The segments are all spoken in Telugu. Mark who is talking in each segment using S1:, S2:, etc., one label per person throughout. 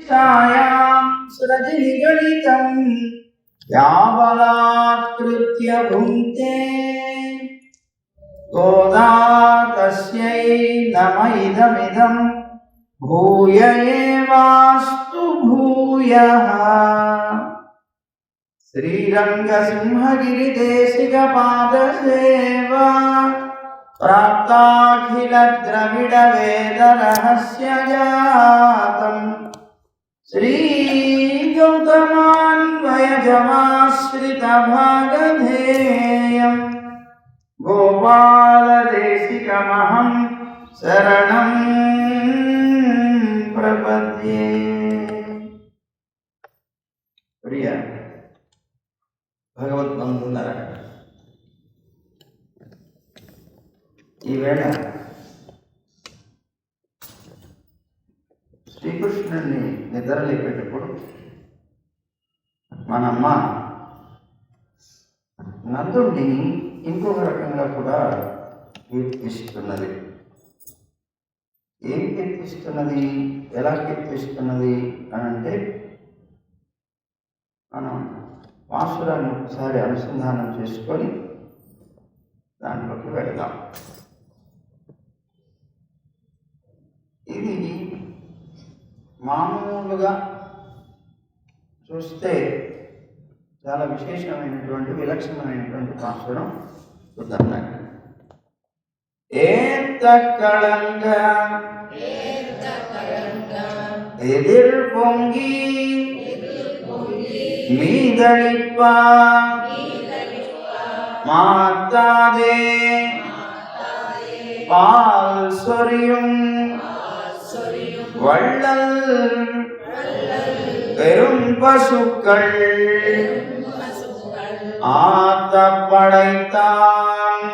S1: ఛాయాం సృజనిగళితం యావలాత్కృత్య భుంక్తే గోదా తస్యై నమ ఇదమిదం భూయ ఏవాస్తు భూయః. శ్రీరంగసింహగిరిదేశిక పాదసేవా ప్రాప్తాఖిల ద్రవిడ వేద రహస్య జాతం శ్రీ గౌతమాన్వయజమాశ్రిత భాగధేయం గోపాలదేశికమహం శరణం ప్రపద్యే. ప్రియ భగవద్బంధులారా, ఈవేళ శ్రీకృష్ణుడిని నిద్రలేపేటప్పుడు మనమ్మ నందుడిని ఇంకొక రకంగా కూడా కీర్తిస్తున్నది. ఏం కీర్తిస్తున్నది, ఎలా కీర్తిస్తున్నది అని అంటే, మనం పాసురాన్ని ఒకసారి అనుసంధానం చేసుకొని దాంట్లోకి వెళదాం. ఇది మామూలుగా చూస్తే చాలా విశేషమైనటువంటి విలక్షణమైనటువంటి పాసురం. చూద్దాం. ఏత్తక్కళంగ ఎదిర్ పొంగి మీదళిప్ప మాతాదే பால் சொரியும் வள்ளல் பெரும் பசுக்கள் ஆத்த படைத்தான்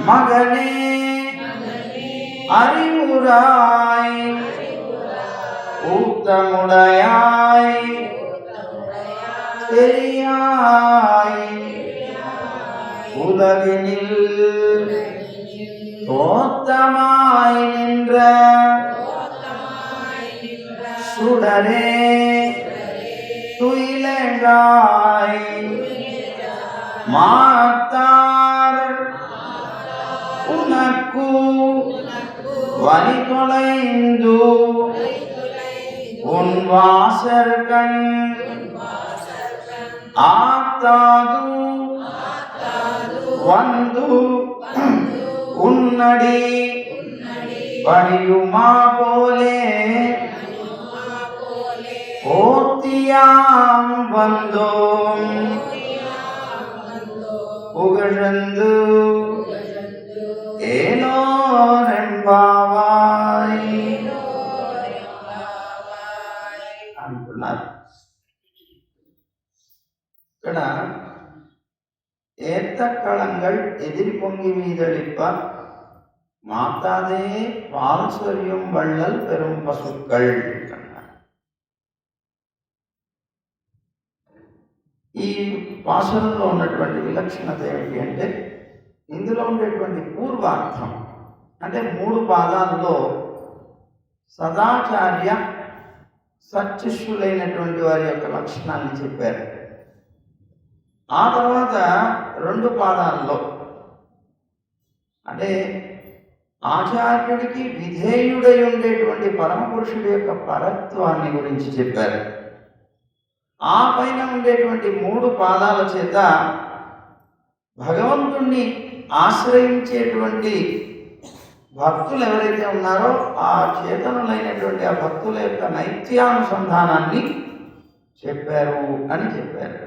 S1: மகனே அறிவுராய் ஊத்தமுடையாய் தெரியாய் உலகினில் தோத்தமாய் நின்ற சுடரே துயிலெழாய் மாத்தார் உனக்கு வழி தொலைந்து உன் வாசற்கண் ஆத்தாது வந்து ఉన్నడి పడియుమా పోలే ఓతియాం వందో ఉగజందు ఏనో రెంబావాయ్ అంటున్నారు. ఇక్కడ ஏத்தக்களங்கள் எதிர் பொங்கி மீதளிப்ப மாத்தாதே பால் சொரியும் வள்ளல் பெரும் పశుக்கள். ఈ భాషల్లో ఉన్నటువంటి విలక్షణత ఏమిటి అంటే, ఇందులో ఉండేటువంటి పూర్వార్థం అంటే 3 పాదాల్లో సదాచార్య సత్శిష్యులైనటువంటి వారి యొక్క లక్షణాన్ని చెప్పారు. ఆ తర్వాత 2 పాదాల్లో అంటే ఆచార్యుడికి విధేయుడై ఉండేటువంటి పరమపురుషుడి యొక్క పరత్వాన్ని గురించి చెప్పారు. ఆ పైన ఉండేటువంటి 3 పాదాల చేత భగవంతుణ్ణి ఆశ్రయించేటువంటి భక్తులు ఎవరైతే ఉన్నారో ఆ చేతనులైనటువంటి ఆ భక్తుల యొక్క నైత్యానుసంధానాన్ని చెప్పారు అని చెప్పారు.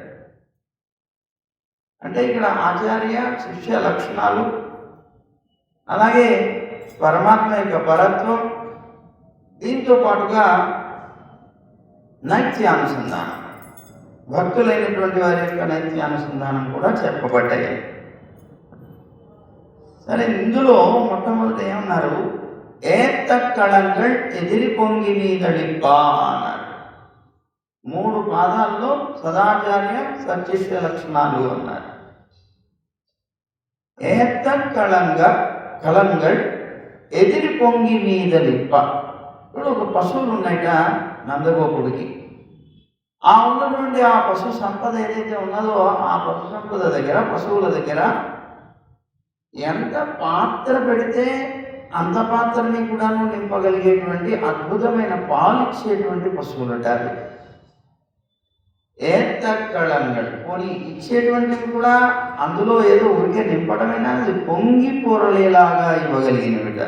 S1: అంటే ఇక్కడ ఆచార్య శిష్య లక్షణాలు, అలాగే పరమాత్మ యొక్క పరత్వం, దీంతో పాటుగా నైత్యానుసంధానం, భక్తులైనటువంటి వారి యొక్క నైత్యానుసంధానం కూడా చెప్పబడ్డాయి. సరే, ఇందులో మొట్టమొదటి ఏమన్నారు, ఏత్తక్களங்கள் ఎదిరి పొంగి మీదళిప్ప అన్నారు. 3 పాదాల్లో సదాచార్య సత్శిష్య లక్షణాలు అన్నారు. ఏత్తక్களங்கள் ఎదిరి పొంగి మీదళిప్ప ఇప్పుడు ఒక పశువులు ఉన్నాయట నందగోపుడికి. ఆ ఉన్నటువంటి ఆ పశు సంపద ఏదైతే ఉన్నదో ఆ పశు సంపద దగ్గర, పశువుల దగ్గర ఎంత పాత్ర పెడితే అంత పాత్రని కూడాను నింపగలిగేటువంటి అద్భుతమైన పాలు ఇచ్చేటువంటి పశువులట అవి. ఏత్తక్కళంగల్ పోనీ ఇచ్చేటువంటివి కూడా అందులో ఏదో ఊరికే నింపడమైనా అది పొంగి పొరలేలాగా ఇవ్వగలిగినవిట.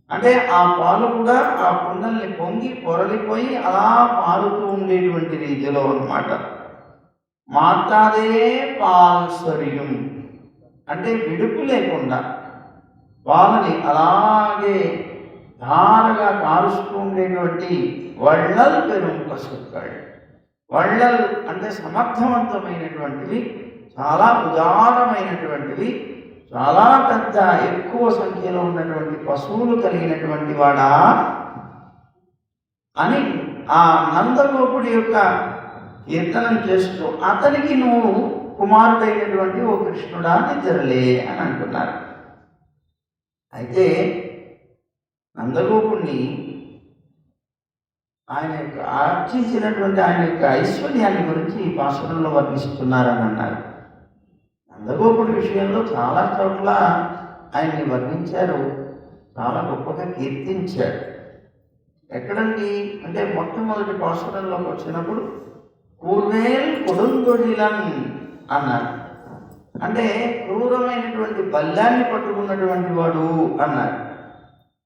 S1: అంటే ఆ పాలు కూడా ఆ కుండల్ని పొంగి పొరలిపోయి అలా పారుతూ ఉండేటువంటి రీతిలో అన్నమాట. మాతాదే పాల్సరియం అంటే విడుపు లేకుండా పాలని అలాగే ధారగా కారుస్తూ ఉండేటువంటి వళ్ళల్ పెరుం పశువులు. వళ్ళల్ అంటే సమర్థవంతమైనటువంటివి, చాలా ఉదారమైనటువంటివి, చాలా పెద్ద ఎక్కువ సంఖ్యలో ఉన్నటువంటి పశువులు కలిగినటువంటి వాడా అని ఆ నందగోపుడి యొక్క కీర్తనం చేస్తూ అతనికి నువ్వు కుమారుడైనటువంటి ఓ కృష్ణుడా నిద్రలే అని అంటున్నారు. అయితే నందగోపుణ్ణి ఆయన యొక్క ఆర్జించినటువంటి ఆయన యొక్క ఐశ్వర్యాన్ని గురించి ఈ పాసురంలో వర్ణిస్తున్నారని అన్నారు. నందగోపుడి విషయంలో చాలా చోట్ల ఆయన్ని వర్ణించారు, చాలా గొప్పగా కీర్తించారు. ఎక్కడండి అంటే మొట్టమొదటి పాసురంలోకి వచ్చినప్పుడు పూర్వేల్ కొడుందొడిలన్ అన్నారు. అంటే క్రూరమైనటువంటి బల్లాన్ని పట్టుకున్నటువంటి వాడు అన్నారు.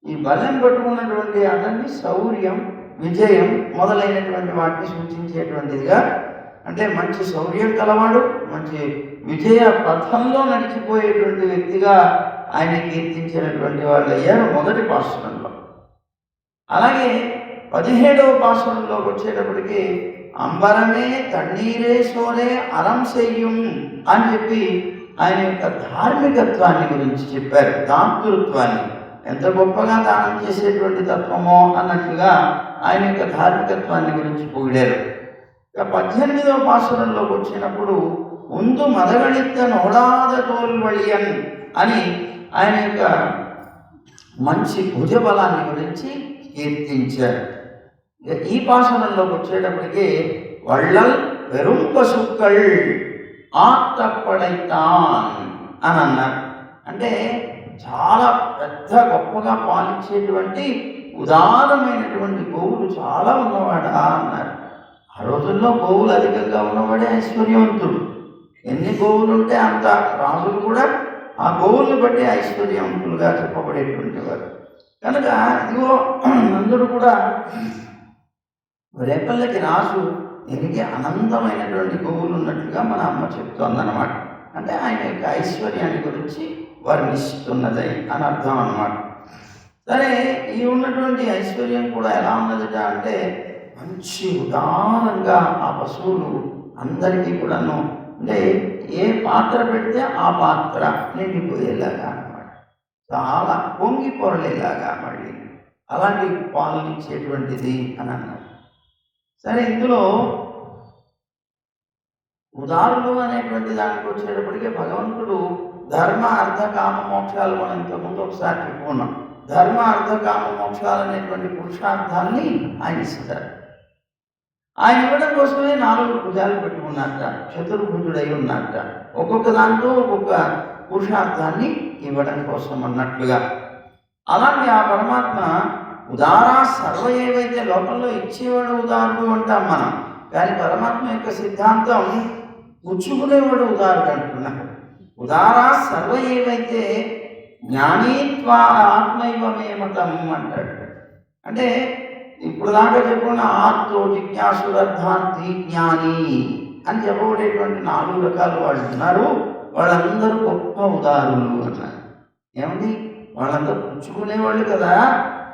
S1: ఈ బల్లం పట్టుకున్నటువంటి అతన్ని శౌర్యం, విజయం మొదలైనటువంటి వాటిని సూచించేటువంటిదిగా, అంటే మంచి శౌర్యం కలవాడు, మంచి విజయ పథంలో నడిచిపోయేటువంటి వ్యక్తిగా ఆయన కీర్తించినటువంటి వాళ్ళు అయ్యారు మొదటి పాసురంలో. అలాగే 17వ పాసురంలోకి వచ్చేటప్పటికి అంబరమే తన్నీరే సోరే అరం చెయ్యం అని చెప్పి ఆయన యొక్క ధార్మికత్వాన్ని గురించి చెప్పారు. దాతృత్వాన్ని ఎంత గొప్పగా దానం చేసేటువంటి తత్వమో అన్నట్లుగా ఆయన యొక్క ధార్మికత్వాన్ని గురించి పొగిడారు. ఇక 18వ పాసురంలోకి వచ్చినప్పుడు ముందు మదగళిత్త నోడాద తోల్వళియన్ అని ఆయన యొక్క మంచి భుజబలాన్ని గురించి కీర్తించారు. ఈ పాసురంలోకి వచ్చేటప్పటికి వళ్ళల్ పెరుం పశుక్కల్ ఆత్తపడైతాన్ అని అన్నారు. అంటే చాలా పెద్ద గొప్పగా పాలించేటువంటి ఉదారమైనటువంటి గోవులు చాలా ఉన్నవాడా అన్నారు. ఆ రోజుల్లో గోవులు అధికంగా ఉన్నవాడే ఐశ్వర్యవంతుడు. ఎన్ని గోవులు ఉంటే అంత రాజులు కూడా ఆ గోవుల్ని బట్టి ఐశ్వర్యవంతులుగా చెప్పబడేటువంటి వారు. కనుక ఇదిగో నందుడు కూడా రేపల్లకి రాజు దీనికి అనంతమైనటువంటి గోవులు ఉన్నట్లుగా మన అమ్మ చెప్తోందన్నమాట. అంటే ఆయన యొక్క ఐశ్వర్యాన్ని గురించి వర్ణిస్తున్నది అని అర్థం అన్నమాట. సరే, ఈ ఉన్నటువంటి ఐశ్వర్యం కూడా ఎలా ఉన్నదిట అంటే మంచి ఉదారంగా ఆ పశువులు అందరికీ కూడాను అంటే ఏ పాత్ర పెడితే ఆ పాత్ర నిండిపోయేలాగా అన్నమాట, చాలా పొంగి పొరలేలాగా మళ్ళీ అలాంటి పాలనిచ్చేటువంటిది అని అన్నారు. సరే, ఇందులో ఉదారులు అనేటువంటి దానికి వచ్చేటప్పటికే భగవంతుడు ధర్మ అర్థ కామ మోక్షాలు మనం ఇంతకుముందు ఒకసారి చెప్పుకున్నాం. ధర్మ అర్థ కామ మోక్షాలు అనేటువంటి పురుషార్థాన్ని ఆయన ఇస్తారు. ఆయన ఇవ్వడం కోసమే 4 భుజాలు పెట్టుకున్నట్ట, చతుర్భుజుడై ఉన్నట్ట, ఒక్కొక్క దాంట్లో ఒక్కొక్క పురుషార్థాన్ని ఇవ్వడం కోసం అన్నట్లుగా. అలాంటి ఆ పరమాత్మ ఉదారా సర్వ ఏవైతే లోకంలో ఇచ్చేవాడు ఉదారుడు అంటాం మనం, కానీ పరమాత్మ యొక్క సిద్ధాంతం పుచ్చుకునేవాడు ఉదారుడు అంటున్నాడు. ఉదారా సర్వ ఏవైతే జ్ఞానీత్వా ఆత్మైవమే మతం అంటాడు. అంటే ఇప్పుడు దాకా చెప్పుకున్న ఆర్తో జిజ్ఞాసురర్థార్థి జ్ఞాని అని చెప్పబడేటువంటి 4 రకాల వాళ్ళు ఉన్నారు. వాళ్ళందరూ గొప్ప ఉదారులు అన్నారు. ఏమండి, వాళ్ళందరూ పుచ్చుకునేవాళ్ళు కదా,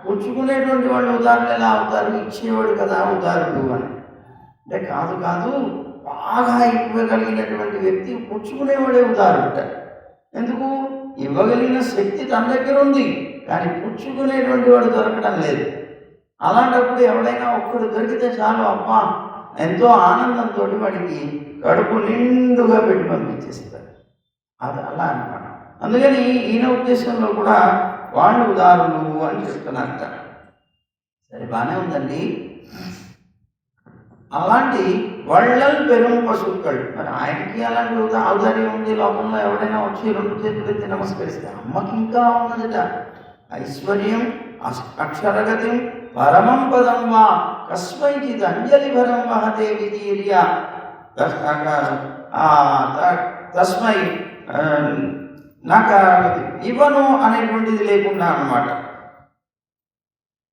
S1: పుచ్చుకునేటువంటి వాళ్ళు ఉదారులు ఎలా అవుతారు? ఇచ్చేవాడు కదా ఉదారుడు అని. అంటే కాదు కాదు, బాగా ఇవ్వగలిగినటువంటి వ్యక్తి పుచ్చుకునేవాడే ఉదారుట. ఎందుకు? ఇవ్వగలిగిన శక్తి తన దగ్గర ఉంది, కానీ పుచ్చుకునేటువంటి వాడు దొరకడం లేదు. అలాంటప్పుడు ఎవడైనా ఒక్కడు దొరికితే చాలు, అబ్బా ఎంతో ఆనందంతో వాడికి కడుపు నిండుగా పెట్టి పంపించేస్తారు. అది అలా అన్నమాట. అందుకని ఈయన ఉద్దేశంలో కూడా వాళ్ళు ఉదారులు అని చెప్తున్నారట. సరే, బాగానే ఉందండి. అలాంటి వళ్ళల్ పెరుం పశుక్கள், మరి ఆయనకి అలాంటి ఔదార్యం ఉంది. లోకంలో ఎవడైనా వచ్చి 2 చేతులు ఎత్తి నమస్కరిస్తే అమ్మకి ఇంకా ఉన్నదట ఐశ్వర్యం అక్షరగతిం పరమం పదం వా కస్మైచిత్ అంజలిభరం వహతే విదీర్య తస్మై నాకు ఇవ్వను అనేటువంటిది లేకుండా అన్నమాట.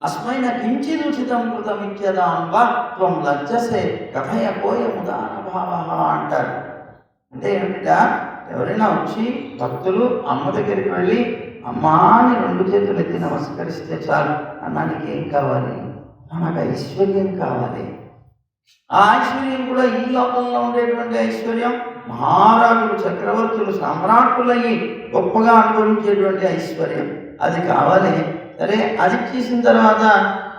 S1: అస్మైన కించిదుచితం కృతమిత్యదాం వా త్వం లజ్జసే కథయ కోయముదానభావ అంటారు. అంటే ఏమిట, ఎవరైనా వచ్చి భక్తులు అమ్మ దగ్గరికి వెళ్ళి అమ్మా అని 2 చేతులు ఎత్తి నమస్కరిస్తే చాలు. అన్నానికి ఏం కావాలి? మనకు ఐశ్వర్యం కావాలి. ఆ ఐశ్వర్యం కూడా ఈ లోకంలో ఉండేటువంటి ఐశ్వర్యం, మహారాజులు చక్రవర్తులు సామ్రాట్టులయ్యి గొప్పగా అనుభవించేటువంటి ఐశ్వర్యం, అది కావాలి. సరే, అది చేసిన తర్వాత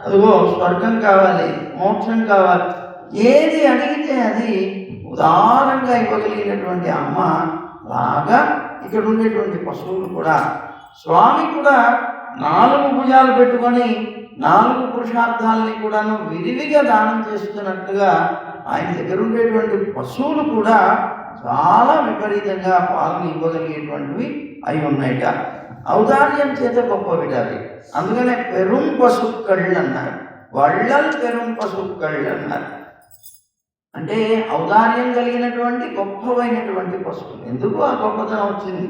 S1: అదిగో స్వర్గం కావాలి, మోక్షం కావాలి. ఏది అడిగితే అది ఉదారంగా ఇవ్వగలిగినటువంటి అమ్మ లాగా ఇక్కడ ఉండేటువంటి పశువులు కూడా, స్వామి కూడా 4 భుజాలు పెట్టుకొని 4 పురుషార్థాలని కూడాను విరివిగా దానం చేస్తున్నట్టుగా ఆయన దగ్గర ఉండేటువంటి పశువులు కూడా చాలా విపరీతంగా పాలన ఇవ్వగలిగేటువంటివి అయి ఉన్నాయిట. ఔదార్యం చేత గొప్పవిట అవి. అందుకనే పెరుం పశుక్కళ్ళు అన్నారు, వళ్ళల్ పెరుం పశుక్కళ్ళు అన్నారు. అంటే ఔదార్యం కలిగినటువంటి గొప్పవైనటువంటి పశువులు. ఎందుకు ఆ గొప్పతనం వచ్చింది?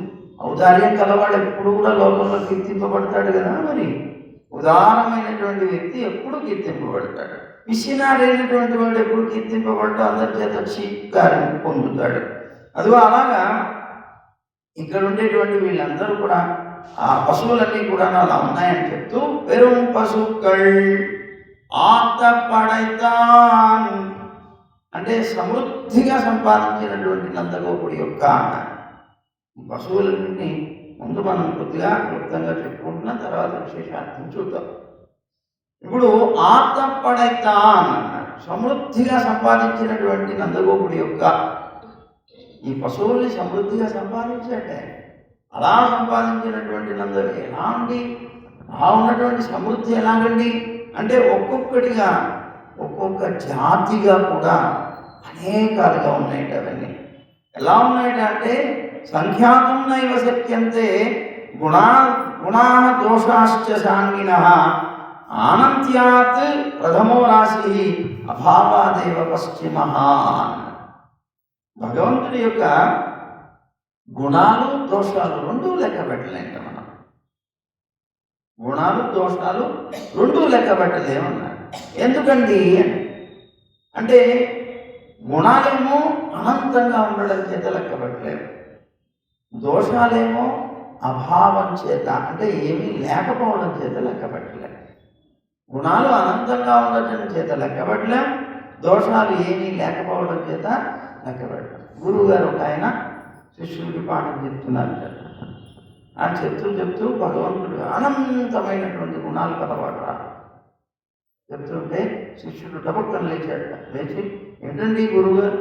S1: ఔదార్యం కలవాడు ఎప్పుడు కూడా లోకంలో కీర్తింపబడతాడు కదా. మరి ఉదారమైనటువంటి వ్యక్తి ఎప్పుడు కీర్తింపబడతాడు. పిసినారైనటువంటి వాడు ఎప్పుడు కీర్తింపబడతాడు, అందరి చేత చీకారం పొందుతాడు. అదిగో అలాగా ఇక్కడ ఉండేటువంటి వీళ్ళందరూ కూడా ఆ పశువులన్నీ కూడా అలా ఉన్నాయని చెప్తూ పెరుం పశుక్కళ్ ఆత్త పడైతాన్ అంటే సమృద్ధిగా సంపాదించినటువంటి నందగోపుడి యొక్క అన్నారు. పశువులన్నింటినీ ముందు మనం కొద్దిగా క్లుప్తంగా చెప్పుకుంటున్న తర్వాత విశేషార్థం చూద్దాం. ఇప్పుడు ఆత్త పడైతాన్ అన్నారు, సమృద్ధిగా సంపాదించినటువంటి నందగోపుడి యొక్క ఈ పశువుల్ని సమృద్ధిగా సంపాదించాట. అలా సంపాదించినటువంటి నందరు ఎలా అండి? ఆ ఉన్నటువంటి సమృద్ధి ఎలాగండి అంటే ఒక్కొక్కటిగా ఒక్కొక్క జాతిగా కూడా అనేకాలుగా ఉన్నాయట. అవన్నీ ఎలా ఉన్నాయట అంటే సంఖ్యాతం నైవ శక్యంతే గుణా దోషాశ్చ సాంగిన ఆనంత్యాత్ ప్రథమో రాశి అభావాదేవ పశ్చిమ. భగవంతుడి యొక్క గుణాలు దోషాలు 2 లెక్క పెట్టలేంట మనం. గుణాలు దోషాలు 2 లెక్క పెట్టలేమన్నారు. ఎందుకండి అంటే గుణాలేమో అనంతంగా ఉండడం చేత లెక్క పెట్టలేము, దోషాలేమో అభావం చేత అంటే ఏమీ లేకపోవడం చేత లెక్క పెట్టలేము. గుణాలు అనంతంగా ఉండటం చేత లెక్క పెట్టలేం, దోషాలు ఏమీ లేకపోవడం చేత లెక్క పెట్టలేం. గురువు గారు ఒక ఆయన శిష్యుడికి పాఠం చెప్తున్నారు. ఆ చెప్తూ భగవంతుడు అనంతమైనటువంటి గుణాలు కలవాడు చెప్తుంటే శిష్యుడు టపక్కన లేచాడు. లేచి ఏంటండి గురువుగారు,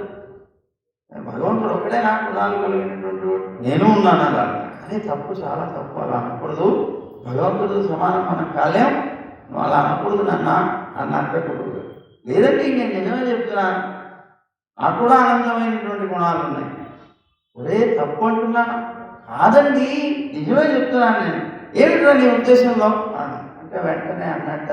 S1: భగవంతుడు ఒకటే నా గుణాలు కలిగినటువంటి వాడు, నేను ఉన్నాను అలా. అదే తప్పు, చాలా తప్పు. అలా అనకూడదు, భగవంతుడు సమానం మనం కాలేం, నువ్వు అలా అనకూడదు నాన్న అన్నట్ట గురువు. లేదండి నేను నిజమే చెప్తున్నాను, నాకు కూడా ఆనందమైనటువంటి గుణాలు ఉన్నాయి. ఒరే తప్పు అంటున్నాను. కాదండి నిజమే చెప్తున్నాను నేను. ఏమిట్రా నీ ఉద్దేశంలో అంటే వెంటనే అన్నట్ట,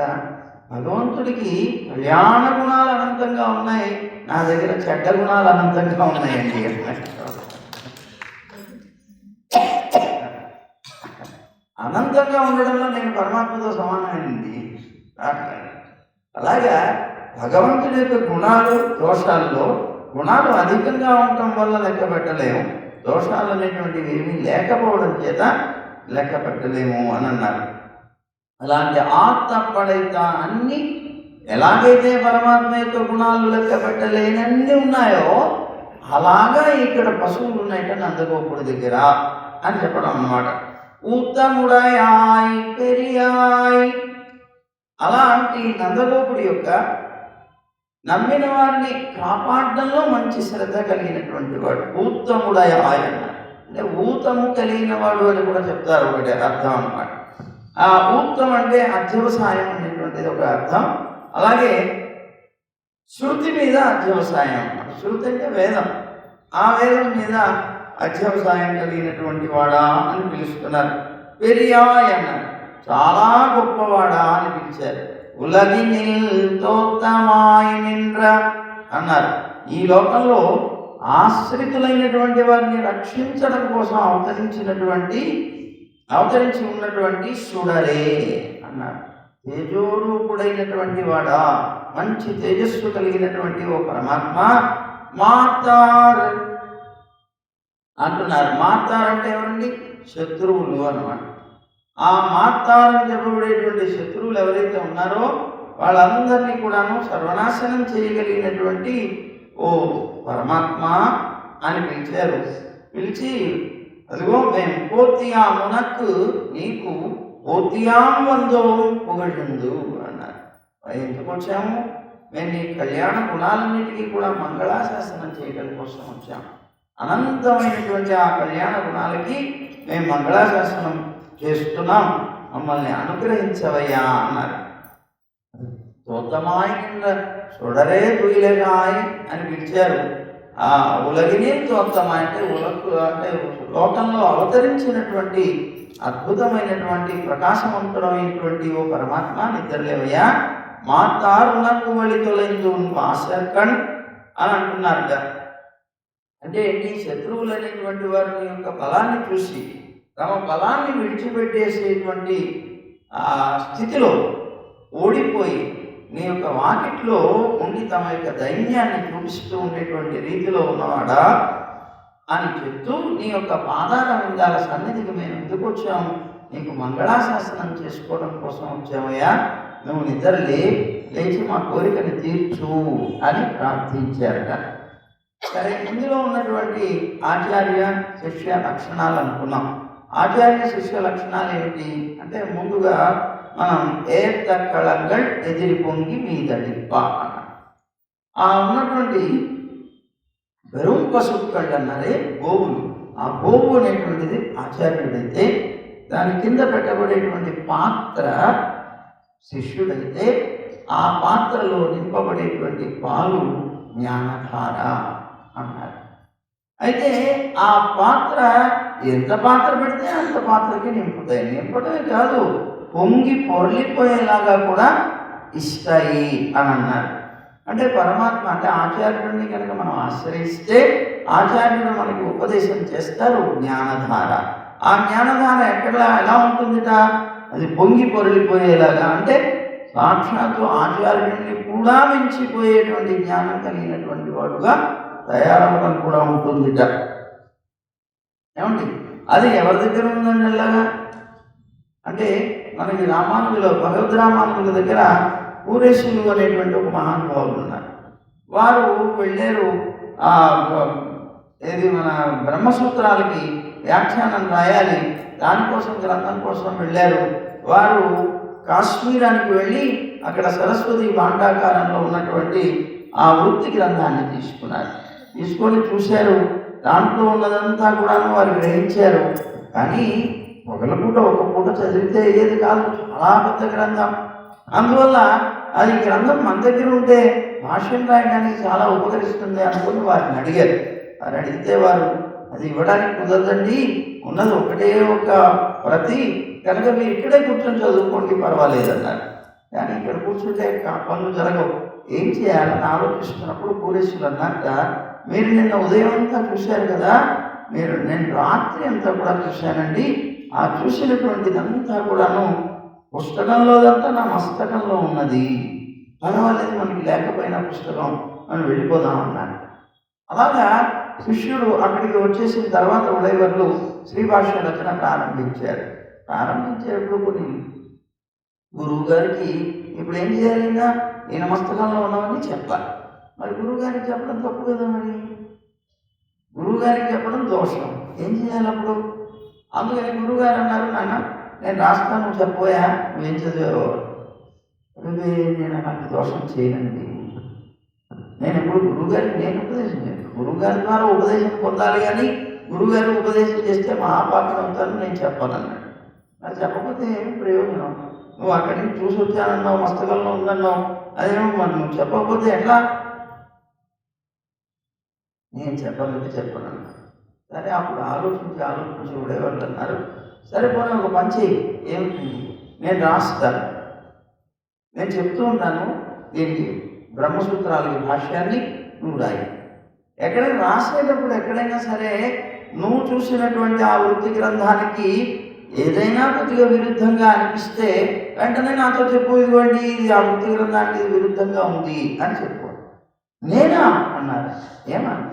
S1: భగవంతుడికి కళ్యాణ గుణాలు అనంతంగా ఉన్నాయి, నా దగ్గర చెడ్డ గుణాలు అనంతంగా ఉన్నాయండి. అనంతంగా ఉండడంలో నేను పరమాత్మతో సమానమైంది. అలాగా భగవంతుడి యొక్క గుణాలు దోషాల్లో గుణాలు అధికంగా ఉండటం వల్ల లెక్క పెట్టలేము, దోషాలు అనేటువంటివి ఏమీ లేకపోవడం చేత లెక్క పెట్టలేము అని అన్నారు. అలాంటి ఆత్త పడైత అన్ని ఎలాగైతే పరమాత్మ యొక్క గుణాలు లెక్క పెట్టలేనన్ని ఉన్నాయో అలాగా ఇక్కడ పశువులు ఉన్నాయట నందగోపుడి దగ్గర అని చెప్పడం అన్నమాట. ఉత్తముడయాయ్ పెరియాయ్, అలాంటి నందగోపుడి యొక్క నమ్మిన వారిని కాపాడడంలో మంచి శ్రద్ధ కలిగినటువంటి వాడు ఊత్తముడయాయ్ అన్నారు. అంటే ఊతము కలిగిన వాడు అని కూడా చెప్తారు, ఒకటి అర్థం అన్నమాట. ఆ ఊత్తం అంటే అధ్యవసాయం అనేటువంటి అనేటువంటిది ఒక అర్థం. అలాగే శృతి మీద అధ్యవసాయం అన్నమాట. శృతి అంటే వేదం, ఆ వేదం మీద అధ్యవసాయం కలిగినటువంటి వాడా అని పిలుస్తున్నారు. పెరియాయ్ అన్నారు, చాలా గొప్పవాడా అని పిలిచారు. ఉలగినిల్ తోత్తమాయ్ నింద్ర అన్నారు. ఈ లోకంలో ఆశ్రితులైనటువంటి వారిని రక్షించడం కోసం అవతరించి ఉన్నటువంటి సుడరే అన్నారు. తేజోరూపుడైనటువంటి వాడా, మంచి తేజస్సు కలిగినటువంటి ఓ పరమాత్మ, మాతార్ అంటున్నారు. మాతార్ అంటే ఎవరండి? శత్రువులు అన్నమాట. ఆ మాతార్ అని చెప్పబడేటువంటి శత్రువులు ఎవరైతే ఉన్నారో వాళ్ళందరినీ కూడాను సర్వనాశనం చేయగలిగినటువంటి ఓ పరమాత్మ అని పిలిచారు. పిలిచి అదిగో మేము పోతియామునకు నీకు పోతియాం వందో పొగడిందు అన్నారు. ఎందుకు వచ్చాము? మేము నీ కళ్యాణ గుణాలన్నిటికీ కూడా మంగళాశాసనం చేయడం కోసం వచ్చాము. అనంతమైనటువంటి ఆ కళ్యాణ గుణాలకి మేము మంగళాశాసనం చేస్తున్నాం, మమ్మల్ని అనుగ్రహించవయ్యా అన్నారు. తోత్తమాయ్ కింద సుడరే తుయిలగాయ్ అని పిలిచారు. ఆ ఉలగిని తోత్తమాయ్ అంటే అంటే లోకంలో అవతరించినటువంటి అద్భుతమైనటువంటి ప్రకాశవంతుడమైనటువంటి ఓ పరమాత్మ నిద్రలేవయ్యా, మాతారునకు వలి తొలైందు వాసర్కణ్ అని అంటున్నారట. అంటే ఏంటి? శత్రువులు అనేటువంటి వారిని యొక్క బలాన్ని చూసి తమ బలాన్ని విడిచిపెట్టేసేటువంటి ఆ స్థితిలో ఓడిపోయి నీ యొక్క వాకిట్లో ఉండి తమ యొక్క దైన్యాన్ని చూపిస్తూ ఉండేటువంటి రీతిలో ఉన్నవాడా అని చెప్తూ నీ యొక్క పాదాల విందాల సన్నిధికి మేము ఎందుకు వచ్చాము? నీకు మంగళాశాసనం చేసుకోవడం కోసం వచ్చామయ్యా, నువ్వు నిద్ర లేచి మా కోరికని తీర్చు అని ప్రార్థించారట. సరే, ఇందులో ఉన్నటువంటి ఆచార్య శిష్య లక్షణాలు అనుకున్నాం. ఆచార్య శిష్య లక్షణాలు ఏమిటి అంటే, ముందుగా మనం ఏర్త కళంగల్ ఎదిరి పొంగి మీదడిప్ప అన్న ఆ ఉన్నటువంటి వెరుం పశుక్కళ్ళు అన్నారే గోవులు, ఆ గోవు అనేటువంటిది ఆచార్యుడైతే, దాని కింద పెట్టబడేటువంటి పాత్ర శిష్యుడైతే, ఆ పాత్రలో నింపబడేటువంటి పాలు జ్ఞానధార అన్నారు. అయితే ఆ పాత్ర ఎంత పాత్ర పెడితే అంత పాత్రకి నింపుతాయి. నింపడమే కాదు, పొంగి పొర్లిపోయేలాగా కూడా ఇస్తాయి అని అన్నారు. అంటే పరమాత్మ అంటే ఆచార్యుడిని కనుక మనం ఆశ్రయిస్తే ఆచార్యుడు మనకి ఉపదేశం చేస్తారు జ్ఞానధార. ఆ జ్ఞానధార ఎలా ఉంటుందిట? అది పొంగి పొరలిపోయేలాగా, అంటే సాక్షాత్తు ఆచార్యుడిని కూడా మించిపోయేటువంటి జ్ఞానం కలిగినటువంటి వాడుగా తయారవడం కూడా ఉంటుందిట. ఏమండి? అది ఎవరి దగ్గర ఉందండి అలాగా? అంటే మనకి రామానుజులు, భగవద్ రామానుజుల దగ్గర పూరేశులు అనేటువంటి ఒక మహానుభావులు ఉన్నారు. వారు వెళ్ళారు ఏది మన బ్రహ్మసూత్రాలకి వ్యాఖ్యానం రాయాలి, దానికోసం గ్రంథం కోసం వెళ్ళారు. వారు కాశ్మీరానికి వెళ్ళి అక్కడ సరస్వతి భాండాకారంలో ఉన్నటువంటి ఆ వృత్తి గ్రంథాన్ని తీసుకొని చూశారు. దాంట్లో ఉన్నదంతా కూడా వారు గ్రహించారు. కానీ ఒక పూట చదివితే అయ్యేది కాదు, చాలా పెద్ద గ్రంథం. అందువల్ల అది గ్రంథం మన దగ్గర ఉంటే భాష్యం రాయడానికి చాలా ఉపకరిస్తుంది అనుకుని వారిని అడిగారు. వారు అడిగితే వారు అది ఇవ్వడానికి కుదరదండి, ఉన్నది ఒకటే ఒక ప్రతి, కనుక మీరు ఇక్కడే కూర్చొని చదువుకోండి పర్వాలేదన్నారు. కానీ ఇక్కడ కూర్చుంటే పనులు జరగవు, ఏం చేయాలని ఆలోచిస్తున్నప్పుడు పూరేశులు అన్నాక, మీరు నిన్న ఉదయం అంతా చూశారు కదా, నేను రాత్రి అంతా కూడా చూశానండి, ఆ చూసినటువంటిదంతా కూడాను పుస్తకంలోదంతా నా మస్తకంలో ఉన్నది, పర్వాలేదు మనకి లేకపోయినా పుస్తకం మనం వెళ్ళిపోదామన్నాను. అలాగా శిష్యుడు అక్కడికి వచ్చేసిన తర్వాత ఉదయవర్లు శ్రీభాష్య రచన ప్రారంభించేటప్పుడు కొన్ని గురువు గారికి ఇప్పుడు ఏం చేయాలిగా ఈయన మస్తకంలో ఉన్నామని చెప్పాలి. మరి గురువు గారికి చెప్పడం తప్పు కదా, మరి గురువు గారికి చెప్పడం దోషం, ఏం చేయాలి అప్పుడు? అందుకని గురువుగారు అన్నారు, నాన్న నేను రాస్తాను, నువ్వు చెప్పబోయా, నువ్వేం చదివావు? నేను అలాంటి దోషం చేయనండి, నేను ఎప్పుడు గురువుగారికి నేను ఉపదేశం చేయను, గురువుగారి ద్వారా ఉపదేశం పొందాలి, కానీ గురువుగారు ఉపదేశం చేస్తే మహాపాత్ర అవుతాను నేను చెప్పాలన్నాడు. మరి చెప్పకపోతే ఏమి ప్రయోజనం? నువ్వు అక్కడి నుంచి చూసి వచ్చానన్నావు, మస్తకంలో ఉందన్నావు, అదేమో మరి నువ్వు చెప్పకపోతే ఎట్లా? నేను చెప్పాలంటే చెప్పను. సరే అప్పుడు ఆలోచించి ఉండేవాళ్ళు అన్నారు, సరే పోనీ ఒక పని చెయ్యి, ఏమిటి, నేను రాస్తాను, నేను చెప్తూ ఉంటాను, దీనికి బ్రహ్మసూత్రాలకి భాష్యాన్ని నువ్వు రాయి. ఎక్కడైనా రాసేటప్పుడు ఎక్కడైనా సరే నువ్వు చూసినటువంటి ఆ వృత్తి గ్రంథానికి ఏదైనా కొద్దిగా విరుద్ధంగా అనిపిస్తే వెంటనే నాతో చెప్పు, ఇదిగోండి ఇది ఆ వృత్తి గ్రంథానికి ఇది విరుద్ధంగా ఉంది అని చెప్పు. నేనా అన్నారు. ఏమన్నా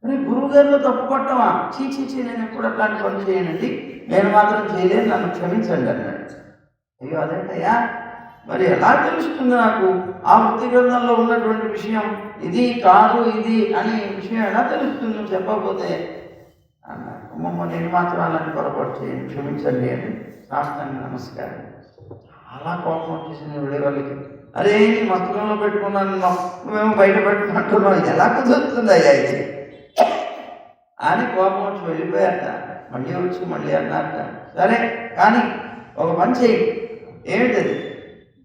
S1: మరి గురువు గారిలో తప్పు పట్టమా? చీ నేను ఎప్పుడు అట్లాంటి పని చేయనండి, నేను మాత్రం చేయలేను, నన్ను క్షమించండి అన్నాడు. అయ్యో అదేంటయ్యా, మరి ఎలా తెలుస్తుంది నాకు ఆ వృత్తి గ్రంథంలో ఉన్నటువంటి విషయం ఇది కాదు ఇది అనే విషయం ఎలా తెలుస్తుంది నువ్వు చెప్పకపోతే అన్నాడు. నేను మాత్రం అలాంటి పొరపాటు చేయను, క్షమించండి అని సాష్టాంగ నమస్కారం. చాలా కోపం వచ్చేసింది వెళ్ళే వాళ్ళకి. అరే నీ మస్తకంలో పెట్టుకున్నాను, నువ్వేమో బయట పెట్టుకుంటున్నావు, ఎలా కుదురుతుంది అయ్యా ఇది అని కోపం వచ్చి వెళ్ళిపోయాట. మళ్ళీ అన్నారట, సరే కానీ ఒక పని చెయ్యి, ఏమిటది,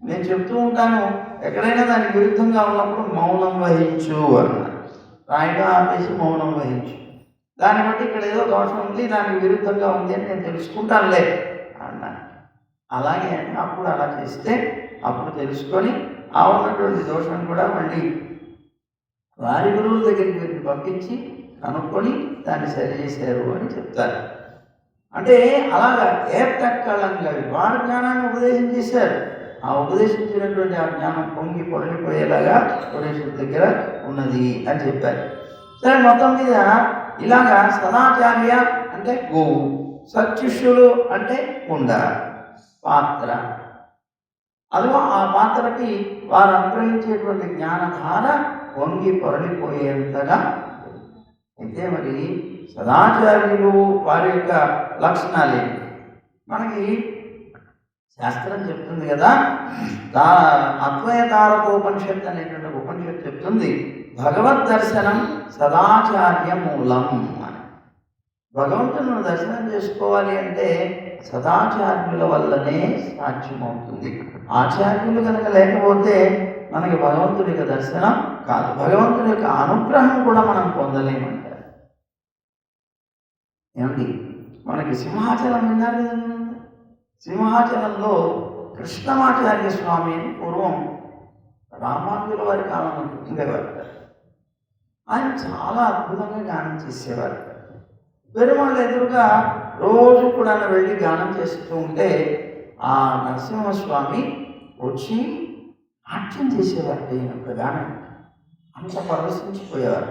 S1: నేను చెప్తూ ఉంటాను, ఎక్కడైనా దానికి విరుద్ధంగా ఉన్నప్పుడు మౌనం వహించు అన్నాడు. రాయడం ఆపేసి మౌనం వహించు, దాన్ని బట్టి ఇక్కడ ఏదో దోషం ఉంది, దానికి విరుద్ధంగా ఉంది అని నేను తెలుసుకుంటానులే అన్నాను. అలాగే అప్పుడు అలా చేస్తే అప్పుడు తెలుసుకొని ఆ ఉన్నటువంటి దోషం కూడా మళ్ళీ వారి గురువుల దగ్గరికి వీరిని పంపించి కనుక్కొని దాన్ని సరిచేశారు అని చెప్తారు. అంటే అలాగా ఏర్తక్కలంగా వారి జ్ఞానాన్ని ఉపదేశం చేశారు. ఆ ఉపదేశించినటువంటి ఆ జ్ఞానం పొంగి పొరలిపోయేలాగా ఉపదేశం దగ్గర ఉన్నది అని చెప్పారు. సరే మొత్తం మీద ఇలాగా సదాచార్య అంటే గోవు, సత్శిష్యులు అంటే కుండ పాత్ర, అదిగో ఆ పాత్రకి వారు అనుగ్రహించేటువంటి జ్ఞానధార వంగి పొరలిపోయేంతగా. అయితే మరి సదాచార్యులు వారి యొక్క లక్షణాలు మనకి శాస్త్రం చెప్తుంది కదా. అద్వైతారకోపనిషత్తు అనేటువంటి ఉపనిషత్తు చెప్తుంది, భగవద్ దర్శనం సదాచార్య మూలం అని. భగవంతుని దర్శనం చేసుకోవాలి అంటే సదాచార్యుల వల్లనే సాధ్యమవుతుంది. ఆచార్యులు కనుక లేకపోతే మనకి భగవంతుడి యొక్క దర్శనం కాదు, భగవంతుడి యొక్క అనుగ్రహం కూడా మనం పొందలేమంటారు. ఏమండి, మనకి సింహాచలం విన్నారు కదండి. సింహాచలంలో కృష్ణమాచార్య స్వామి అని పూర్వం రామానుజుల వారి కాలంలో ఉండేవారు. ఆయన చాలా అద్భుతంగా గానం చేసేవారు. పెరుమాళ్ళ ఎదురుగా రోజు కూడా వెళ్ళి గానం చేస్తూ ఉంటే ఆ నరసింహస్వామి వచ్చి నాట్యం చేసేవారు. ఈయన గానం అంత పరవశించిపోయేవారు.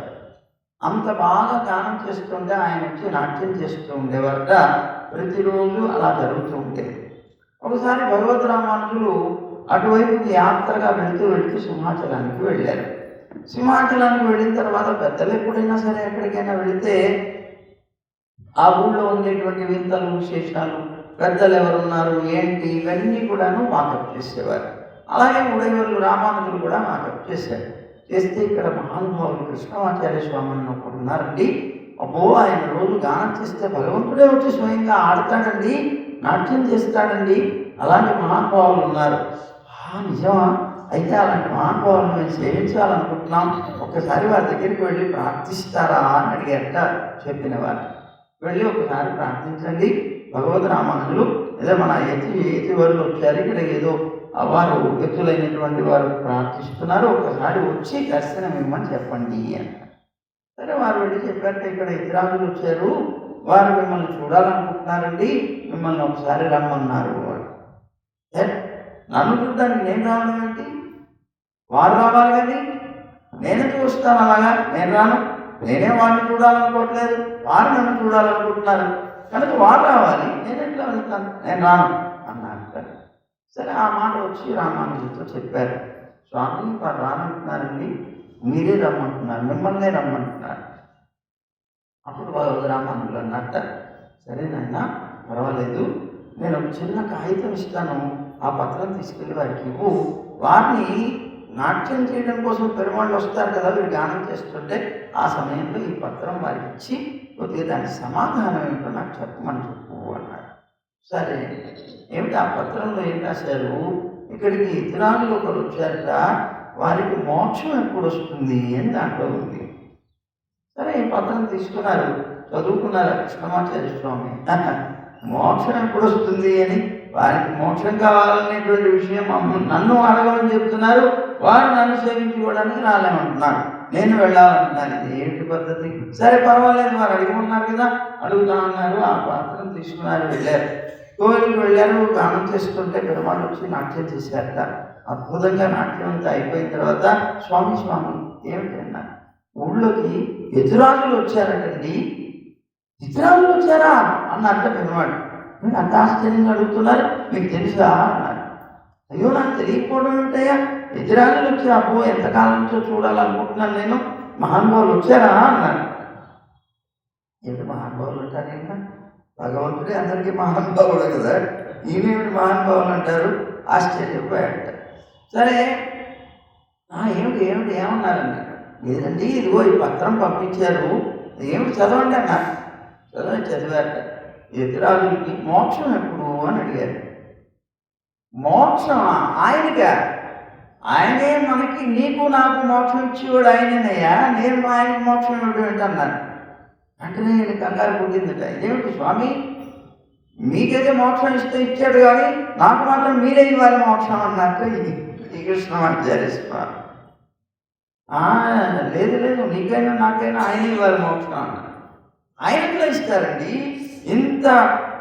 S1: అంత బాగా గానం చేస్తుంటే ఆయన వచ్చి నాట్యం చేస్తూ ఉండేవారట. ప్రతిరోజు అలా జరుగుతూ ఉండేది. ఒకసారి భగవద్ రామానుజులు అటువైపుకి యాత్రగా వెళుతూ సింహాచలానికి వెళ్ళారు. సింహాచలానికి వెళ్ళిన తర్వాత పెద్దలు ఎప్పుడైనా సరే ఎక్కడికైనా వెళితే ఆ ఊళ్ళో ఉండేటువంటి వింతలు విశేషాలు, పెద్దలు ఎవరున్నారు ఏంటి ఇవన్నీ కూడాను వాకప్ చేసేవారు. అలాగే ఉడయవర్లు రామానుజులు కూడా వాకప్ చేశారు. చేస్తే ఇక్కడ మహానుభావులు కృష్ణమాచార్య స్వామి అని ఒకరు ఉన్నారండి. అబ్బో, ఆయన రోజు గానం చేస్తే భగవంతుడే వచ్చి స్వయంగా ఆడతాడండి, నాట్యం చేస్తాడండి, అలాంటి మహానుభావులు ఉన్నారు. నిజమా? అయితే అలాంటి మహానుభావులు మేము సేవించాలనుకుంటున్నాం, ఒక్కసారి వారి దగ్గరికి వెళ్ళి ప్రార్థిస్తారా అని అడిగారట. చెప్పిన వారు వెళ్ళి ఒకసారి ప్రార్థించండి, భగవద్ రామానుజులు ఏదో మన ఎత్తి వాళ్ళు వచ్చారు, ఇక్కడ ఏదో వారు వ్యక్తులైనటువంటి వారు ప్రార్థిస్తున్నారు, ఒక్కసారి వచ్చి దర్శనం ఇవ్వమని చెప్పండి అని. సరే వారు వెళ్ళి చెప్పారంటే ఇక్కడ ఇతరాజులు వచ్చారు, వారు మిమ్మల్ని చూడాలనుకుంటున్నారండి, మిమ్మల్ని ఒకసారి రమ్మన్నారు. నన్ను చూడడానికి నేను రావడం ఏంటి, వారు రావాలి కానీ నేనెందుకు వస్తాను? అలాగా నేను రాను, నేనే వారిని చూడాలనుకోవట్లేదు, వారు నన్ను చూడాలనుకుంటున్నారు కనుక వారు రావాలి, నేను ఎట్లా వెళ్తాను, నేను రాను అన్నారు. సరే ఆ మాట వచ్చి రామానుజులతో చెప్పారు, స్వామి వారు రానంటున్నారండి, మీరే రమ్మంటున్నారు, మిమ్మల్నే రమ్మంటున్నారు. అప్పుడు వాళ్ళు రామానుజులు అన్నట్ట, సరే నాయన పర్వాలేదు, నేను ఒక చిన్న కాగితం ఇస్తాను, ఆ పత్రం తీసుకెళ్ళి వారికి ఇవ్వు, వారిని నాట్యం చేయడం కోసం పెరుమాళ్ళు వస్తారు కదా, వీరు గానం చేస్తుంటే ఆ సమయంలో ఈ పత్రం వారికి ఇచ్చి కొద్దిగా దాని సమాధానం ఏంటో నాకు చెప్పమని చెప్పు అన్నాడు. సరే, ఏమిటి ఆ పత్రంలో ఏం రాశారు? ఇక్కడికి ఇతరాలు ఒకరు వచ్చారట, వారికి మోక్షం ఎప్పుడు వస్తుంది అని దాంట్లో ఉంది. సరే, ఈ పత్రం తీసుకున్నారు, చదువుకున్నారు కృష్ణమాచార్య స్వామి. మోక్షం ఎప్పుడు వస్తుంది అని, వారికి మోక్షం కావాలనేటువంటి విషయం నన్ను అడగమని చెప్తున్నారు, వారు నన్ను సేవించుకోవడానికి రాలేమంటున్నారు, నేను వెళ్ళాలంటున్నాను. ఇది ఏంటి పద్ధతి? సరే పర్వాలేదు, వారు అడిగమన్నారు కదా, అడుగుతా ఉన్నారు. ఆ పాత్రం తీసుకున్నారు, వెళ్ళారు. కోవిలికి వెళ్ళారు, గానం చేసుకుంటే పెరుమాళ్ళు వచ్చి నాట్యం చేశారట. అద్భుతంగా నాట్యం అంతా అయిపోయిన తర్వాత, స్వామి స్వామి ఏమిటన్నా, ఊళ్ళోకి ఎదురాజులు వచ్చారటండి. ఎదురాజులు వచ్చారా అన్నారట పెరుమాళ్ళు. మీరు అంత ఆశ్చర్యంగా అడుగుతున్నారు, మీకు తెలుసా అన్నారు. అయ్యో, నాకు తెలియకపోవడం ఉంటాయా? ఎదురాజులు వచ్చారు, అబ్బో ఎంతకాలం నుంచో చూడాలనుకుంటున్నాను నేను, మహానుభావులు వచ్చారా అన్నారు. ఏంటి మహానుభావులు అంటారు? ఇంకా భగవంతుడే అందరికీ మహానుభావుడు కదా, ఈయనేమిటి మహానుభావులు అంటారు? ఆశ్చర్యపోయాట. సరే, ఏమిటి ఏమిటి ఏమన్నారన్నారు? లేదండి, ఇదిగో ఈ పత్రం పంపించారు, ఏమిటి చదవండి అన్నారు. చదివారట. ఎదురాజులకి మోక్షం ఎప్పుడు అని అడిగారు. మోక్షం ఆయనగా? ఆయనే మనకి, నీకు నాకు మోక్షం ఇచ్చేవాడు ఆయననయ్యా, నేను ఆయనకి మోక్షం ఇవ్వడం ఏంటన్నారు. అంటే నేను కంగారు పుట్టిందట. ఇదేమిటి స్వామి, మీకైతే మోక్షం ఇస్తే ఇచ్చాడు కానీ నాకు మాత్రం మీరే ఇవ్వాలి మోక్షం అన్నట్టు ఇది శ్రీకృష్ణమాచార్య స్వామి. లేదు లేదు, నీకైనా నాకైనా ఆయన ఇవ్వాలి మోక్షం అన్నారు. ఆయనలో ఇస్తారండి, ఇంత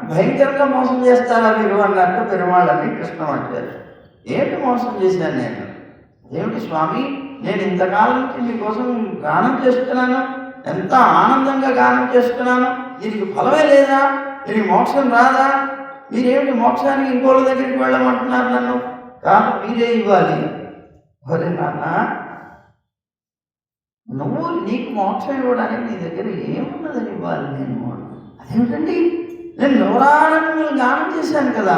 S1: భయంకరంగా మోసం చేస్తారా మీరు అన్నట్టు పెరుమాళ్ళని కృష్ణమాచార్య. ఏమిటి మోసం చేశాను నేను? ఏమిటి స్వామి, నేను ఇంతకాలం నుంచి మీకోసం గానం చేస్తున్నాను, ఎంత ఆనందంగా గానం చేస్తున్నాను, దీనికి ఫలమే లేదా? దీనికి మోక్షం రాదా? మీరేమిటి మోక్షానికి ఇంకోళ్ళ దగ్గరికి వెళ్ళమంటున్నారు నన్ను? కాదు, మీరే ఇవ్వాలి. ఒరే నాన్న, నువ్వు నీకు మోక్షం ఇవ్వడానికి నీ దగ్గర ఏమున్నదని ఇవ్వాలి నేను? అదేమిటండి, నేను నవరాత్రులు గానం చేశాను కదా.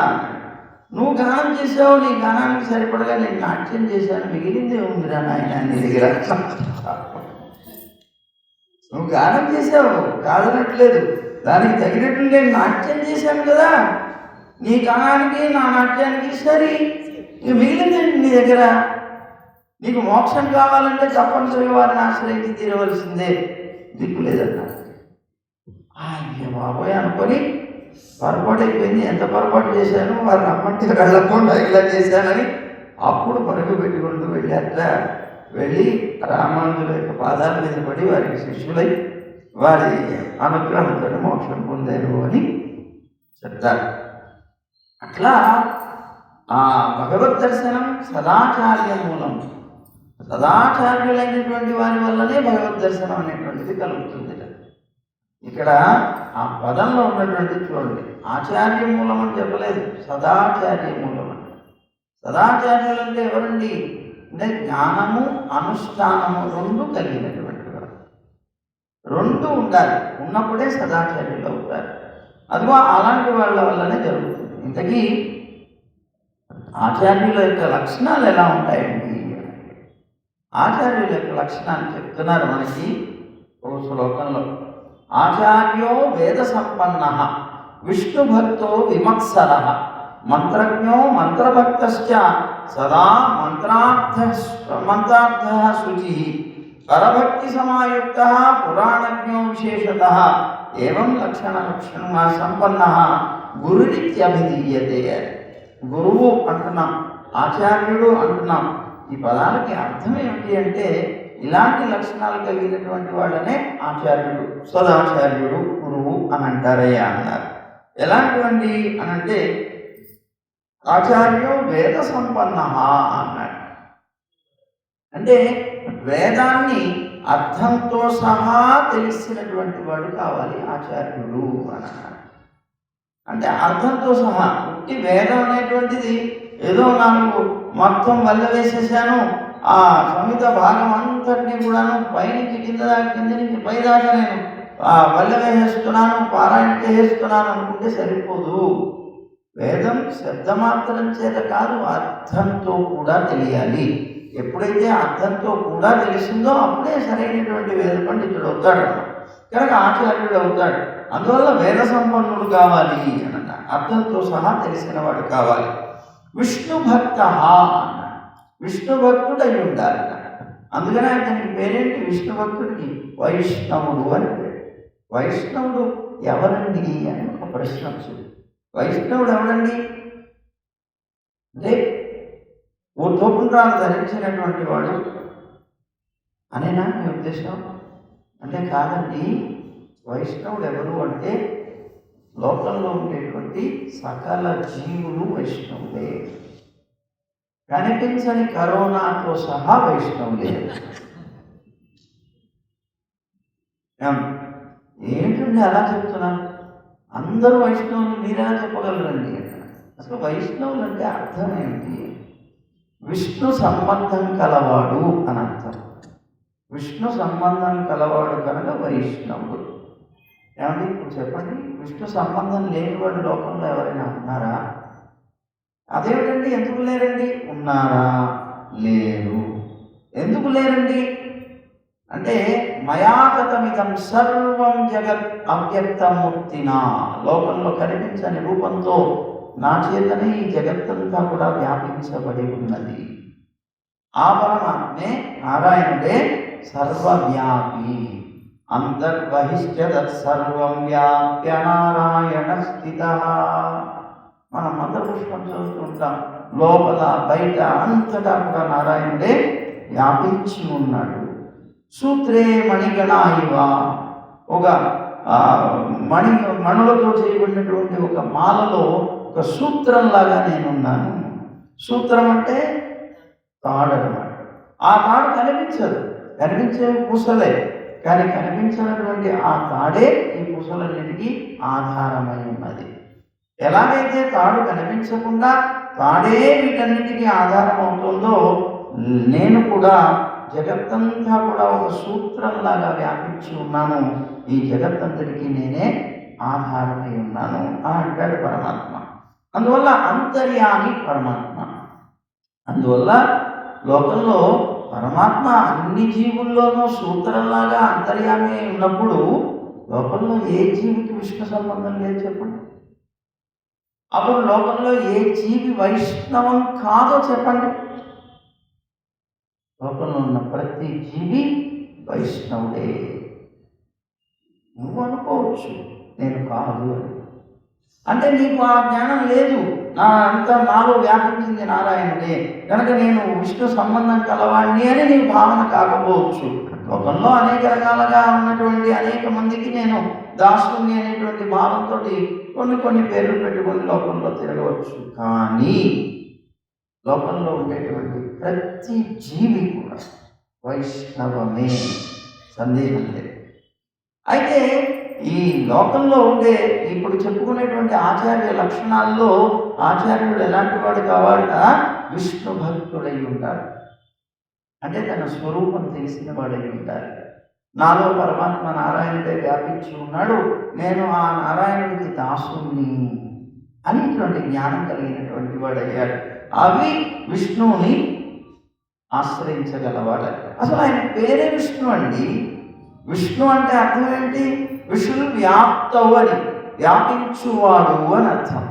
S1: నువ్వు గానం చేసావు, నీ గానానికి సరిపడగా నేను నాట్యం చేశాను, మిగిలిందే ఉందిరా నాయన నీ దగ్గర. నువ్వు గానం చేసావు కాదనట్లేదు, దానికి తగినట్లు నేను నాట్యం చేశాను కదా, నీ గానానికి నా నాట్యానికి సరి, ఇక మిగిలిందేంటి నీ దగ్గర? నీకు మోక్షం కావాలంటే తప్పనిసరిగా వారిని ఆశ్రయించి తీరవలసిందే, దిక్కు లేదన్నారు. అయ్యో బాబోయ్ అనుకొని పొరపాటు అయిపోయింది, ఎంత పొరపాటు చేశాను, వారు రమ్మంటే వెళ్ళకుండా ఇలా చేశానని అప్పుడు పరుగు పెట్టుకుంటూ వెళ్ళారట. వెళ్ళి రామానుజుల యొక్క పాదాల మీద పడి వారికి శిష్యులై వారి అనుగ్రహంతో మోక్షం పొందారు అని చెప్తారు. అట్లా ఆ భగవద్ దర్శనం సదాచార్య మూలం, సదాచార్యులైనటువంటి వారి వల్లనే భగవద్ దర్శనం అనేటువంటిది కలుగుతుంది. ఇక్కడ ఆ పదంలో ఉన్నటువంటి చూడండి, ఆచార్య మూలం అని చెప్పలేదు, సదాచార్య మూలం అని. సదాచార్యులు అంటే ఎవరండి అంటే జ్ఞానము అనుష్ఠానము రెండు కలిగినటువంటి వారు, రెండు ఉండాలి, ఉన్నప్పుడే సదాచార్యులు అవుతారు. అదిగో అలాంటి వాళ్ళ వల్లనే జరుగుతుంది. ఇంతకీ ఆచార్యుల యొక్క లక్షణాలు ఎలా ఉంటాయండి? ఆచార్యుల యొక్క లక్షణాలు చెప్తున్నారు మనకి ఓ శ్లోకంలో. ఆచార్యో వేద సంపన్న విష్ణుభక్తో విమత్సర మంత్రజ్ఞో మంత్రభక్తశ్చ సదా మంత్రార్థ శుచి పరభక్తి సమాయుక్త పురాణజ్ఞో విశేషతః ఏవం లక్షణ సంపన్న గురురిత్యభిధీయతే. గురువు అంటున్నాం, ఆచార్యుడు అంటున్నాం. ఈ పదాలకి అర్థం ఏమిటి అంటే ఇలాంటి లక్షణాలు కలిగినటువంటి వాళ్ళనే ఆచార్యుడు, సదాచార్యుడు, గురువు అని అంటారయ్యా అన్నారు. ఎలాంటివండి అని అంటే ఆచార్యో వేద సంపన్న అన్నాడు. అంటే వేదాన్ని అర్థంతో సహా తెలిసినటువంటి వాడు కావాలి ఆచార్యుడు అని అన్నాడు. అంటే అర్థంతో సహా, ఉట్టి వేదం అనేటువంటిది ఏదో నాకు మొత్తం వల్ల వేసేసాను, ఆ సంహిత భాగం అంతటినీ కూడాను పైనుంచి కింద నుంచి పైదాకా నేను వల్ల వేసేస్తున్నాను, పారాయణ చేసేస్తున్నాను అనుకుంటే సరిపోదు. వేదం శబ్దమాత్రం చేత కాదు, అర్థంతో కూడా తెలియాలి. ఎప్పుడైతే అర్థంతో కూడా తెలిసిందో అప్పుడే సరైనటువంటి వేద పండితుడు అవుతాడు, కనుక ఆచార్యుడు అవుతాడు. అందువల్ల వేద సంపన్నుడు కావాలి అని అన్నారు. అర్థంతో సహా తెలిసినవాడు కావాలి. విష్ణు భక్త అన్నాడు. విష్ణు భక్తుడు అయి ఉండాలి. అందుకనే అతనికి పేరేంటి? విష్ణు భక్తుడికి వైష్ణవుడు అని పేరు. వైష్ణవుడు ఎవరండి అని ఒక ప్రశ్న వచ్చింది. వైష్ణవుడు ఎవరండి అంటే ఓ తోపుండ్రాలు ధరించినటువంటి వాడు అనేనా మీ ఉద్దేశం? అంటే కాదండి. వైష్ణవుడు ఎవరు అంటే లోకంలో ఉండేటువంటి సకల జీవులు వైష్ణవులే. కనిపించని కరోనాతో సహా వైష్ణవులే. ఏంటండి అలా చెప్తున్నా? అందరూ వైష్ణవులు మీరెలా చెప్పగలరండి? అసలు వైష్ణవులు అంటే అర్థం ఏంటి? విష్ణు సంబంధం కలవాడు అని అర్థం. విష్ణు సంబంధం కలవాడు కనుక వైష్ణవుడు. ఏమండి ఇప్పుడు చెప్పండి, విష్ణు సంబంధం లేనివాడు లోకంలో ఎవరైనా ఉన్నారా? అదేమిటండి, ఎందుకు లేరండి? ఉన్నారా? లేరు. ఎందుకు లేరండి అంటే మయాగతమిదం సర్వం జగత్ అవ్యక్తమూర్తినా, లోకంలో కనిపించని రూపంతో నా చేతనే ఈ జగత్తంతా కూడా వ్యాపించబడి ఉన్నది. ఆ పరమాత్మే నారాయణుడే సర్వవ్యాపి. అంతర్బహిష్ట సర్వం వ్యాప్య నారాయణ స్థిత. మనం మంత్రపుష్పం చదువుతుంటాం. లోపల బయట అంతటా కూడా నారాయణుడే వ్యాపించి ఉన్నాడు. సూత్రే మణిగణ ఇవ, ఒక మణులతో చేయబడినటువంటి ఒక మాలలో ఒక సూత్రంలాగా నేనున్నాను. సూత్రం అంటే తాడు అన్నమాట. ఆ తాడు కనిపించదు, కనిపించే పూసలే, కానీ కనిపించినటువంటి ఆ తాడే ఈ పూసలన్నిటికీ ఆధారమై ఉన్నది. ఎలాగైతే తాడు కనిపించకుండా తాడే వీటన్నిటికీ ఆధారం అవుతుందో, నేను కూడా జగత్తంతా కూడా ఒక సూత్రంలాగా వ్యాపించి ఉన్నాను. ఈ జగత్తంతటికి నేనే ఆధారమై ఉన్నాను అని అంటాడు పరమాత్మ. అందువల్ల అంతర్యామి పరమాత్మ. అందువల్ల లోకంలో పరమాత్మ అన్ని జీవుల్లోనూ సూత్రంలాగా అంతర్యామి ఉన్నప్పుడు లోకంలో ఏ జీవికి విష్ణు సంబంధం లేదు చెప్పండి? అప్పుడు లోకంలో ఏ జీవి వైష్ణవం కాదో చెప్పండి? లోకంలో ఉన్న ప్రతి జీవి వైష్ణవుడే. నువ్వు అనుకోవచ్చు నేను కాదు అని. అంటే నీకు ఆ జ్ఞానం లేదు. అంతా నాలో వ్యాపించింది నారాయణుడే కనుక నేను విష్ణు సంబంధం కలవాడిని అని నీ భావన కాకపోవచ్చు. లోకంలో అనేక రకాలుగా ఉన్నటువంటి అనేక మందికి నేను దాసుని అనేటువంటి భావంతో కొన్ని పేర్లు పెట్టుకొని లోకంలో తిరగవచ్చు. కానీ లోకంలో ఉండేటువంటి ప్రతి జీవి కూడా వైష్ణవమే, సందేహం లేదు. అయితే ఈ లోకంలో ఉండే ఇప్పుడు చెప్పుకునేటువంటి ఆచార్య లక్షణాల్లో ఆచార్యుడు ఎలాంటి వాడు కావాలట? విష్ణు భక్తుడై ఉంటాడు. అంటే తన స్వరూపం తెలిసిన వాడై ఉంటాడు. నాలో పరమాత్మ నారాయణుడే వ్యాపించి ఉన్నాడు, నేను ఆ నారాయణుడికి దాసుని అనేటువంటి జ్ఞానం కలిగినటువంటి వాడయ్యాడు. అవి విష్ణువుని ఆశ్రయించగలవాడు. అసలు ఆయన పేరే విష్ణు అండి. విష్ణు అంటే అర్థం ఏంటి? విష్ణు వ్యాప్తవు అని, వ్యాపించువాడు అని అర్థం.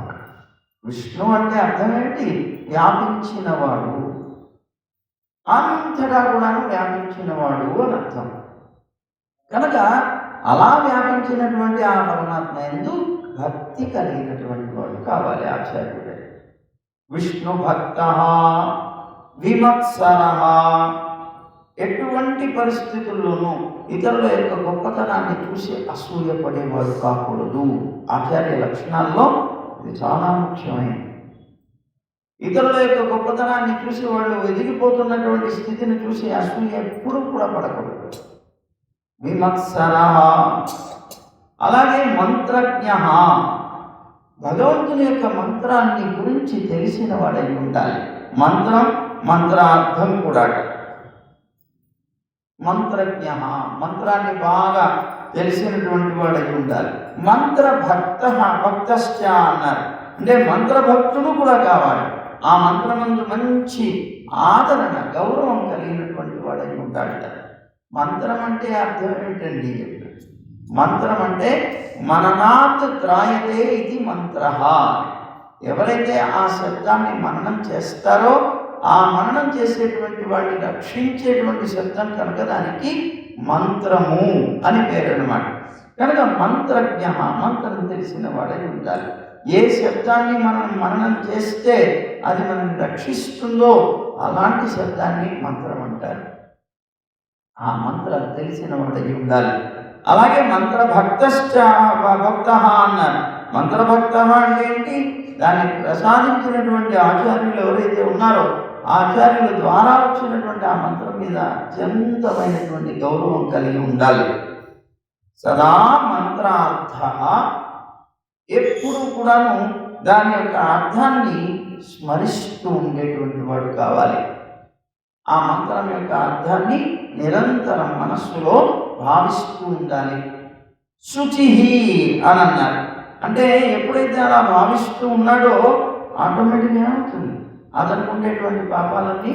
S1: విష్ణు అంటే అర్థం ఏంటి? వ్యాపించినవాడు, అంతటా కూడాను వ్యాపించినవాడు అని అర్థం. కనుక అలా వ్యాపించినటువంటి ఆ పరమాత్మ యందు భక్తి కలిగినటువంటి వాడు కావాలి ఆచార్యుడే. విష్ణు భక్త విమత్సర, ఎటువంటి పరిస్థితుల్లోనూ ఇతరుల యొక్క గొప్పతనాన్ని చూసి అసూయపడేవాడు కాకూడదు. ఆచార్య లక్షణాల్లో ఇది చాలా ముఖ్యమైనది. ఇతరుల యొక్క గొప్పతనాన్ని చూసి వాళ్ళు ఎదిగిపోతున్నటువంటి స్థితిని చూసి అసూయ ఎప్పుడు కూడా పడకూడదు. విమత్సర. అలాగే మంత్రజ్ఞ, భగవంతుని యొక్క మంత్రాన్ని గురించి తెలిసిన వాడై ఉండాలి. మంత్రం, మంత్రార్థం కూడా. మంత్రజ్ఞ, మంత్రాన్ని బాగా తెలిసినటువంటి వాడై ఉండాలి. మంత్రభక్త, భక్తశ్చ అన్నారు. అంటే మంత్రభక్తుడు కూడా కావాలి. ఆ మంత్రమందు మంచి ఆదరణ, గౌరవం కలిగినటువంటి వాడై ఉంటాడు. మంత్రం అంటే అర్థం ఏంటండి? మంత్రం అంటే మననాత్ త్రాయతే ఇది మంత్ర. ఎవరైతే ఆ శబ్దాన్ని మననం చేస్తారో ఆ మననం చేసేటువంటి వాడిని రక్షించేటువంటి శబ్దం కనుక దానికి మంత్రము అని పేరు అన్నమాట. కనుక మంత్రజ్ఞ, మంత్రం తెలిసిన వాడై ఉండాలి. ఏ శబ్దాన్ని మనం మననం చేస్తే అది మనల్ని రక్షిస్తుందో అలాంటి శబ్దాన్ని మంత్రం అంటారు. ఆ మంత్రం తెలిసిన వాడై ఉండాలి. అలాగే మంత్రభక్త అన్నారు. మంత్రభక్త అంటే ఏంటి? దాన్ని ప్రసాదించినటువంటి ఆచార్యులు ఎవరైతే ఉన్నారో ఆచార్యుల ద్వారా వచ్చినటువంటి ఆ మంత్రం మీద అత్యంతమైనటువంటి గౌరవం కలిగి ఉండాలి. సదా మంత్రార్థ, ఎప్పుడు కూడాను దాని యొక్క అర్థాన్ని స్మరిస్తూ ఉండేటువంటి వాడు కావాలి. ఆ మంత్రం యొక్క అర్థాన్ని నిరంతరం మనస్సులో భావిస్తూ ఉండాలి. శుచి అని అన్నారు. అంటే ఎప్పుడైతే అలా భావిస్తూ ఉన్నాడో ఆటోమేటిక్గా ఏమవుతుంది? అతనికి ఉండేటువంటి పాపాలన్నీ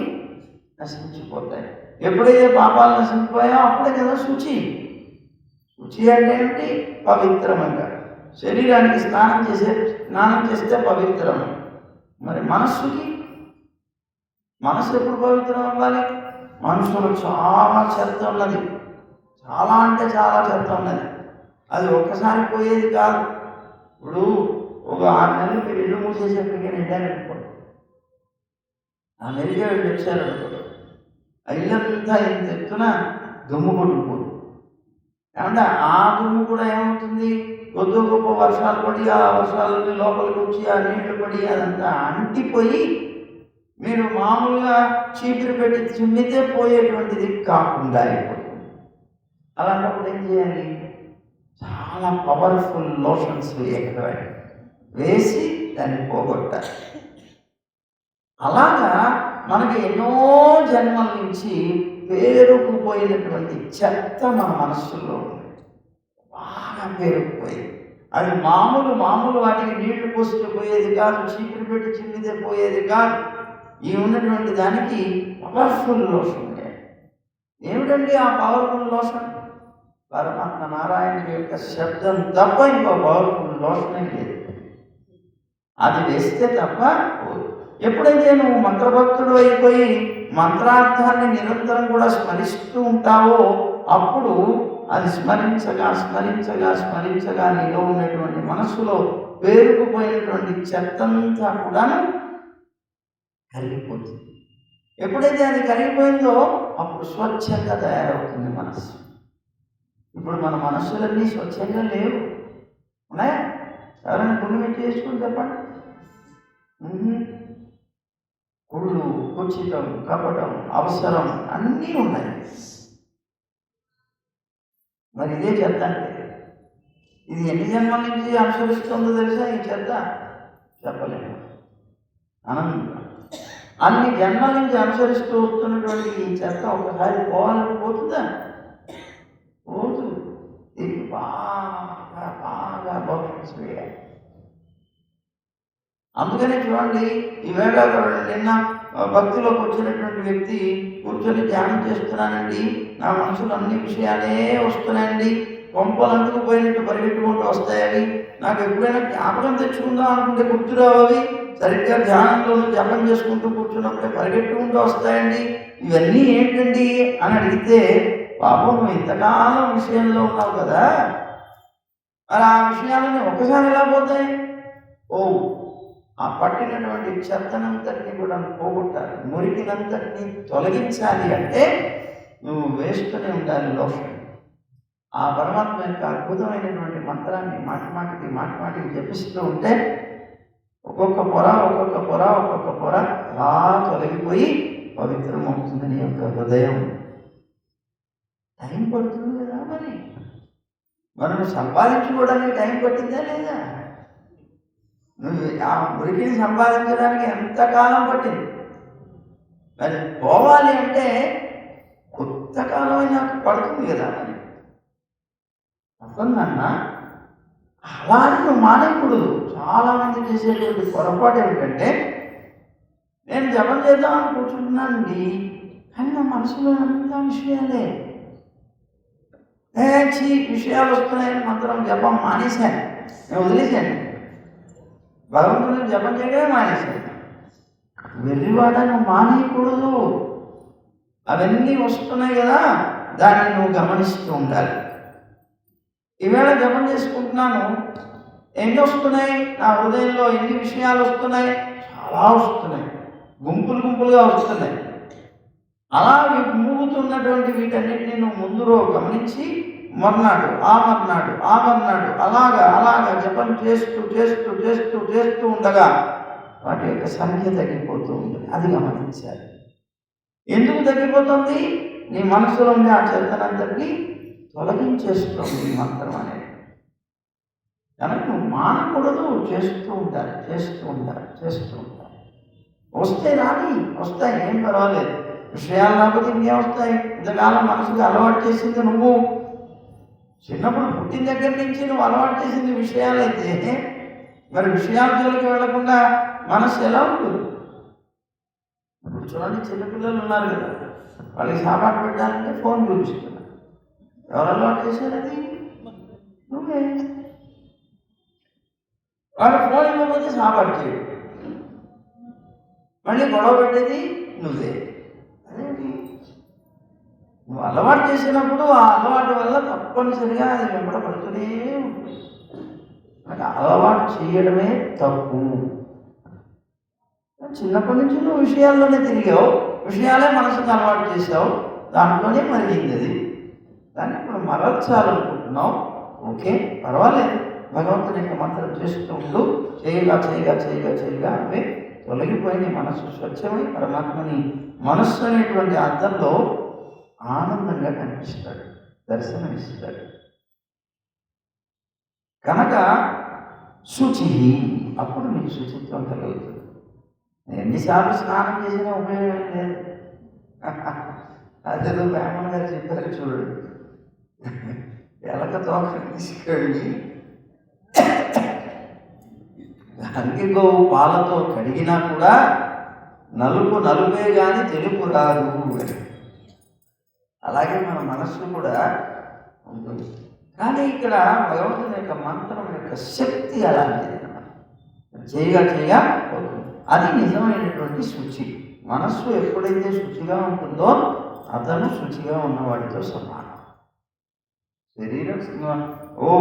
S1: నశించిపోతాయి. ఎప్పుడైతే పాపాలు నశించిపోయాయో అప్పుడే కదా శుచి. శుచి అంటే ఏమిటి? పవిత్రమంగా. శరీరానికి స్నానం చేస్తే పవిత్రం. మరి మనస్సుకి, మనస్సు ఎప్పుడు పవిత్రం అవ్వాలి? మనసులో చాలా చెత్త ఉన్నది, చాలా అంటే చాలా చెత్త ఉన్నది. అది ఒక్కసారి పోయేది కాదు. ఇప్పుడు ఒక 6 నెలలు మీరు ఇల్లు మూసేసేప్పటికీ నిండారనుకోండి, ఆ మెరుగే వచ్చారనుకోండి, ఆ ఇల్లంతా ఇంత ఎత్తున దుమ్ము కొట్టుకుపోదు. ఏమంటే ఆ దుమ్ము కూడా ఏమవుతుంది? కొద్ది గొప్ప వర్షాలు పడి ఆ వర్షాలని లోపలికి వచ్చి ఆ నీళ్లు పడి అదంతా అంటిపోయి మీరు మామూలుగా చీపురు పెట్టి చిమ్మితే పోయేటువంటిది కాకుండా అయిపోతుంది. అలాంటప్పుడు ఏం చేయాలి? చాలా పవర్ఫుల్ లోషన్స్ వేసి దాన్ని పోగొట్టాలి. అలాగా మనకి ఎన్నో జన్మల నుంచి పేరుకుపోయినటువంటి చెత్త మన మనస్సులో ఉంది, బాగా పేరుకుపోయింది. అది మామూలు వాటికి నీళ్లు పోస్తే పోయేది కాదు, చీపురు పెట్టి చిమ్మితే పోయేది కాదు. ఈ ఉన్నటువంటి దానికి పవర్ఫుల్ లోషన్. ఏమిటండి ఆ పవర్ఫుల్ లోషన్? పరమాత్మ నారాయణ యొక్క శబ్దం తప్ప ఇంకో పవర్ఫుల్ లోషన్ లేదు. అది వేస్తే తప్ప. ఎప్పుడైతే నువ్వు మంత్రభక్తుడు అయిపోయి మంత్రార్థాన్ని నిరంతరం కూడా స్మరిస్తూ ఉంటావో అప్పుడు అది స్మరించగా నీలో ఉన్నటువంటి మనస్సులో పేరుకుపోయినటువంటి చెత్తంతా కూడా కరిగిపోతుంది. ఎప్పుడైతే అది కరిగిపోయిందో అప్పుడు స్వచ్ఛంగా తయారవుతుంది మనస్సు. ఇప్పుడు మన మనస్సులన్నీ స్వచ్ఛంగా లేవు, ఉన్నాయా? ఎవరైనా గుండె పెట్టి చేసుకుని చెప్పండి. కుళ్ళు, కుచితం, కపటం, అవసరం అన్నీ ఉన్నాయి. మరి ఇదే చెత్త అంటే ఇది ఎన్ని జన్మల నుంచి అనుసరిస్తుందో తెలుసా? ఈ చెత్త చెప్పలేము. అన్ని జన్మల నుంచి అనుసరిస్తూ వస్తున్నటువంటి ఈ చెత్త ఒకసారి పోతుందా? పోదు. ఇది బాగా బౌన్స్ వేయాలి. అందుకనే చూడండి, ఈవేళ నిన్న భక్తిలోకి వచ్చినటువంటి వ్యక్తి కూర్చొని ధ్యానం చేస్తున్నానండి, నా మనసులో అన్ని విషయాలే వస్తున్నాయండి, కొంపలందుకు పోయినట్టు పరిగెట్టుకుంటూ వస్తాయి అవి, నాకు ఎప్పుడైనా జ్ఞాపకం తెచ్చుకుందాం అనుకుంటే గుర్తురావు అవి, సరిగ్గా ధ్యానంలో జపం చేసుకుంటూ కూర్చున్నప్పుడే పరిగెట్టుకుంటూ వస్తాయండి, ఇవన్నీ ఏంటండి అని అడిగితే, పాపం నువ్వు ఇంతకాలం విషయంలో ఉన్నావు కదా, మరి ఆ విషయాలన్నీ ఒక్కసారి ఎలా పోతాయి? ఆ పట్టినటువంటి చెత్తనంతటిని కూడా పోగొట్టాలి, మురికినంతటిని తొలగించాలి అంటే నువ్వు వేస్తూనే ఉండాలి లోషన్. ఆ పరమాత్మ యొక్క అద్భుతమైనటువంటి మంత్రాన్ని మాటిమాటికి జపిస్తూ ఉంటే ఒక్కొక్క పొర అలా తొలగిపోయి పవిత్రమవుతుంది నీ యొక్క హృదయం. టైం పడుతుంది కదా, మరి మనం సంపాదించుకోవడానికి టైం పట్టిందా లేదా? నువ్వు ఆ మురికిని సంపాదించడానికి ఎంతకాలం పట్టింది? మరి పోవాలి అంటే కొత్త కాలం నాకు పడుతుంది కదా. మరి అర్థందన్నా, అలాంటి నువ్వు మానేయకూడదు. చాలామంది చేసేటువంటి పొరపాటు ఏమిటంటే, నేను జపం చేద్దామని కూర్చుంటున్నానండి, కానీ నా మనసులో అంతా విషయాలే, చీ విషయాలు వస్తున్నాయని మంత్రం జపం మానేశాను, నేను వదిలేశాను, భగవంతుని జపం చేయడమే మానేశాను. వెర్రివాడ నువ్వు మానేయకూడదు. అవన్నీ వస్తున్నాయి కదా, దాన్ని నువ్వు గమనిస్తూ ఉండాలి. ఈవేళ జపం చేసుకుంటున్నాను, ఎన్ని వస్తున్నాయి నా హృదయంలో, ఎన్ని విషయాలు వస్తున్నాయి, చాలా వస్తున్నాయి, గుంపులు గుంపులుగా వస్తున్నాయి. అలా మూగుతున్నటువంటి వీటన్నిటిని నువ్వు ముందులో గమనించి మర్నాడు ఆ మర్నాడు అలాగా జపం చేస్తూ చేస్తూ చేస్తూ చేస్తూ ఉండగా వాటి యొక్క సంఖ్య తగ్గిపోతూ ఉంటుంది. అది గమనించాలి. ఎందుకు తగ్గిపోతుంది? నీ మనసులో ఉండే ఆ చేతనంతటిని తొలగించేస్తుంది ఈ మంత్రం అనేది. కనుక నువ్వు మానకూడదు, చేస్తూ ఉండాలి. వస్తే రాని, వస్తాయి, ఏం పర్వాలేదు. విషయాలు రాకపోతే ఇంకేం వస్తాయి? ఇంతకాలం మనసుకి అలవాటు చేసింది నువ్వు, చిన్నప్పుడు పుట్టిన దగ్గర నుంచి నువ్వు అలవాటు చేసింది విషయాలైతే మరి విషయాల జోలికి వెళ్లకుండా మనసు ఎలా ఉంటుంది? ఇప్పుడు చూడండి, చిన్నపిల్లలు ఉన్నారు కదా, వాళ్ళకి సాపాటు పెట్టాలంటే ఫోన్ చూపిస్తున్నారు. ఎవరు అలవాటు చేశారు? అది నువ్వే. వాళ్ళు ఫోన్ ఇవ్వకపోతే సాపాటు చేయడు, మళ్ళీ గొడవ పెట్టేది నువ్వే. అదేంటి? నువ్వు అలవాటు చేసినప్పుడు ఆ అలవాటు వల్ల తప్పనిసరిగా అది వెంబడపడుతూనే ఉంటుంది. అలవాటు చేయడమే తప్పు. చిన్నప్పటి నుంచి నువ్వు విషయాల్లోనే తిరిగావు, విషయాలే మనసుకు అలవాటు చేసావు, దాంట్లోనే మరిగింది అది. దాన్ని ఇప్పుడు మరల్చాలనుకుంటున్నావు, ఓకే, పర్వాలేదు. భగవంతుని యొక్క మంత్రం చేస్తూ ఉండు. చేయగా అవే తొలగిపోయిన మనసు స్వచ్ఛమై పరమాత్మని మనస్సు అనేటువంటి అర్థంలో ఆనందంగా కనిపిస్తాడు, దర్శనమిస్తాడు. కనుక శుచి, అప్పుడు నీకు శుచిత్వం కలుగుతుంది. ఎన్నిసార్లు స్నానం చేసినా ఉపయోగం లేదు. అదేదో బ్రాహ్మణ గారు చెప్పారు చూడండి, ఎలక తోకని తీసుకెళ్ళి గంగి గోవు పాలతో కడిగినా కూడా నలుపే కానీ తెలుపు రాదు. అలాగే మన మనస్సు కూడా ఉంటుంది. కానీ ఇక్కడ భగవంతుని యొక్క మంత్రం యొక్క శక్తి అలాంటిది అన్నమాట. చేయగా పోతుంది. అది నిజమైనటువంటి శుచి. మనస్సు ఎప్పుడైతే శుచిగా ఉంటుందో అతను శుచిగా ఉన్నవాడితో సమానం. శరీరం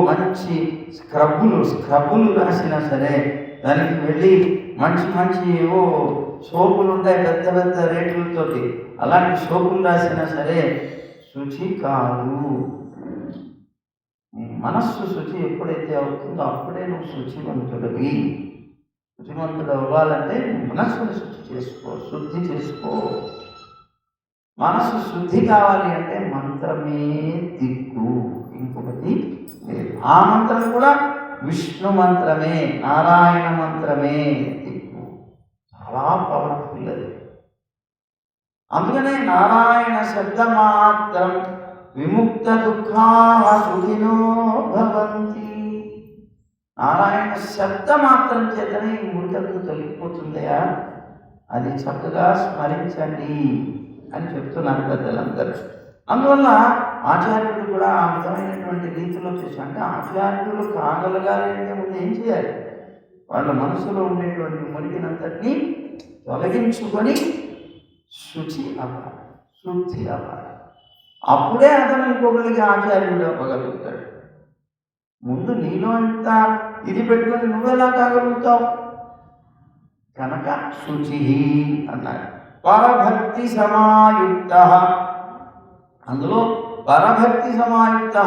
S1: మంచి స్క్రబ్బులు రాసినా సరే, దానికి వెళ్ళి మంచి ఏవో సోపులు ఉంటాయి పెద్ద పెద్ద రేట్లతోటి, అలాంటి సోపులు రాసినా సరే శుచి కాదు. నీ మనస్సు శుచి ఎప్పుడైతే అవుతుందో అప్పుడే నువ్వు శుచివంతుడివి. శుచివంతుడు అవ్వాలంటే మనస్సును శుద్ధి చేసుకో. మనస్సు శుద్ధి కావాలి అంటే మంత్రమే దిక్కు, ఇంకొకటి లేదు. ఆ మంత్రం కూడా విష్ణు మంత్రమే, నారాయణ మంత్రమే దిక్కు. చాలా పవర్ఫుల్ అది. అందుకనే నారాయణ శబ్దమాత్రం విముక్త దుఃఖా సుఖినో భవంతి. నారాయణ శబ్దమాత్రం చేతనే ఈ మురికలు తొలగిపోతుందయా, అది చక్కగా స్మరించండి అని చెప్తున్నారు పెద్దలందరూ. అందువల్ల ఆచార్యుడు కూడా ఆ విధమైనటువంటి రీతిలో చేసి, అంటే ఆచార్యులు కాగలగాలి అంటే ముందు ఏం చేయాలి? వాళ్ళ మనసులో ఉండేటువంటి మురికినంతటినీ తొలగించుకొని శుద్ధి అవ్వాలి. అప్పుడే అతను ఇంకొకరికి ఆచార్యుడు అవ్వగలుగుతాడు. ముందు నీలో అంత ఇది పెట్టుకొని నువ్వెలా కాగలుగుతావు? కనుక శుచి అన్నారు. పరభక్తి సమాయుక్త, అందులో పరభక్తి సమాయుక్త,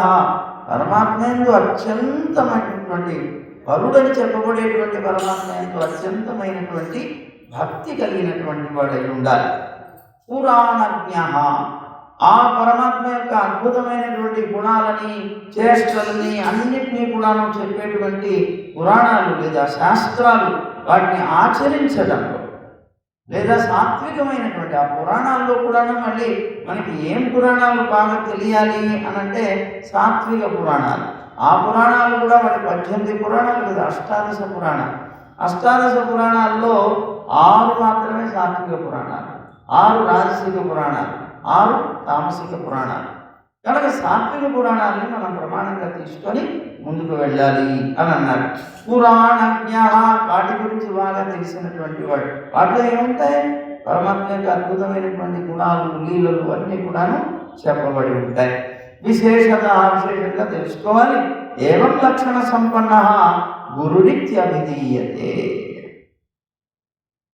S1: పరమాత్మయందు అత్యంతమైనటువంటి పరుడని చెప్పబడేటువంటి పరమాత్మయందు అత్యంతమైనటువంటి భక్తి కలిగినటువంటి వాడై ఉండాలి. పురాణజ్ఞ, ఆ పరమాత్మ యొక్క అద్భుతమైనటువంటి గుణాలని చేష్టలని అన్నిటినీ కూడా చెప్పేటువంటి పురాణాలు లేదా శాస్త్రాలు, వాటిని ఆచరించడంలో లేదా సాత్వికమైనటువంటి ఆ పురాణాల్లో కూడా మళ్ళీ మనకి ఏం పురాణాలు బాగా తెలియాలి అని అంటే సాత్విక పురాణాలు. ఆ పురాణాలు కూడా వాటి 18 పురాణాలు కదా, అష్టాదశ పురాణాల్లో 6 మాత్రమే సాత్విక పురాణాలు, 6 రాజసిక పురాణాలు, 6 తామసిక పురాణాలు. కనుక సాత్విక పురాణాలని మనం ప్రమాణంగా తీసుకొని ముందుకు వెళ్ళాలి అని అన్నారు. పురాణజ్ఞ, వాటి గురించి బాగా తెలిసినటువంటి వాడు. వాటిలో ఏముంటాయి? పరమాత్మ యొక్క అద్భుతమైనటువంటి గుణాలు, లీలలు అన్నీ కూడాను చెప్పబడి ఉంటాయి. విశేషంగా తెలుసుకోవాలి. ఏవం లక్షణ సంపన్న గురురిత్యభిధీయతే.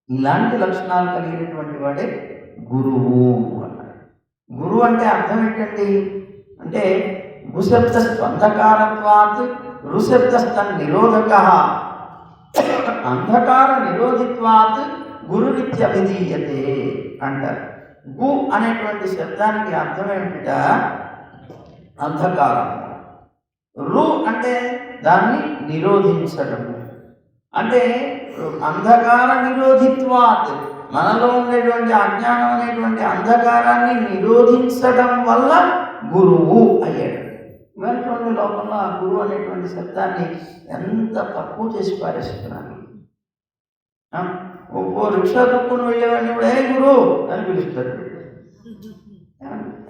S1: ఇలాంటి లక్షణాలు కలిగినటువంటి వాడే గురువు అన్నారు. గురువు అంటే అర్థం ఏంటండి అంటే గుశబ్ద స్పందకారత్వాత్ రుశబ్దస్థ నిరోధక అంధకార నిరోధిత్వాత్ గురురిత్యభిధీయతే అంటారు. గు అనేటువంటి శబ్దానికి అర్థం ఏమిట? అంధకారం. రు అంటే దాన్ని నిరోధించడము. అంటే అంధకార నిరోధిత్వాత్, మనలో ఉండేటువంటి అజ్ఞానం అనేటువంటి అంధకారాన్ని నిరోధించడం వల్ల గురువు అయ్యాడు. ఇవాళ లోకంలో ఆ గురువు అనేటువంటి శబ్దాన్ని ఎంత తక్కువ చేసి పారేస్తున్నాను. ఓ రిక్షా తక్కువ వెళ్ళేవాడిని కూడా ఏ గురువు అని పిలుస్తాడు.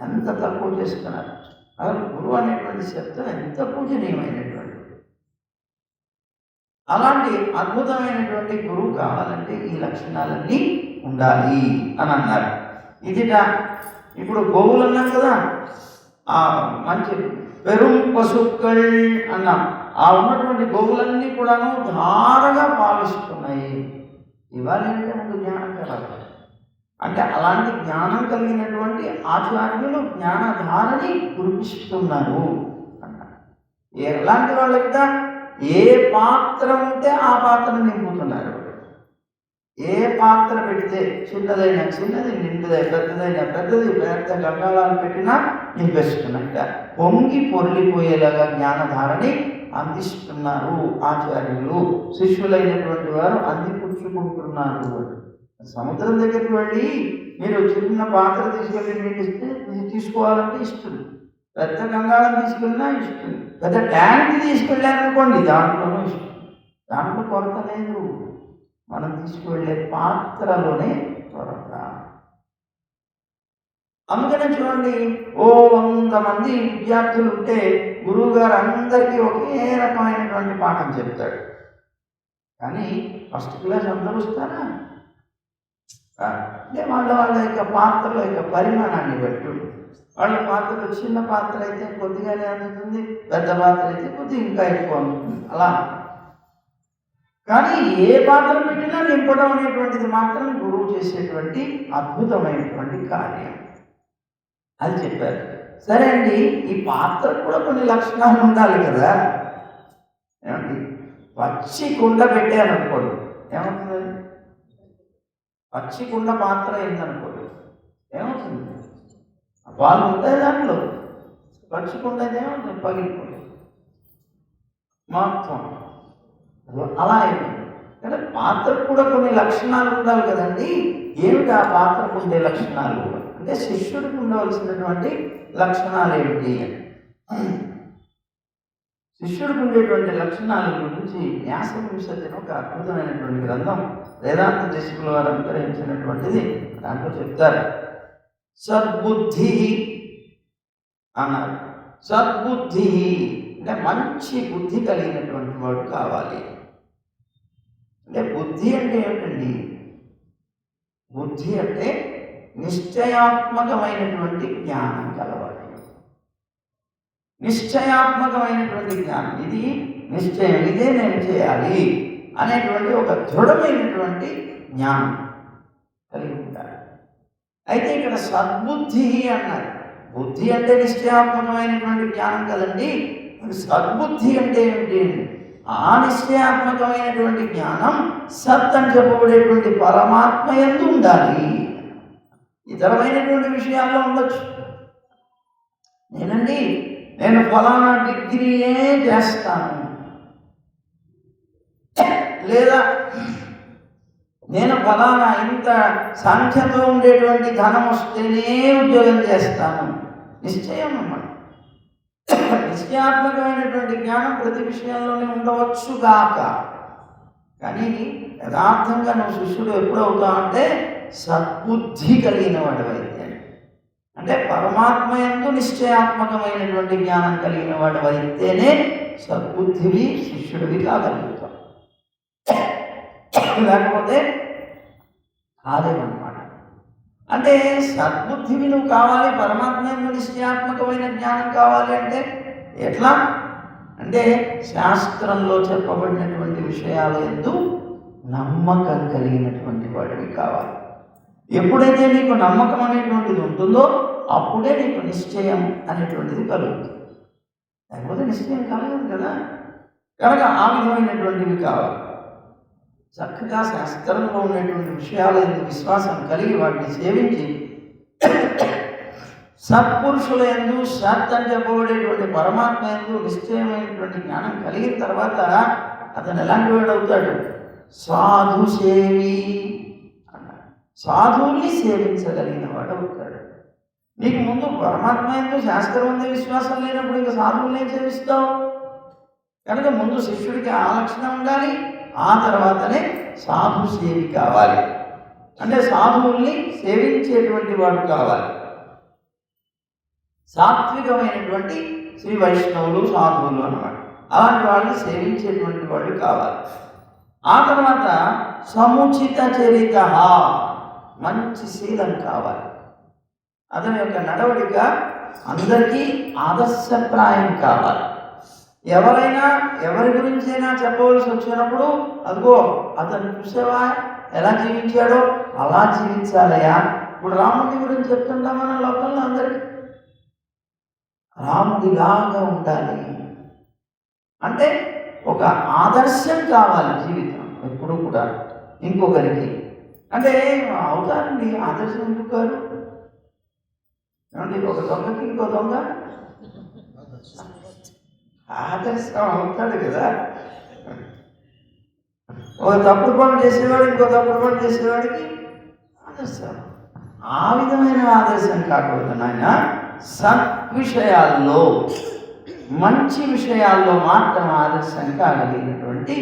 S1: ఎంత తక్కువ చేస్తున్నారు. అసలు గురువు అనేటువంటి శబ్దం ఎంత పూజనీయమైనటువంటి. అలాంటి అద్భుతమైనటువంటి గురువు కావాలంటే ఈ లక్షణాలన్నీ ఉండాలి అని అన్నారు. ఇదిట ఇప్పుడు గోవులు అన్నాం కదా, ఆ మంచి పెరుం పశుక్కల్ అన్నాం. ఆ ఉన్నటువంటి గోవులన్నీ కూడాను ధారగా పాలిస్తున్నాయి. ఇవాళ అంటే ముందు జ్ఞానం కలగాలి. అంటే అలాంటి జ్ఞానం కలిగినటువంటి ఆచార్యులు జ్ఞానధారని కురిపిస్తున్నారు అన్నారు. ఎలాంటి వాళ్ళకిట? ఏ పాత్ర ఉంటే ఆ పాత్రను నింపుతున్నారు. ఏ పాత్ర పెడితే చిన్నదైనా చిన్నది, పెద్దదైనా పెద్దది, పెద్ద గంగాళాలు పెట్టినా నింపేస్తున్నట్ట పొంగి పొర్లిపోయేలాగా జ్ఞానధారని అందిస్తున్నారు ఆచార్యులు. శిష్యులైనటువంటి వారు అందిపుచ్చుకుంటున్నారు. సముద్రం దగ్గరికి వెళ్ళి మీరు చిన్న పాత్ర తీసుకెళ్ళి నీళ్ళు ఇస్తే తీసుకోవాలంటే ఇస్తుంది. పెద్ద గంగాళం తీసుకెళ్ళినా ఇస్తుంది. పెద్ద ట్యాంక్ తీసుకెళ్ళారనుకోండి దాంట్లోనూ ఇస్తుంది. దాంట్లో కొరత లేదు. మనం తీసుకువెళ్ళే పాత్రలోనే కొరత. అందుకనే చూడండి, 100 మంది విద్యార్థులు ఉంటే గురువు గారు అందరికీ ఒకే రకమైనటువంటి పాఠం చెప్తాడు. కానీ ఫస్ట్ క్లాస్ అందరూ వస్తారా? అంటే వాళ్ళ యొక్క పాత్రల యొక్క పరిమాణాన్ని బట్టి వాళ్ళ పాత్రలో చిన్న పాత్ర అయితే కొద్దిగానే అందుతుంది, పెద్ద పాత్ర అయితే కొద్దిగా ఇంకా ఎక్కువ అందుతుంది. అలా కానీ ఏ పాత్ర పెట్టినా నింపడం అనేటువంటిది మాత్రం గురువు చేసేటువంటి అద్భుతమైనటువంటి కార్యం అని చెప్పారు. సరే అండి, ఈ పాత్రకు కూడా కొన్ని లక్షణాలు ఉండాలి కదా. ఏమండి, పచ్చి కుండ పెట్టారనుకోండి ఏమవుతుంది? పచ్చి కుండ పాత్ర అయిందనుకోండి ఏమవుతుంది? పాలు ఉంటాయి దాంట్లో. పచ్చి కుండ అయితే ఏమవుతుంది? పగిలిపోతుంది మొత్తం. అలా అయిపోయింది. అంటే పాత్రకు కూడా కొన్ని లక్షణాలు ఉండాలి కదండి. ఏమిటి ఆ పాత్రకు ఉండే లక్షణాలు అంటే శిష్యుడికి ఉండవలసినటువంటి లక్షణాలు ఏమిటి? శిష్యుడికి ఉండేటువంటి లక్షణాల గురించి న్యాసవింశతిని ఒక అద్భుతమైనటువంటి గ్రంథం వేదాంత దేశకుల వారు అనుగ్రహించినటువంటిది. దాంట్లో చెప్తారు, సద్బుద్ధి అన్నారు. సద్బుద్ధి అంటే మంచి బుద్ధి కలిగినటువంటి వాడు కావాలి. అంటే బుద్ధి అంటే ఏమిటండి? బుద్ధి అంటే నిశ్చయాత్మకమైనటువంటి జ్ఞానం కలవాలి. నిశ్చయాత్మకమైనటువంటి జ్ఞానం, ఇది నిశ్చయం, ఇదే నేను చేయాలి అనేటువంటి ఒక దృఢమైనటువంటి జ్ఞానం కలిగి ఉండాలి. అయితే ఇక్కడ సద్బుద్ధి అన్నారు. బుద్ధి అంటే నిశ్చయాత్మకమైనటువంటి జ్ఞానం కదండి. సద్బుద్ధి అంటే ఏమిటి? ఆ నిశ్చయాత్మకమైనటువంటి జ్ఞానం సత్ అని చెప్పబడేటువంటి పరమాత్మ యందు ఉండాలి. ఇతరమైనటువంటి విషయాల్లో ఉండొచ్చు. నేను ఫలానా డిగ్రీయే చేస్తాను, లేదా నేను ఫలానా ఇంత సంఖ్యతో ఉండేటువంటి ధనం వస్తేనే ఉద్యోగం చేస్తాను. నిశ్చయం అన్నమాట. నిశ్చయాత్మకమైనటువంటి జ్ఞానం ప్రతి విషయంలోనే ఉండవచ్చు గాక, కానీ యథార్థంగా నువ్వు శిష్యుడు ఎప్పుడు అవుతావు అంటే సద్బుద్ధి కలిగిన వాడు అయితే. అంటే పరమాత్మ యందు నిశ్చయాత్మకమైనటువంటి జ్ఞానం కలిగిన వాడు అయితేనే సద్బుద్ధివి శిష్యుడివి కాగలుగుతాం, లేకపోతే కాదేమన్నమాట. అంటే సద్బుద్ధివి నువ్వు కావాలి, పరమాత్మ యందు నిశ్చయాత్మకమైన జ్ఞానం కావాలి అంటే ఎట్లా అంటే శాస్త్రంలో చెప్పబడినటువంటి విషయాల యందు నమ్మకం కలిగినటువంటి వాడివి కావాలి. ఎప్పుడైతే నీకు నమ్మకం అనేటువంటిది ఉంటుందో అప్పుడే నీకు నిశ్చయం అనేటువంటిది కలుగుతుంది, లేకపోతే నిశ్చయం కలగదు కదా. కనుక ఆ విధమైనటువంటివి కావాలి. చక్కగా శాస్త్రంలో ఉన్నటువంటి విషయాల యందు విశ్వాసం కలిగి వాటిని సేవించి సత్పురుషుల యందు సత్ అని చెప్పబడేటువంటి పరమాత్మ యందు నిశ్చయమైనటువంటి జ్ఞానం కలిగిన తర్వాత అతను ఎలాంటి వాడు అవుతాడు? సాధు సేవి అన్నాడు. సాధువుల్ని సేవించగలిగిన వాడు అవుతాడు. నీకు ముందు పరమాత్మ యందు శాస్త్రం అందే విశ్వాసం లేనప్పుడు ఇంకా సాధువుల్ని సేవిస్తావు. కనుక ముందు శిష్యుడికి ఆ లక్షణం ఉండాలి, ఆ తర్వాతనే సాధు సేవి కావాలి. అంటే సాధువుల్ని సేవించేటువంటి వాడు కావాలి. సాత్వికమైనటువంటి శ్రీ వైష్ణవులు సాధువులు అన్నమాట. అలాంటి వాళ్ళని సేవించేటువంటి వాళ్ళు కావాలి. ఆ తర్వాత సముచిత చరిత, మంచి శీలం కావాలి. అతని యొక్క నడవడిక అందరికీ ఆదర్శప్రాయం కావాలి. ఎవరైనా ఎవరి గురించైనా చెప్పవలసి వచ్చినప్పుడు అదిగో అతను చూసేవా ఎలా జీవించాడో అలా జీవించాలయా. ఇప్పుడు రాముడి గురించి చెప్తుంటాం మన లోకంలో అందరికీ, రాముడిలాగా ఉండాలి అంటే ఒక ఆదర్శం కావాలి జీవితం ఎప్పుడు కూడా ఇంకొకరికి. అంటే అవుతారండి ఆదర్శం ఎందుకు కాదు? ఒక దొంగకి ఇంకో దొంగ ఆదర్శం అవుతాడు కదా. ఒక తప్పుడు పనులు చేసేవాడు ఇంకో తప్పుడు పనులు చేసేవాడికి ఆదర్శం. ఆ విధమైన ఆదర్శం కాకూడదు నాయన. సద్విషయాల్లో మంచి విషయాల్లో మాత్రం ఆదర్శం కాగలిగినటువంటి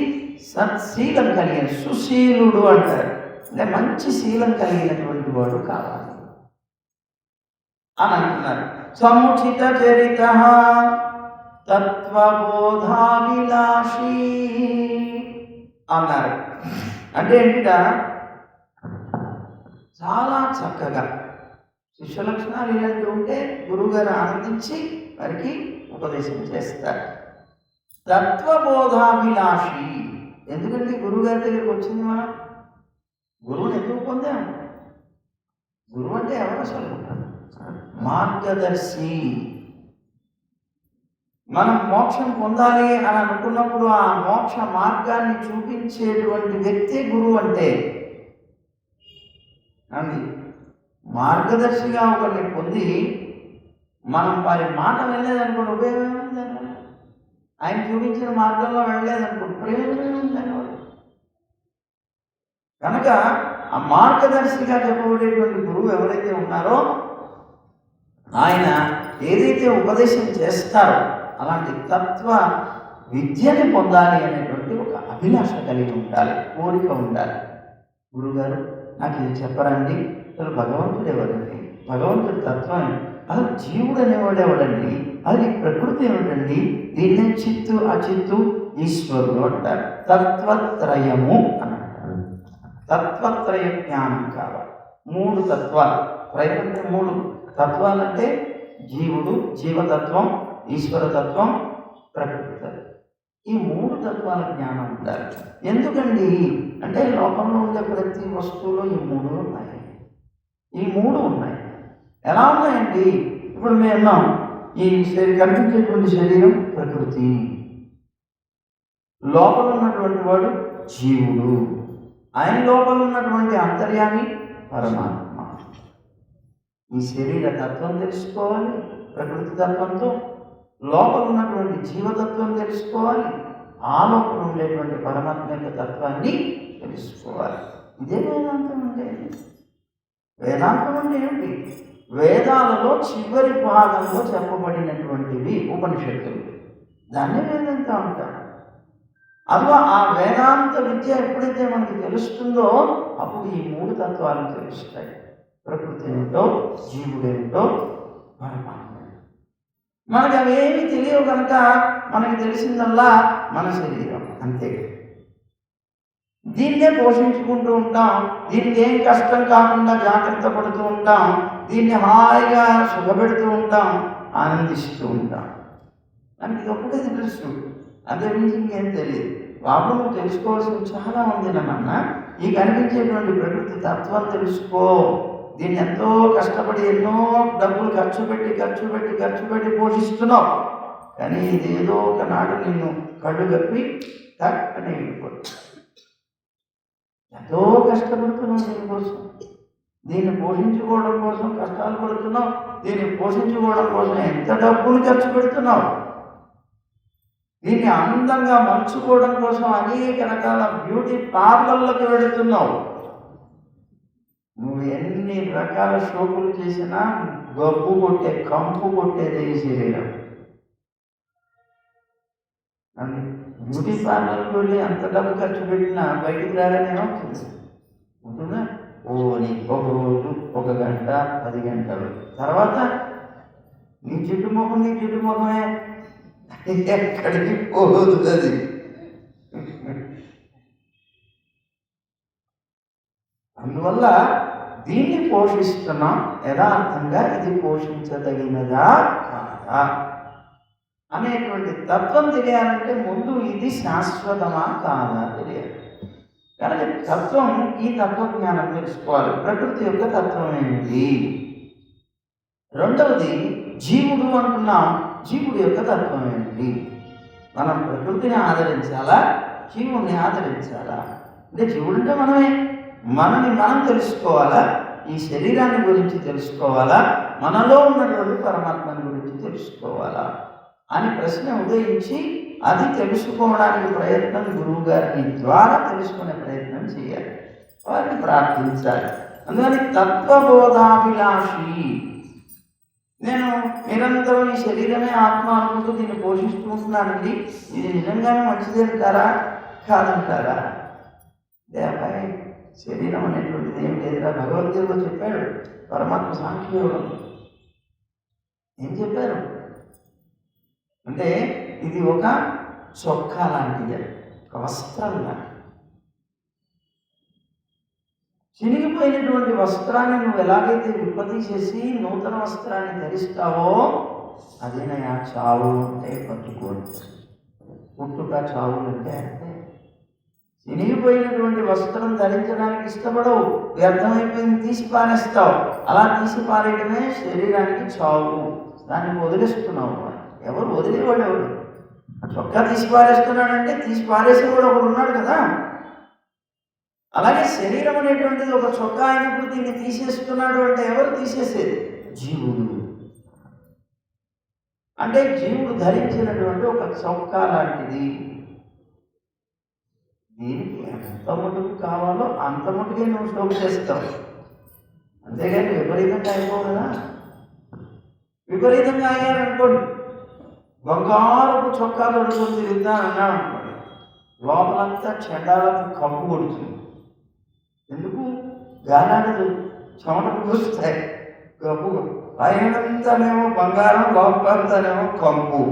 S1: సత్శీలం కలిగిన సుశీలుడు అంటారు. అంటే మంచి శీలం కలిగినటువంటి వాడు కావాలి అని అంటున్నారు. సముచిత చరిత తత్వబోధాభిలాషి అన్నారు. అంటే ఏంట చాలా చక్కగా శిష్య లక్షణాలు ఇలాంటివి ఉంటే గురువుగారు ఆనందించి వారికి ఉపదేశం చేస్తారు. తత్వబోధాభిలాషి, ఎందుకంటే గురువుగారి దగ్గరికి వచ్చింది మనం గురువుని ఎందుకు పొందాము? గురువు అంటే ఎవరు అసలు? మార్గదర్శి. మనం మోక్షం పొందాలి అని అనుకున్నప్పుడు ఆ మోక్ష మార్గాన్ని చూపించేటువంటి వ్యక్తి గురువు అంటే. అండి మార్గదర్శిగా ఒకరిని పొంది మనం వారి మాట వెళ్ళలేదనుకోండి ఉపయోగం ఏముంది? ఆయన చూపించిన మార్గంలో వెళ్ళలేదనుకోండి ప్రయోజనం ఏముంది? కనుక ఆ మార్గదర్శిగా చెప్పబడేటువంటి గురువు ఎవరైతే ఉన్నారో ఆయన ఏదైతే ఉపదేశం చేస్తారో అలాంటి తత్వ విద్యని పొందాలి అనేటువంటి ఒక అభిలాష కలిగి ఉండాలి, కోరిక ఉండాలి. గురుగారు నాకు ఇది చెప్పరండి, అసలు భగవంతుడు ఎవరండి, భగవంతుడి తత్వం, అసలు జీవుడు అనేవాడు ఎవడండి, అది ప్రకృతి ఏమిటండి, దీన్నే చిత్తు అచిత్తు ఈశ్వరుడు అంటారు. తత్వత్రయము అని అంటారు. తత్వత్రయ జ్ఞానం కావాలి. 3 తత్వాలు. త్రయం అంటే 3 తత్వాలంటే జీవుడు, జీవతత్వం, ఈశ్వరతత్వం, ప్రకృతి తత్వం. ఈ 3 తత్వాల జ్ఞానం ఉండాలి. ఎందుకండి అంటే లోకంలో ఉండే ప్రతి వస్తువులో ఈ 3 ఉన్నాయి. ఈ 3 ఉన్నాయి. ఎలా ఉన్నాయండి? ఇప్పుడు మేము ఉన్నాం, ఈ కనిపించేటువంటి శరీరం ప్రకృతి, లోపల ఉన్నటువంటి వాడు జీవుడు, ఆయన లోపల ఉన్నటువంటి అంతర్యామి పరమాత్మ. ఈ శరీర తత్వం తెలుసుకోవాలి ప్రకృతి తత్వంతో, లోపల ఉన్నటువంటి జీవతత్వం తెలుసుకోవాలి, ఆ లోపల ఉండేటువంటి పరమాత్మ యొక్క తత్వాన్ని తెలుసుకోవాలి. ఇదే వేదాంతం అంటే. వేదాంతం అంటే ఏమిటి? వేదాలలో చివరి భాగంలో చెప్పబడినటువంటివి ఉపనిషత్తులు, దాన్నే వేదాంతం అంటారు. అదిగో ఆ వేదాంత విద్య ఎప్పుడైతే మనకి తెలుస్తుందో అప్పుడు ఈ 3 తత్వాలు తెలుస్తాయి. ప్రకృతి ఏమిటో, జీవుడేమిటో, పరమాత్మ. మనకు అవేమి తెలియవు కనుక మనకి తెలిసిందల్లా మన శరీరం అంతే. దీన్నే పోషించుకుంటూ ఉంటాం, దీనికి ఏం కష్టం కాకుండా జాగ్రత్త పడుతూ ఉంటాం, దీన్ని హాయిగా సుఖపెడుతూ ఉంటాం, ఆనందిస్తూ ఉంటాం. మనకి ఇది ఒక్కటే తెలుసు, అదే నుంచి ఇంకేం తెలియదు. బాబు నువ్వు తెలుసుకోవాల్సింది చాలా ఉంది నాన్న. ఈ కనిపించేటువంటి ప్రకృతి తత్వం తెలుసుకో. దీన్ని ఎంతో కష్టపడి ఎన్నో డబ్బులు ఖర్చు పెట్టి పోషిస్తున్నావు. కానీ ఇది ఏదో ఒకనాడు నిన్ను కళ్ళు కప్పి టక్కన వెళ్ళిపోతుంది. ఎంతో కష్టపడుతున్నావు దీనికోసం, దీన్ని పోషించుకోవడం కోసం కష్టాలు పడుతున్నావు, దీన్ని పోషించుకోవడం కోసం ఎంత డబ్బులు ఖర్చు పెడుతున్నావు, దీన్ని అందంగా మలుచుకోవడం కోసం అనేక రకాల బ్యూటీ పార్లర్లకు వెళుతున్నావు. నువ్వు ఎన్ని రకాల షోకులు చేసినా గబ్బు కొట్టే కంపు కొట్టేది ఈ శరీరం. బ్యూటీ పార్లర్కి వెళ్ళి అంత డబ్బు ఖర్చు పెట్టినా బయటికి రాగానే అవుతుంది ఉంటుందా? ఒక రోజు 1 గంట 10 గంటలు తర్వాత నీ జిడ్డు ముఖమే ఎక్కడికి పోదు అది. అందువల్ల దీన్ని పోషిస్తున్నాం, యథార్థంగా ఇది పోషించదగినదా కాదా అనేటువంటి తత్వం తెలియాలంటే ముందు ఇది శాశ్వతమా కాదా తెలియాలి. కానీ తత్వం, ఈ తత్వజ్ఞానం తెలుసుకోవాలి. ప్రకృతి యొక్క తత్వం ఏమిటి? రెండవది జీవుడు అంటున్నాం, జీవుడి యొక్క తత్వం ఏమిటి? మనం ప్రకృతిని ఆదరించాలా, జీవుడిని ఆదరించాలా? అంటే జీవుడు అంటే మనని మనం తెలుసుకోవాలా, ఈ శరీరాన్ని గురించి తెలుసుకోవాలా, మనలో ఉన్నటువంటి పరమాత్మని గురించి తెలుసుకోవాలా అని ప్రశ్న ఉదయించి అది తెలుసుకోవడానికి ప్రయత్నం గురువు గారి ద్వారా తెలుసుకునే ప్రయత్నం చేయాలి, వారిని ప్రార్థించాలి. అందుకని తత్వబోధాభిలాషి, నేను నిరంతరం ఈ శరీరమే ఆత్మ అనుకుంటూ దీన్ని పోషిస్తూ ఉంటున్నానండి, ఇది నిజంగానే మంచిదేంటారా కాదంటారా? దేవాయి శరీరం అనేటువంటిది ఏం లేదురా. భగవద్గీతలో చెప్పాడు పరమాత్మ సాంఖ్యయోగం. ఏం చెప్పారు అంటే ఇది ఒక చొక్కా లాంటిది, ఒక వస్త్రం లాంటిది. చినిగిపోయినటువంటి వస్త్రాన్ని నువ్వు ఎలాగైతే విప్పతీసేసి నూతన వస్త్రాన్ని ధరిస్తావో అదేనయా చావు అంటే పట్టుకోడు. పుట్టుక చావు అంటే అంతే. చినిగిపోయినటువంటి వస్త్రం ధరించడానికి ఇష్టపడవు, వ్యర్థమైపోయింది తీసి పారేస్తావు. అలా తీసి పారేయడమే శరీరానికి చావు. దాన్ని వదిలేస్తున్నావు. ఎవరు వదిలేవాడు? ఎవరు? చొక్కా తీసి పారేస్తున్నాడంటే తీసి పారేసేవాడు ఒకడు ఉన్నాడు కదా. అలాగే శరీరం అనేటువంటిది ఒక చొక్కా అయినప్పుడు దీన్ని తీసేస్తున్నాడు అంటే ఎవరు తీసేసేది? జీవుడు. అంటే జీవుడు ధరించినటువంటి ఒక చొక్కా లాంటిది. దీనికి ఎంత మటుకు కావాలో అంత మటుకే నువ్వు షోకు చేస్తావు, అంతేగాని విపరీతంగా అయిపోవు కదా. విపరీతంగా అయ్యారనుకోండి, బంగారపు చొక్కా తొడుకొని తిరుగుతాను అన్నాడు అనుకోండి, లోపలంతా చెండాలకు కప్పు కొడుతుంది. ఎందుకు? గాలాడదు, చెమటకు చూస్తాయి కప్పు. పైనంతానేమో బంగారం, లోపలంతానేమో కంపు.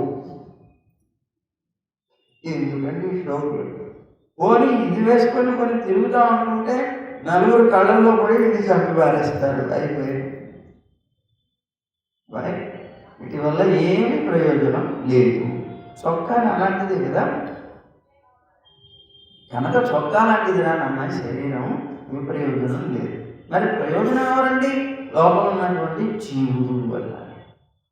S1: ఎందుకండి షోకు? పోనీ ఇది వేసుకొని కొన్ని తిరుగుతాం అనుకుంటే నలుగురు కళ్ళల్లో పడి ఇది చంపి పారేస్తారు, అయిపోయి. వీటి వల్ల ఏమి ప్రయోజనం లేదు. చొక్కా అలాంటిది కదా కనుక చొక్కా లాంటిది రానన్న శరీరం, ఈ ప్రయోజనం లేదు. మరి ప్రయోజనం ఎవరండి? లోపల ఉన్నటువంటి జీవుడు వల్ల.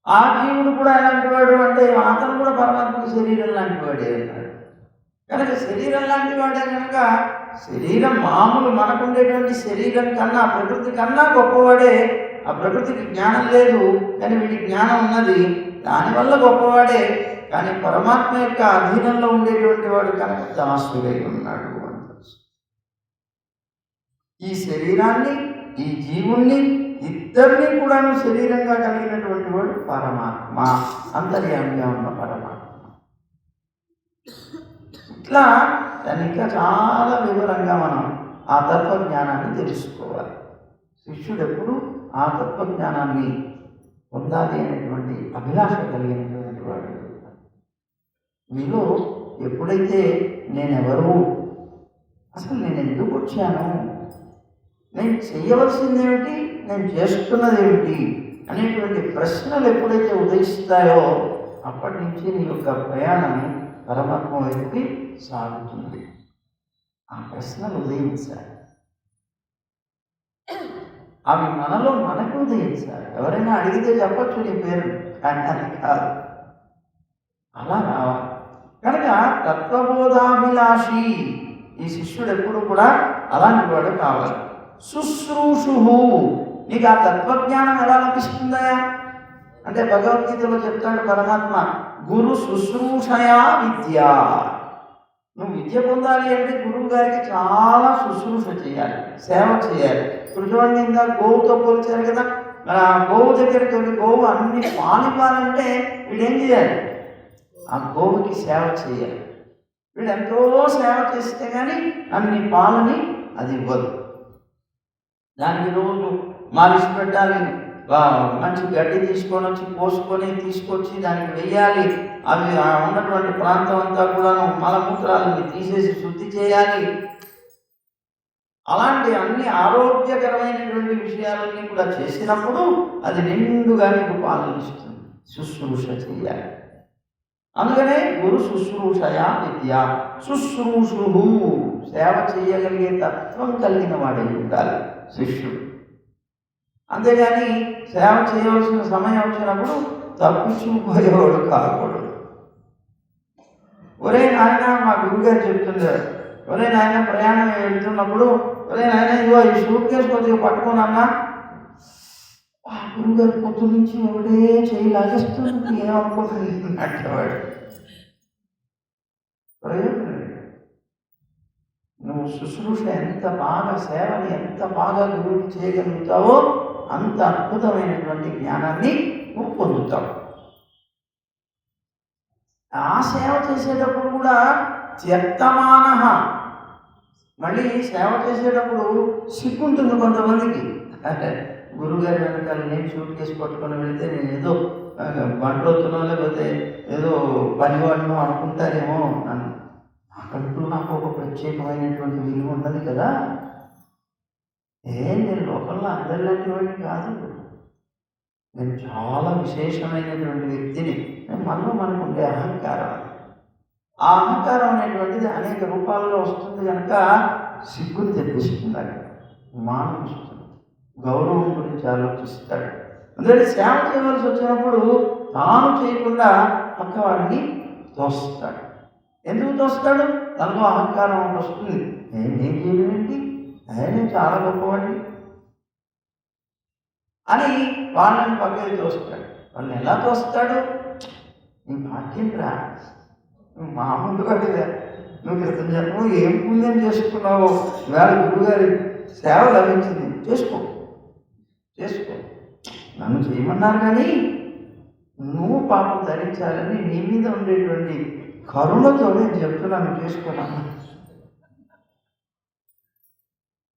S1: ఆ జీవుడు కూడా ఎలాంటి వాడు అంటే అతను కూడా పరమాత్మ శరీరం లాంటి వాడే అన్నాడు. కనుక శరీరం లాంటి వాడే కనుక శరీరం మామూలు మనకుండేటువంటి శరీరం కన్నా ప్రకృతి కన్నా గొప్పవాడే. ఆ ప్రకృతికి జ్ఞానం లేదు కానీ వీడికి జ్ఞానం ఉన్నది, దానివల్ల గొప్పవాడే. కానీ పరమాత్మ యొక్క అధీనంలో ఉండేటువంటి వాడు కనుక దాసుడై ఉన్నాడు అని తెలుసు. ఈ శరీరాన్ని, ఈ జీవుణ్ణి, ఇద్దరిని కూడా శరీరంగా కలిగినటువంటి వాడు పరమాత్మ, అంతర్యామిగా ఉన్న పరమాత్మ. ఇట్లా దాన్ని ఇంకా చాలా వివరంగా మనం ఆ తత్వజ్ఞానాన్ని తెలుసుకోవాలి. శిష్యుడు ఎప్పుడు ఆ తత్వజ్ఞానాన్ని పొందాలి అనేటువంటి అభిలాష కలిగినటువంటి వాడు. మీలో ఎప్పుడైతే నేనెవరు, అసలు నేను ఎందుకు వచ్చాను, నేను చేయవలసిందేమిటి, నేను చేస్తున్నది ఏమిటి అనేటువంటి ప్రశ్నలు ఎప్పుడైతే ఉదయిస్తాయో అప్పటి నుంచి నీ యొక్క ప్రయాణం పరమాత్మ వైపుకి సాగుతుంది. ఆ ప్రశ్నలు ఉదయించాలి, అవి మనలో మనకు ఉదయించాలి. ఎవరైనా అడిగితే చెప్పచ్చు నీ పేరు, కానీ అది కాదు, అలా రావాలి. కనుక తత్వబోధాభిలాషి ఈ శిష్యుడు ఎప్పుడు కూడా అలాంటి వాడు కావాలి. శుశ్రూషు, నీకు ఆ తత్వజ్ఞానం ఎలా లభిస్తుందా అంటే భగవద్గీతలో చెప్తాడు పరమాత్మ, గురు శుశ్రూషయా విద్య. నువ్వు విద్య పొందాలి అంటే గురువు గారికి చాలా శుశ్రూష చేయాలి, సేవ చేయాలి. ఇప్పుడు చూడండి, ఇందా గోవుతో పోల్చారు కదా, గోవు దగ్గరికి వెళ్ళి గోవు అన్ని పాలివ్వాలంటే వీడేం చేయాలి, ఆ గోవుకి సేవ చేయాలి. వీడు ఎంతో సేవ చేస్తే కానీ అన్ని పాలని అది ఇవ్వదు. దానికి రోజు మాలిష్ పెట్టాలి, మంచి గడ్డి తీసుకొచ్చి దానికి వెయ్యాలి. అవి ఉన్నటువంటి ప్రాంతం అంతా కూడాను మలమూత్రాలని తీసేసి శుద్ధి చేయాలి. అలాంటి అన్ని ఆరోగ్యకరమైనటువంటి విషయాలన్నీ కూడా చేసినప్పుడు అది నిండుగా నీకు పాలనిస్తుంది. శుశ్రూష చేయాలి. అందుకనే గురు శుశ్రూషయా విద్య. శుశ్రూషు, సేవ చేయగలిగే తత్వం కలిగిన వాడే ఉండాలి శిష్యుడు. అంతేగాని సేవ చేయవలసిన సమయం వచ్చినప్పుడు తప్పించుకుపోయేవాడు కాకూడదు. ఒరే నాయన, మా గురువుగారు చెప్తుంటారు, ఒరే నాయన ప్రయాణం వెళ్తున్నప్పుడు, ఒరే నాయన ఇదిగో ఈ సూట్ కేసు కొద్దిగా పట్టుకోనన్నా, ఆ గురువుగారు పొద్దు నుంచి ఒకటే చేయి లాగేస్తుంది, ఏమనుకుంటున్నట్టేవాడు. ప్రయోజనం నువ్వు శుశ్రూష ఎంత బాగా, సేవని ఎంత బాగా గురువుకి చేయగలుగుతావో అంత అద్భుతమైనటువంటి జ్ఞానాన్ని నువ్వు పొందుతావు. ఆ సేవ చేసేటప్పుడు కూడా త్యక్తమానః, మళ్ళీ సేవ చేసేటప్పుడు సిగ్గుంటుంది కొంతమందికి. అంటే గురువుగారి వెనకాల నేను సూట్ కేసు పట్టుకొని వెళితే నేను ఏదో బంటవుతున్నా లేకపోతే ఏదో పనివాడును అనుకుంటారేమో. నన్ను నాకంటూ నాకు ఒక ప్రత్యేకమైనటువంటి విలువ ఉన్నది కదా, నేను లోకంలో అందరిలాంటి వాడిని కాదు, నేను చాలా విశేషమైనటువంటి వ్యక్తిని. మనలో మనకు ఉండే అహంకారం, ఆ అహంకారం అనేటువంటిది అనేక రూపాల్లో వస్తుంది కనుక సిగ్గుని తెప్పిస్తుంది, అక్కడ మానం వస్తుంది, గౌరవం గురించి ఆలోచిస్తాడు. అందుకని సేవ చేయవలసి వచ్చినప్పుడు తాను చేయకుండా పక్కవాడిని తోస్తాడు. ఎందుకు తోస్తాడు? తనలో అహంకారం వస్తుంది, నేనేం చేయలేంటి, నేను చాలా గొప్పవాడిని అని వాళ్ళని పక్కకి తోస్తాడు. వాళ్ళని ఎలా తోస్తాడు? నీ భాగ్యం రా, నువ్వు మామూలు వాడిగా, నువ్వు క్రితం జన్మ ఏం పుణ్యం చేసుకున్నావో ఇవాళ గురువుగారి సేవ లభించింది, చేసుకో. నన్ను చేయమన్నారు కానీ నువ్వు పాపం ధరించాలని నీ మీద ఉండేటువంటి కరుణతో నేను చెప్తున్నాను, చేసుకున్నాను.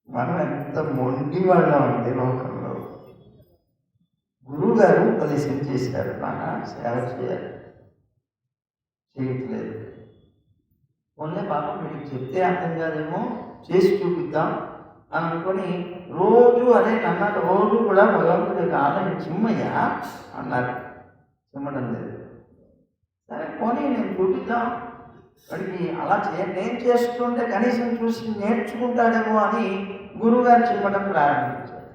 S1: మనం ఎంత మొండి వాళ్ళం అంటే లోకంలో. గురువు గారు ఉపదేశం చేశారు, నాన్న సేవ చేయాలి, చేయట్లేదు. ఓన్లే పాపం వీడికి చెప్తే అర్థం కాదేమో, చేసి చూపిద్దాం అని అనుకొని రోజు అదే నన్న రోజు కూడా భగవంతుడికి ఆలయం చిమ్మయ్యా అన్నారు. చిమ్మడం లేదు. సరే పోనీ నేను చూపిద్దాం వాడికి, అలా నేను చేస్తుంటే కనీసం చూసి నేర్చుకుంటాడేమో అని గురువుగారు చిమ్మడం ప్రారంభించారు.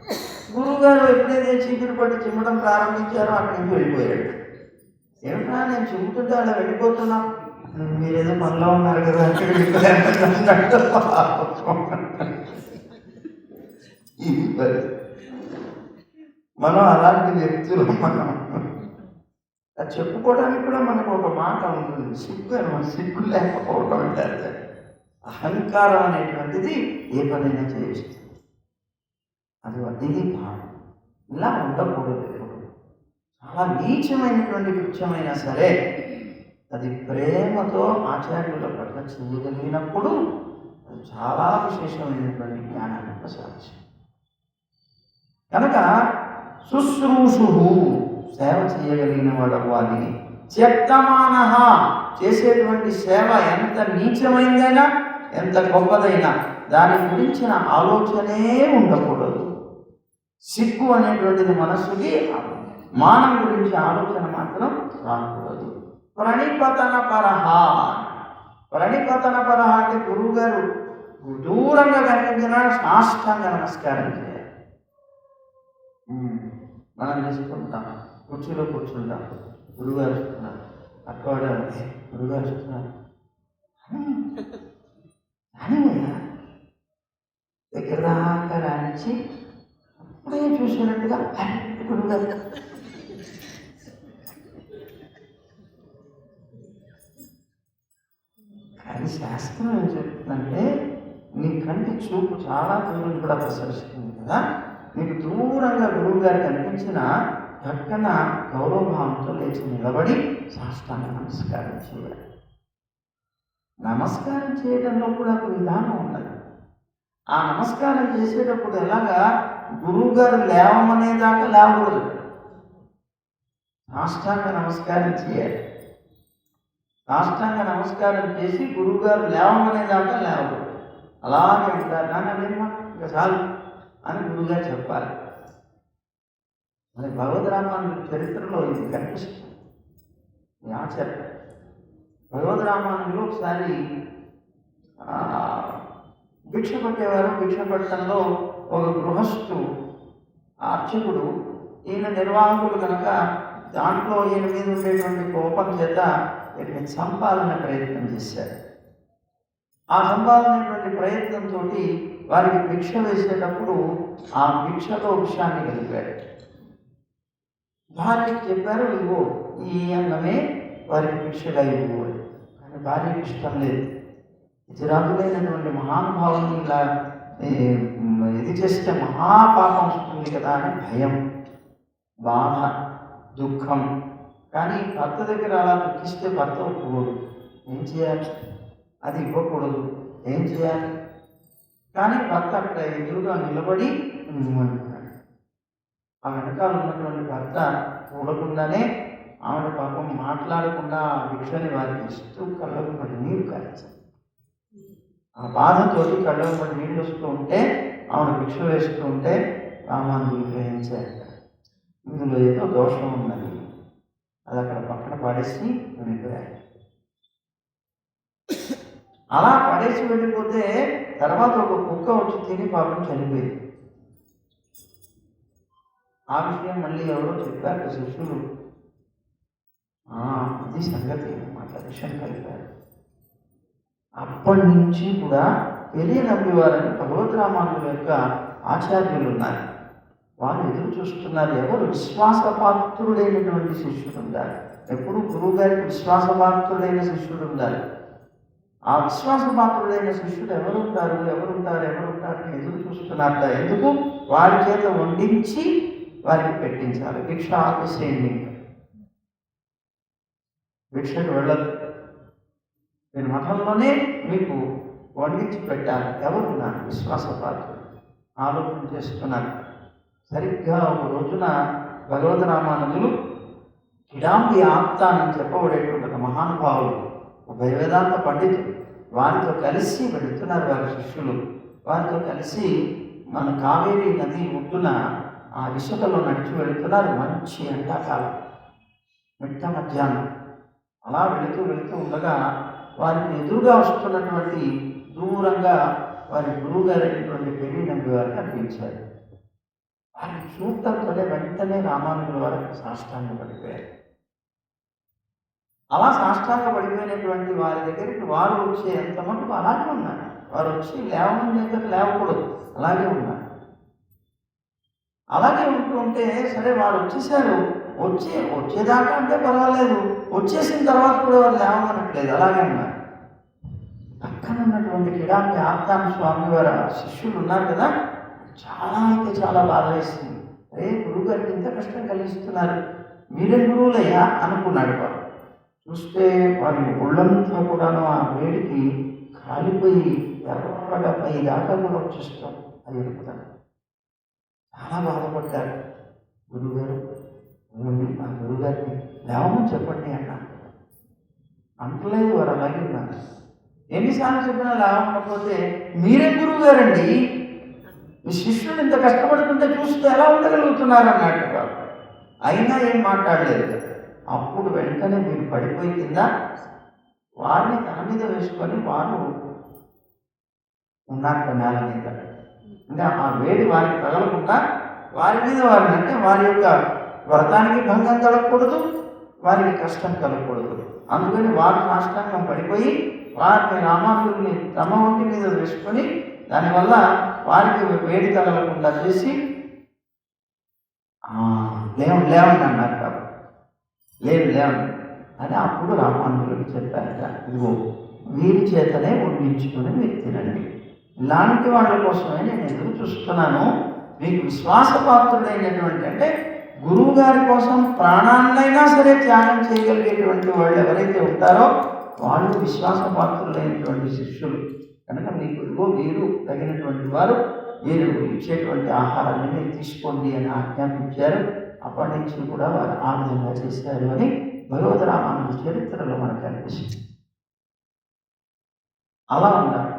S1: గురువుగారు ఎప్పుడైతే చీపురు పట్టి చిమ్మడం ప్రారంభించారో అక్కడి నుంచి వెళ్ళిపోయాడు. ఏమిటా నేను చిమ్ముతుంటే అలా వెళ్ళిపోతున్నా, మీరేదో మనలో ఉన్నారు కదా ఇది మనం అలాంటి వ్యక్తులు. మనం అది చెప్పుకోవడానికి కూడా మనకు ఒక మాట ఉంటుంది, సిగ్గు లేకపోవటం అంటే. అహంకారం అనేటువంటిది ఏ పనైనా చేయొచ్చు, ఇది భావం. ఇలా ఉండకూడదు. చాలా నీచమైనటువంటి కృత్యమైనా సరే అది ప్రేమతో ఆచార్యుల పట్ల చేయగలిగినప్పుడు అది చాలా విశేషమైనటువంటి జ్ఞానాన్ని ప్రసాదించింది. కనుక శుశ్రూషు సేవ చేయగలిగిన వాడు అవ్వాలి. త్యక్తమాన చేసేటువంటి సేవ ఎంత నీచమైందైనా ఎంత గొప్పదైనా దాని గురించిన ఆలోచనే ఉండకూడదు. సిగ్గు అనేటువంటిది మనస్సుకి మానం గురించి ఆలోచన మాత్రం రాకూడదు. ప్రణిపతన పరహ అంటే గురువు గారు దూరంగా కనిపించిన సాష్టాంగ నమస్కారం చేయాలి. మనం చేసుకుంటాం, కుర్చీలో కూర్చుంటాం, గురువుగారు వస్తున్నారు, అక్కడే ఉంది గురువుగారు వస్తున్నారు అని దగ్గర దాకా రానిచ్చి అప్పుడే చూసినట్టుగా గురువుగారు కానీ శాస్త్రం ఏం చెప్తుందంటే నీ కంటి చూపు చాలా దూరం కూడా ప్రసరిస్తుంది కదా, నీకు దూరంగా గురువు గారు కనిపించిన పక్కన గౌరవభావంతో లేచి నిలబడి సాష్టాంగ నమస్కారం చేయాలి. నమస్కారం చేయడంలో కూడా ఒక విధానం ఉన్నది. ఆ నమస్కారం చేసేటప్పుడు ఎలాగా గురువు గారు లేవమనేదాకా లేవకూడదు, సాష్టాంగ నమస్కారం చేయాలి. సాష్టాంగ నమస్కారం చేసి గురువుగారు లేవమనేదాకా లేవకూడదు, అలాగే ఉంటారు. నాన్న అదేమ్మా ఇంకా చాలు అని గురువుగారు చెప్పాలి. మరి భగవద్ రామానుజుల చరిత్రలో ఇది కనిపిస్తుంది, ఈ ఆచరణ. భగవద్ రామానుజులు ఒకసారి భిక్ష పట్టేవారు. భిక్ష పట్టడంలో ఒక గృహస్థు అర్చకుడు, ఈయన నిర్వాహకులు కనుక దాంట్లో ఈయన మీద ఉండేటువంటి కోపం చేత వీటిని చంపాలనే ప్రయత్నం చేశారు. ఆ చంపాలనేటువంటి ప్రయత్నంతో వారికి భిక్ష వేసేటప్పుడు ఆ భిక్షలో విషయాన్ని కలిపారు. భార్యకి చెప్పారు, ఇదిగో ఈ అన్నమే వారికి భిక్షగా ఇవ్వు. కానీ భార్యకి ఇష్టం లేదు. ఇతరాదులైనటువంటి మహానుభావుని ఇలా ఇది చేస్తే మహాపాపం వస్తుంది కదా అని భయం, బాధ, దుఃఖం. కానీ భర్త దగ్గర అలా దుఃఖిస్తే భర్త ఒప్పుకోడు. ఏం చేయాలి? అది ఇవ్వకూడదు, ఏం చేయాలి? కానీ భర్త అక్కడ ఎదురుగా నిలబడి అంటున్నాడు. ఆ వెనకాల ఉన్నటువంటి భర్త చూడకుండానే ఆమె పాపం మాట్లాడకుండా ఆ భిక్షని వారికి ఇస్తూ కళ్ళకు పడి నీరు కాల్చారు. ఆ బాధతోటి కళ్ళకు పడి నీళ్ళు వస్తూ ఉంటే ఆమె భిక్ష వేస్తూ ఉంటే రామానుజులు గ్రహించారు, ఇందులో ఏదో దోషం ఉన్నది. అది అక్కడ పక్కన పడేసి వెళ్ళిపోయారు. అలా పడేసి వెళ్ళిపోతే తర్వాత ఒక కుక్క వచ్చి తిని పాపం చనిపోయింది. ఆ విషయం మళ్ళీ ఎవరో చెప్పారు శిష్యులు. అది సంగతి అన్నమాట, విషయం కలిపారు. అప్పటి నుంచి కూడా పెరియ నమ్మివారని భగవద్ రామానుజుల యొక్క ఆచార్యులు ఉన్నారు. వాళ్ళు ఎదురు చూస్తున్నారు, ఎవరు విశ్వాసపాత్రుడైనటువంటి శిష్యుడు ఉండాలి. ఎప్పుడు గురువు గారికి విశ్వాసపాత్రుడైన శిష్యుడు ఉండాలి. ఆ విశ్వాసపాత్రుడైన శిష్యుడు ఎవరుంటారు అని ఎదురు చూస్తున్నారట. ఎందుకు? వారి చేత వండించి వారికి పెట్టించాలి. భిక్ష ఆపేసేయండి, భిక్షకు వెళ్ళదు, మీరు మఠంలోనే మీకు వండించి పెట్టాలి. ఎవరున్నారు? విశ్వాసపాత్రుడు. ఆలోచన చేస్తున్నారు. సరిగ్గా ఒక రోజున భగవద్ రామానుజులు కిడాంబి ఆప్తానని చెప్పబడేటువంటి ఒక మహానుభావులు, ఒక వేదాంత పండితుడు, వారితో కలిసి వెళుతున్నారు. వారి శిష్యులు వారితో కలిసి మన కావేరీ నది ఒడ్డున ఆ ఇసుకలో నడిచి వెళుతున్నారు. మంచి ఎండాకాలం, మిట్ట మధ్యాహ్నం. అలా వెళుతూ ఉండగా వారికి ఎదురుగా వస్తున్నటువంటి దూరంగా వారి గురువు గారైనటువంటి పెరియ నమ్మి వారు కనిపించారు. వారిని చూడటంతోనే వెంటనే రామానుజుల వారికి సాష్టాంగ పడిపోయారు. అలా సాష్టాంగ పడిపోయినటువంటి వారి దగ్గరికి వారు వచ్చే ఎంత మటుకు అలాగే ఉన్నారు. వారు వచ్చి లేవమని దగ్గర లేవకూడదు, అలాగే ఉన్నారు. అలాగే ఉంటే సరే వారు వచ్చేసారు, వచ్చేదాకా అంటే పర్వాలేదు, వచ్చేసిన తర్వాత కూడా వారు లేవమనట్లేదు, అలాగే ఉన్నారు. పక్కన ఉన్నటువంటి కిడాంబి ఆప్తాన స్వామి వారి శిష్యులు ఉన్నారు కదా, చాలా అయితే చాలా బాధ వేసింది. అరే గురువు గారికి ఇంత కష్టం కలిగిస్తున్నారు, మీరే గురువులయ్యా అనుకున్నాడు. వాడు చూస్తే వారి ఒళ్ళంతా కూడాను ఆ వేడికి కాలిపోయి ఎర్రగా పై దాకా కూడా వచ్చేస్తాం. అది ఎరుపుతాను. చాలా బాధపడ్డారు. గురువుగారు, ఆ గురువుగారిని లేవమని చెప్పండి అన్నారు. అంటలేదు, వారు అలాగే ఉన్నారు. ఎన్నిసార్లు చెప్పినా లేవకపోతే మీరే గురువు గారండి, మీ శిష్యుడు ఇంత కష్టపడుతుంటే చూస్తే ఎలా ఉండగలుగుతున్నారు అన్నట్టుగా. అయినా ఏం మాట్లాడలేదు. అప్పుడు వెంటనే మీరు పడిపోయి కింద వారిని తన మీద వేసుకొని వారు ఉన్నట్టు నేల మీద, అంటే ఆ వేడి వారికి తగలకుండా వారి మీద వారిని, అంటే వారి యొక్క వ్రతానికి భంగం కలగకూడదు, వారికి కష్టం కలగకూడదు. అందుకని వారు సాష్టాంగం పడిపోయి వారిని రామానుజుని తమ ఒంటి మీద వేసుకొని దానివల్ల వారికి వేడి తగలకుండా చేసి లేవండి అన్నారు. కాబట్టి లేవండి అని అప్పుడు రామానుజుడికి చెప్పారట, ఇదిగో వీరి చేతనే వండించుకొని మీరు తినండి. ఇలాంటి వాళ్ళ కోసమే నేను ఎదురు చూస్తున్నాను. మీకు విశ్వాసపాత్రుడైనటువంటి, అంటే గురువు గారి కోసం ప్రాణాన్నైనా సరే త్యాగం చేయగలిగేటువంటి వాళ్ళు ఎవరైతే ఉంటారో వాళ్ళు విశ్వాసపాత్రులైనటువంటి శిష్యులు. కనుక మీకు ఇదిగో వీరు తగినటువంటి వారు, వీరు ఇచ్చేటువంటి ఆహారాన్ని మీరు తీసుకోండి అని ఆజ్ఞాపించారు. అప్పటి నుంచి కూడా వారు ఆ విధంగా చేశారు అని భగవద్ రామానుజ చరిత్రలో మనకు కనిపిస్తుంది. అలా ఉండాలి.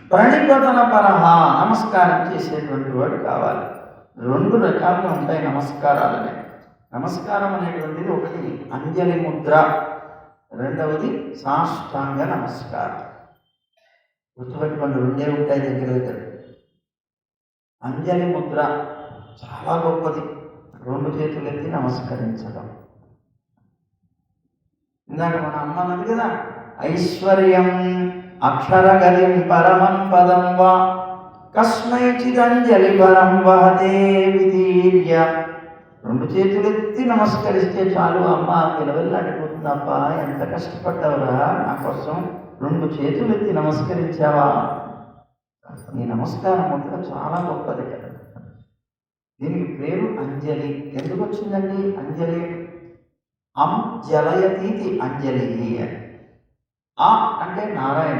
S1: ప్రణిపతన పరహ, నమస్కారం చేసేటువంటి వాడు కావాలి. 2 రకాలుగా ఉంటాయి నమస్కారాలనే. నమస్కారం అనేటువంటిది ఒకటి అంజలి ముద్ర, రెండవది సాష్టాంగ నమస్కారం. గుర్తుపెట్టుకోండి, 2 ఉంటాయి దగ్గర. అంజలి ముద్ర చాలా గొప్పది, 2 చేతులు ఎత్తి నమస్కరించడం. ఇందాక మన అమ్మ అన్నది కదా, ఐశ్వర్యం అక్షరగలిం పరమం పదం వా కస్మైచిదంజలి పరం వహతే విధీర్య. 2 చేతులెత్తి నమస్కరిస్తే చాలు, అమ్మ పిలవెళ్ళాడిపోతుందప్పా, ఎంత కష్టపడ్డావురా నా కోసం, 2 చేతులెత్తి నమస్కరించావా. ఈ నమస్కారం ముద్ర చాలా గొప్పది కదా. దీనికి పేరు అంజలి. ఎందుకు వచ్చిందండి అంజలి? జలయతీతి అంజలి. ఆ అంటే నారాయణ,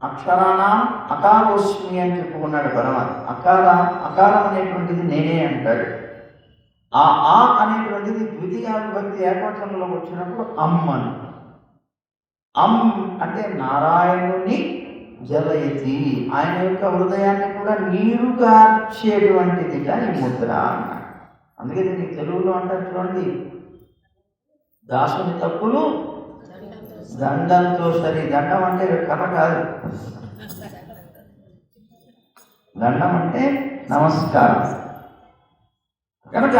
S1: అక్షరాణం అకారోస్మి అని చెప్పుకున్నాడు పరమాత్మ. అకారం అనేటువంటిది నేనే అంటాడు. ఆ అనేటువంటిది ద్వితీయ విభక్తి ఏకవచనంలో వచ్చినప్పుడు అమ్మను. అంటే నారాయణుని జలయతి, ఆయన యొక్క హృదయాన్ని కూడా నీరు కార్చేటువంటిదిగా ఈ ముద్ర అన్నాడు. అందుకే దీనికి తెలుగులో అంటారు చూడండి, దాసుని తప్పులు దండంతో సరి. దండం అంటే కథ కాదు, దండం అంటే నమస్కారం. కనుక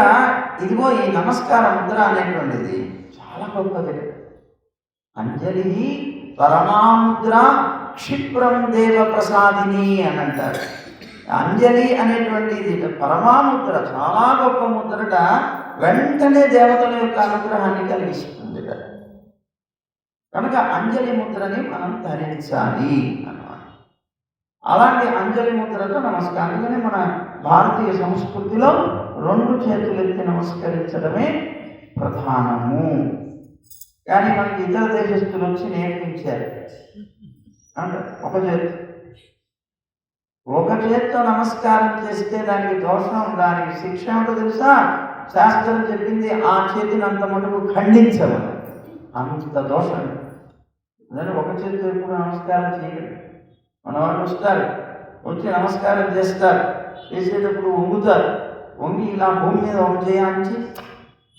S1: ఇదిగో ఈ నమస్కార ముద్ర అనేటువంటిది చాలా గొప్పది. అంజలి పరమాముద్ర క్షిప్రం దేవ ప్రసాదిని అని అంటారు. అంజలి అనేటువంటిది పరమాముద్ర, చాలా గొప్ప ముద్రట, వెంటనే దేవతల యొక్క అనుగ్రహాన్ని కలిగిస్తుంది. కనుక అంజలి ముద్రని మనం ధరించాలి అన్నమాట. అలాంటి అంజలి ముద్రతో నమస్కారం. కానీ మన భారతీయ సంస్కృతిలో 2 చేతులు ఎత్తి నమస్కరించడమే ప్రధానము. కానీ మనకి ఇతర దేశస్తులు వచ్చి నేర్పించారు. అంటే ఒక చేతితో నమస్కారం చేస్తే దానికి దోషం, దానికి శిక్ష ఏమిటో తెలుసా? శాస్త్రం చెప్పింది ఆ చేతిని అంత మటుకు ఖండించమని. అంత దోషం. అందుకని ఒక చేతితో ఎప్పుడు నమస్కారం చేయరు. మన వాళ్ళు వస్తారు, వచ్చి నమస్కారం చేస్తారు, చేసేటప్పుడు వంగుతారు, వంగి ఇలా భూమి మీద ఒక చేయాల్సి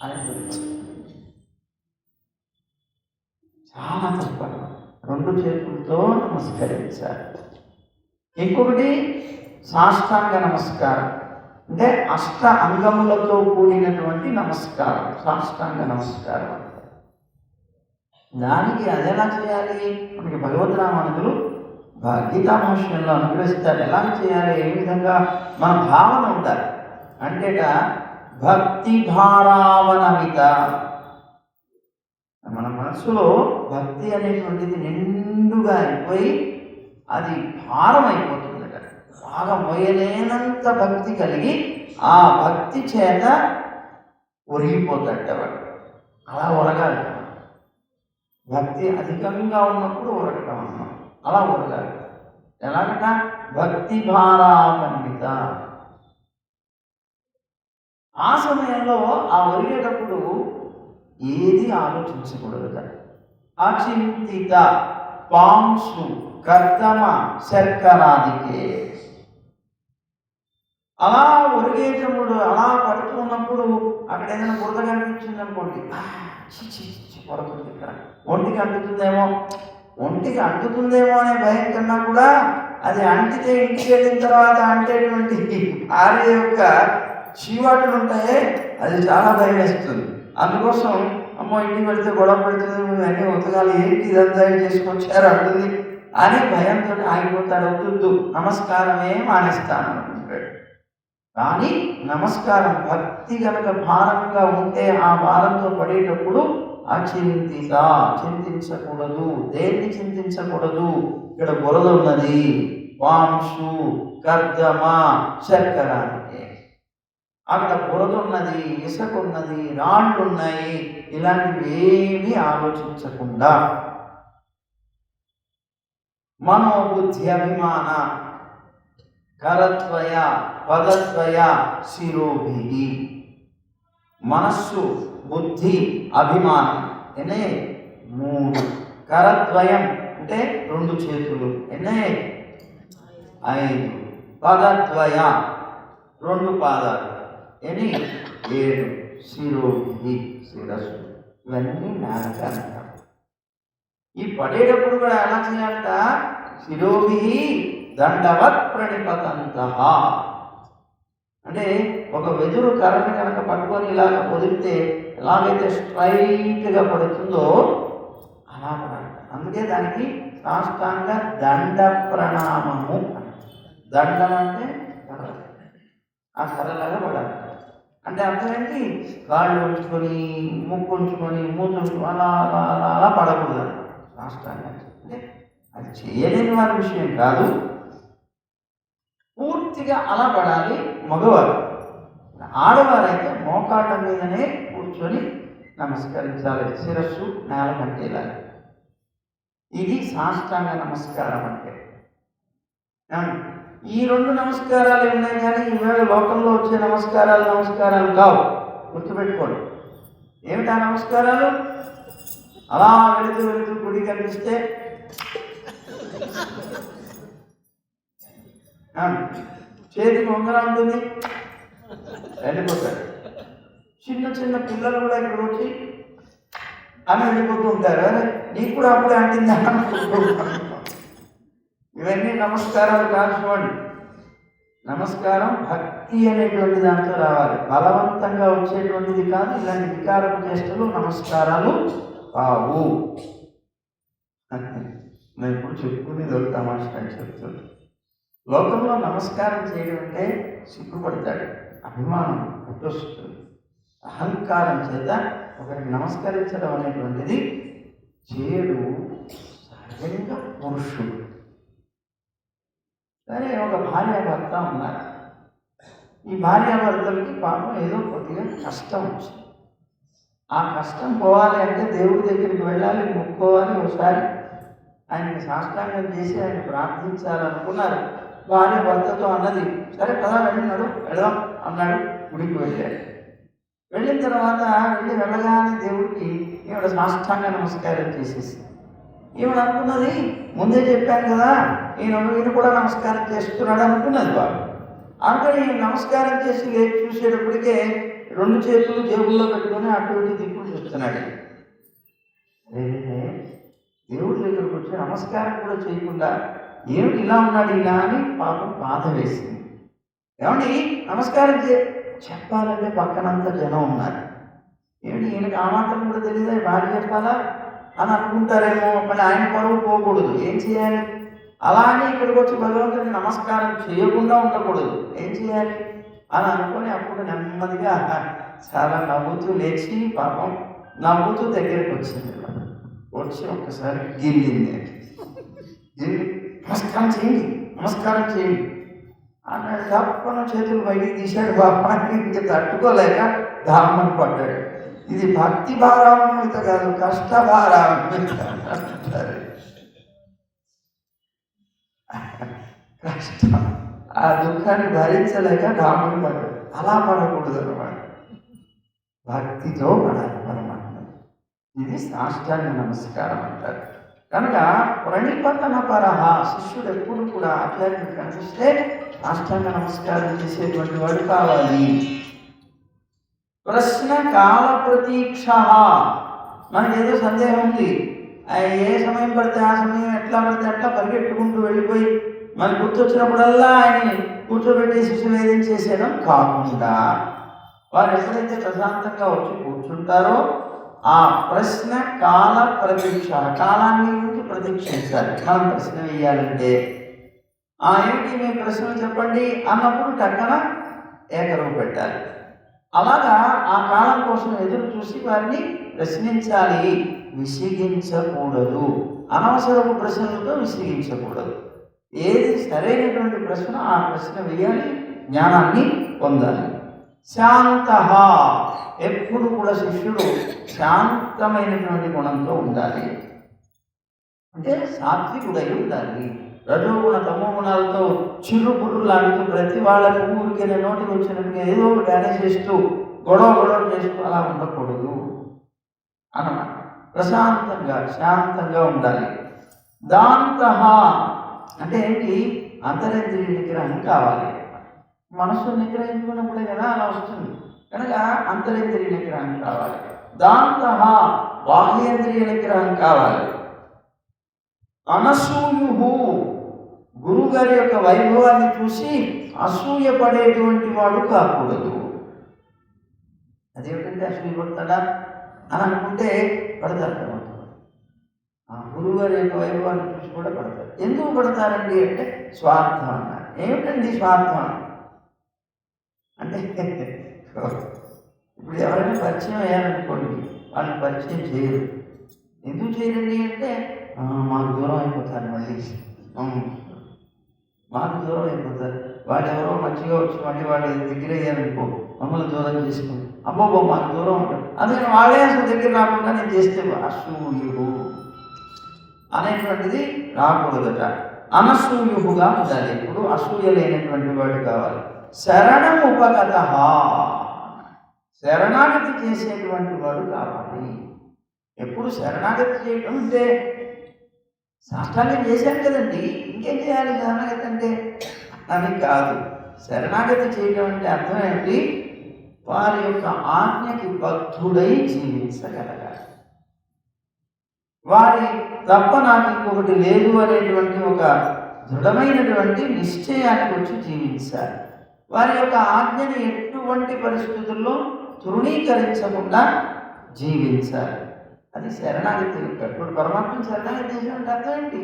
S1: అని చాలా తప్పదు. 2 చేతులతో నమస్కరించాలి. ఇంకొకటి సాష్టాంగ నమస్కారం, అంటే అష్ట అంగములతో కూడినటువంటి నమస్కారం, సాష్టాంగ నమస్కారం. దానికి అది ఎలా చేయాలి? మనకి భగవద్ రామానుజులు గీతా భాష్యంలో అనుగ్రహిస్తారు. ఎలా చేయాలి, ఏ విధంగా మన భావన ఉండాలి అంటేట భక్తి భారావనమిత. మన మనసులో భక్తి అనేటువంటిది నిండుగా అయిపోయి అది భారం అయిపోతుంది కదా, బాగా మొయ్యలేనంత భక్తి కలిగి ఆ భక్తి చేత ఒరిగిపోతాడు వాడు. అలా ఒరగాలి. భక్తి అధికంగా ఉన్నప్పుడు ఒరగటం అన్నాం, అలా ఒరగాలి. ఎలాగట? భక్తి భారావన్విత. ఆ సమయంలో ఆ ఒరిగేటప్పుడు ఏది ఆలోచించకూడదు కదా. అచింతిత పాంసు కర్దమ శర్కరాదికే. అలా ఒరిగేటప్పుడు అలా పడుతూ ఉన్నప్పుడు అక్కడ ఏదైనా బురద కనిపించింది అనుకోండి, పడుతుంది ఇక్కడ, ఒంటికి అంటుతుందేమో అనే భయం కన్నా కూడా అది అంటితే ఇంటికి వెళ్ళిన తర్వాత అంటేటువంటి భార్య యొక్క చీవాట్లు ఉంటాయే, అది చాలా భయం వేస్తుంది. అందుకోసం అమ్మో ఇంటికి వెళ్తే గొడవ పెడుతుంది, అన్నీ ఉతకాలి, ఏంటి ఇదంతా చేసుకొచ్చారు అంటుంది అని భయంతో ఆగిపోతాడు. వద్దు, నమస్కారమే మానేస్తాను అనుకుంటాడు. కానీ నమస్కారం భక్తి కనుక భారంగా ఉంటే ఆ భారంతో పడేటప్పుడు అచింతిత, చింతించకూడదు. దేన్ని చింతించకూడదు? ఇక్కడ బురద ఉన్నది, వాంసు కర్దమ శర్కరానికి, అక్కడ బురద ఉన్నది, ఇసుక ఉన్నది, రాళ్ళు ఉన్నాయి, ఇలాంటివి ఏమీ ఆలోచించకుండా మనోబుద్ధి అభిమాన కరద్వయ పదద్వయ శిరోభి. మనస్సు, బుద్ధి, అభిమానం ఎన్నే 3, కరద్వయం అంటే 2 చేతులు ఎన్నే 5, పదద్వయ 2 పాదాలు ఎన్ని 7, శిరోభి శిరస్సు, ఇవన్నీ నాలుక అంటారు. ఈ పడేటప్పుడు కూడా ఎలా చేయాలంట? శిరోభి దండవత్ ప్రణిపతంత. అంటే ఒక వెదురు కర్రని కనుక పట్టుకొని ఇలాగ వదిలితే ఎలాగైతే స్ట్రైట్గా పడుతుందో అలా పడాలి. అందుకే దానికి సాష్టాంగ దండ ప్రణామము. దండం అంటే ఆ కర్రలాగా పడాలి. అంటే అర్థం ఏంటి? కాళ్ళు ఉంచుకొని, ముక్కు ఉంచుకొని, మూతి ఉంచుకొని అలా అలా అలా అలా పడకూడదు. సాష్టాంగం అంటే అది చేయలేని వారి విషయం కాదు, పూర్తిగా అలా పడాలి మగవారు. ఆడవారైతే మోకాళ్ళ మీదనే కూర్చొని నమస్కరించాలి, శిరస్సు నేల కట్టేలాలి. ఇది సాష్టాంగ నమస్కారం అంటే. ఈ 2 నమస్కారాలు ఉన్నాయి, కానీ ఈవేళ లోకంలో వచ్చే నమస్కారాలు కావు, గుర్తుపెట్టుకోండి. ఏమిటా నమస్కారాలు? అలా వెళుతూ గుడి కనిపిస్తే చేతికి ఉంగరం ఉంటుంది, వెళ్ళిపోతారు. చిన్న పిల్లలు కూడా ఇక్కడ వచ్చి అని వెళ్ళిపోతూ ఉంటారు. అరే నీకు కూడా అప్పుడే అంటిందా? ఇవన్నీ నమస్కారాలు కాదు. చూడండి, నమస్కారం భక్తి అనేటువంటి దాంతో రావాలి, బలవంతంగా వచ్చేటువంటిది కాదు. ఇలాంటి వికారపు చేష్టలు నమస్కారాలు కావు. నేను ఇప్పుడు చెప్పుకునేది ఒక తమాషా అని చెప్తాను. లోకంలో నమస్కారం చేయడం అంటే సిగ్గుపడతాడు, అభిమానం పుట్టొస్తుంది, అహంకారం చేత ఒకరికి నమస్కరించడం అనేటువంటిది చేయడు సహజంగా పురుషుడు. సరే, ఒక భార్యాభర్త ఉన్నారు. ఈ భార్యాభర్తలకి పాపం ఏదో కొద్దిగా కష్టం వచ్చింది. ఆ కష్టం పోవాలి అంటే దేవుడి దగ్గరికి వెళ్ళాలి, మొక్కుకోవాలి, ఒకసారి ఆయనకి సాష్టాంగం చేసి ఆయన ప్రార్థించాలనుకున్నారు. భార్య భర్తతో అన్నది, సరే పదా వెళ్దాం అన్నాడు. గుడికి వెళ్ళాడు. వెళ్ళిన తర్వాత వెళ్ళగానే దేవుడికి ఈవిడ సాష్టాంగ నమస్కారం చేసేసి, ఈవిడ అనుకున్నది, ముందే చెప్పాను కదా ఈయన కూడా నమస్కారం చేస్తున్నాడు అనుకున్నది. బాబు అందుకని నమస్కారం చేసి లేచి చూసేటప్పటికే 2 చేతులు జేబుల్లో పెట్టుకొని అటు ఇటు దిక్కులు చూస్తున్నాడు. దేవుడి దగ్గరకు వచ్చి నమస్కారం కూడా చేయకుండా ఏమిటి ఇలా ఉన్నాడు ఇలా అని పాపం బాధ వేసింది. ఏమండి నమస్కారం చెప్పాలంటే పక్కనంతా జనం ఉన్నారు, ఏమిటి ఈయనకి ఆ మాత్రం కూడా తెలియదా, భార్య చెప్పాలా అని అనుకుంటారేమో. మళ్ళీ ఆయన పరువు పోకూడదు, ఏం చేయాలి? అలానే ఇక్కడికి వచ్చి భగవంతుడిని నమస్కారం చేయకుండా ఉండకూడదు, ఏం చేయాలి అని అనుకుని అప్పుడు నెమ్మదిగా చాలా నవ్వుతూ లేచి పాపం నవ్వుతూ దగ్గరికి వచ్చింది. వచ్చి ఒక్కసారి గిల్లింది. నమస్కారం చేయండి అన్నాడు. తప్పన చేతులు బయటికి తీశాడు. పాపాన్ని ఇంక తట్టుకోలేక దామని పడ్డాడు. ఇది భక్తి భారాన్విత కాదు, కష్ట భారాన్విత. కష్టం, ఆ దుఃఖాన్ని భరించలేక దామని పడ్డాడు. అలా పడకూడదు అన్నమాట. భక్తితో పడాలి పరమాత్మ. ఇది సాష్టాంగ నమస్కారం అంటారు. కనుక ప్రణిపతన పరహ, శిష్యుడు ఎప్పుడు కూడా ఆచార్యుడు కనిపిస్తే సాష్టాంగ నమస్కారం చేసేటువంటి వాడు కావాలి. ప్రశ్న కాల ప్రతీక్ష, మనకేదో సందేహం ఉంది, ఏ సమయం పడితే ఆ సమయం ఎట్లా పడితే అట్లా పరిగెట్టుకుంటూ వెళ్ళిపోయి మనకు గుర్తొచ్చినప్పుడల్లా ఆయన్ని కూర్చోబెట్టి శిష్యు వేదం చేసేయడం కాకుండా వారు ఎప్పుడైతే ప్రశాంతంగా వచ్చి కూర్చుంటారో ఆ ప్రశ్న కాల ప్రతీక్ష, కాలాన్ని గురించి ప్రతీక్షించాలి. మనం ప్రశ్న వేయాలంటే ఏమిటి మీ ప్రశ్న చెప్పండి అన్నప్పుడు టక్కన ఏకరువు పెట్టాలి. అలాగా ఆ కాలం కోసం ఎదురు చూసి వారిని ప్రశ్నించాలి, విసిగించకూడదు. అనవసరపు ప్రశ్నలతో విసిగించకూడదు. ఏది సరైనటువంటి ప్రశ్న ఆ ప్రశ్న వేయాలి, జ్ఞానాన్ని పొందాలి. శాంత, ఎప్పుడు కూడా శిష్యుడు శాంతమైనటువంటి గుణంతో ఉండాలి. అంటే సాత్వికుడై ఉండాలి. రజోగుణ తమో గుణాలతో చిరుబుర్రులాంటి ప్రతి వాళ్ళకి ఊరికే నోటికి వచ్చినట్టుగా ఏదో ఒకటి అనేసిస్తూ గొడవ చేస్తూ అలా ఉండకూడదు అన్నమాట. ప్రశాంతంగా శాంతంగా ఉండాలి. దాంత అంటే ఏంటి, అంతరేంద్రియ నిగ్రహం కావాలి. మనస్సు నిగ్రహించుకున్నప్పుడే కదా అలా వస్తుంది. కనుక అంతరేంద్రియ నిగ్రహం కావాలి. దాంత బాహ్యేంద్రియ నిగ్రహం కావాలి. అనసూయు, గురువు గారి యొక్క వైభవాన్ని చూసి అసూయ పడేటువంటి వాడు కాకూడదు. అదేమిటంటే అసూయ పడతాడా అని అనుకుంటే పడతారు. ఆ గురువు గారి యొక్క వైభవాన్ని చూసి కూడా పడతారు. ఎందుకు పడతారండి అంటే స్వార్థం అన్నారు. ఏమిటండి స్వార్థం అంటే, ఇప్పుడు ఎవరైనా పరిచయం అయ్యారనుకోండి, వాళ్ళని పరిచయం చేయరు. ఎందుకు చేయరండి అంటే మాకు దూరం అయిపోతారు, మళ్ళీ మాకు దూరం అయిపోతారు. వాళ్ళు ఎవరో మంచిగా వచ్చి మళ్ళీ వాళ్ళు దగ్గర అయ్యారనుకో, మమ్మల్ని దూరం చేసుకుని అబ్బో మాకు దూరం ఉంటారు. అందుకని వాళ్ళే అసలు దగ్గర రాకుండా నేను చేస్తే అసూయు అనేటువంటిది రాకూడదట. అనసూయుగా ఉండాలి. ఇప్పుడు అసూయ లేనటువంటి వాడు కావాలి. శరణముపగత, శరణాగతి చేసేటువంటి వాడు కావాలి. ఎప్పుడు శరణాగతి చేయటం అంటే సాష్టాంగం చేశాను కదండి, ఇంకేం చేయాలి శరణాగతి అంటే అని కాదు. శరణాగతి చేయటం అంటే అర్థం ఏంటి, వారి యొక్క ఆజ్ఞకి బద్ధుడై జీవించగలగాలి. వారి తప్ప నాకు ఇంకొకటి లేదు అనేటువంటి ఒక దృఢమైనటువంటి నిశ్చయానికి వచ్చి జీవించాలి. వారి యొక్క ఆజ్ఞని ఎటువంటి పరిస్థితుల్లో తృణీకరించకుండా జీవించాలి. అది శరణాగతి. ఇప్పుడు పరమాత్మ శరణాగతి చేసినట్టు అర్థం ఏంటి,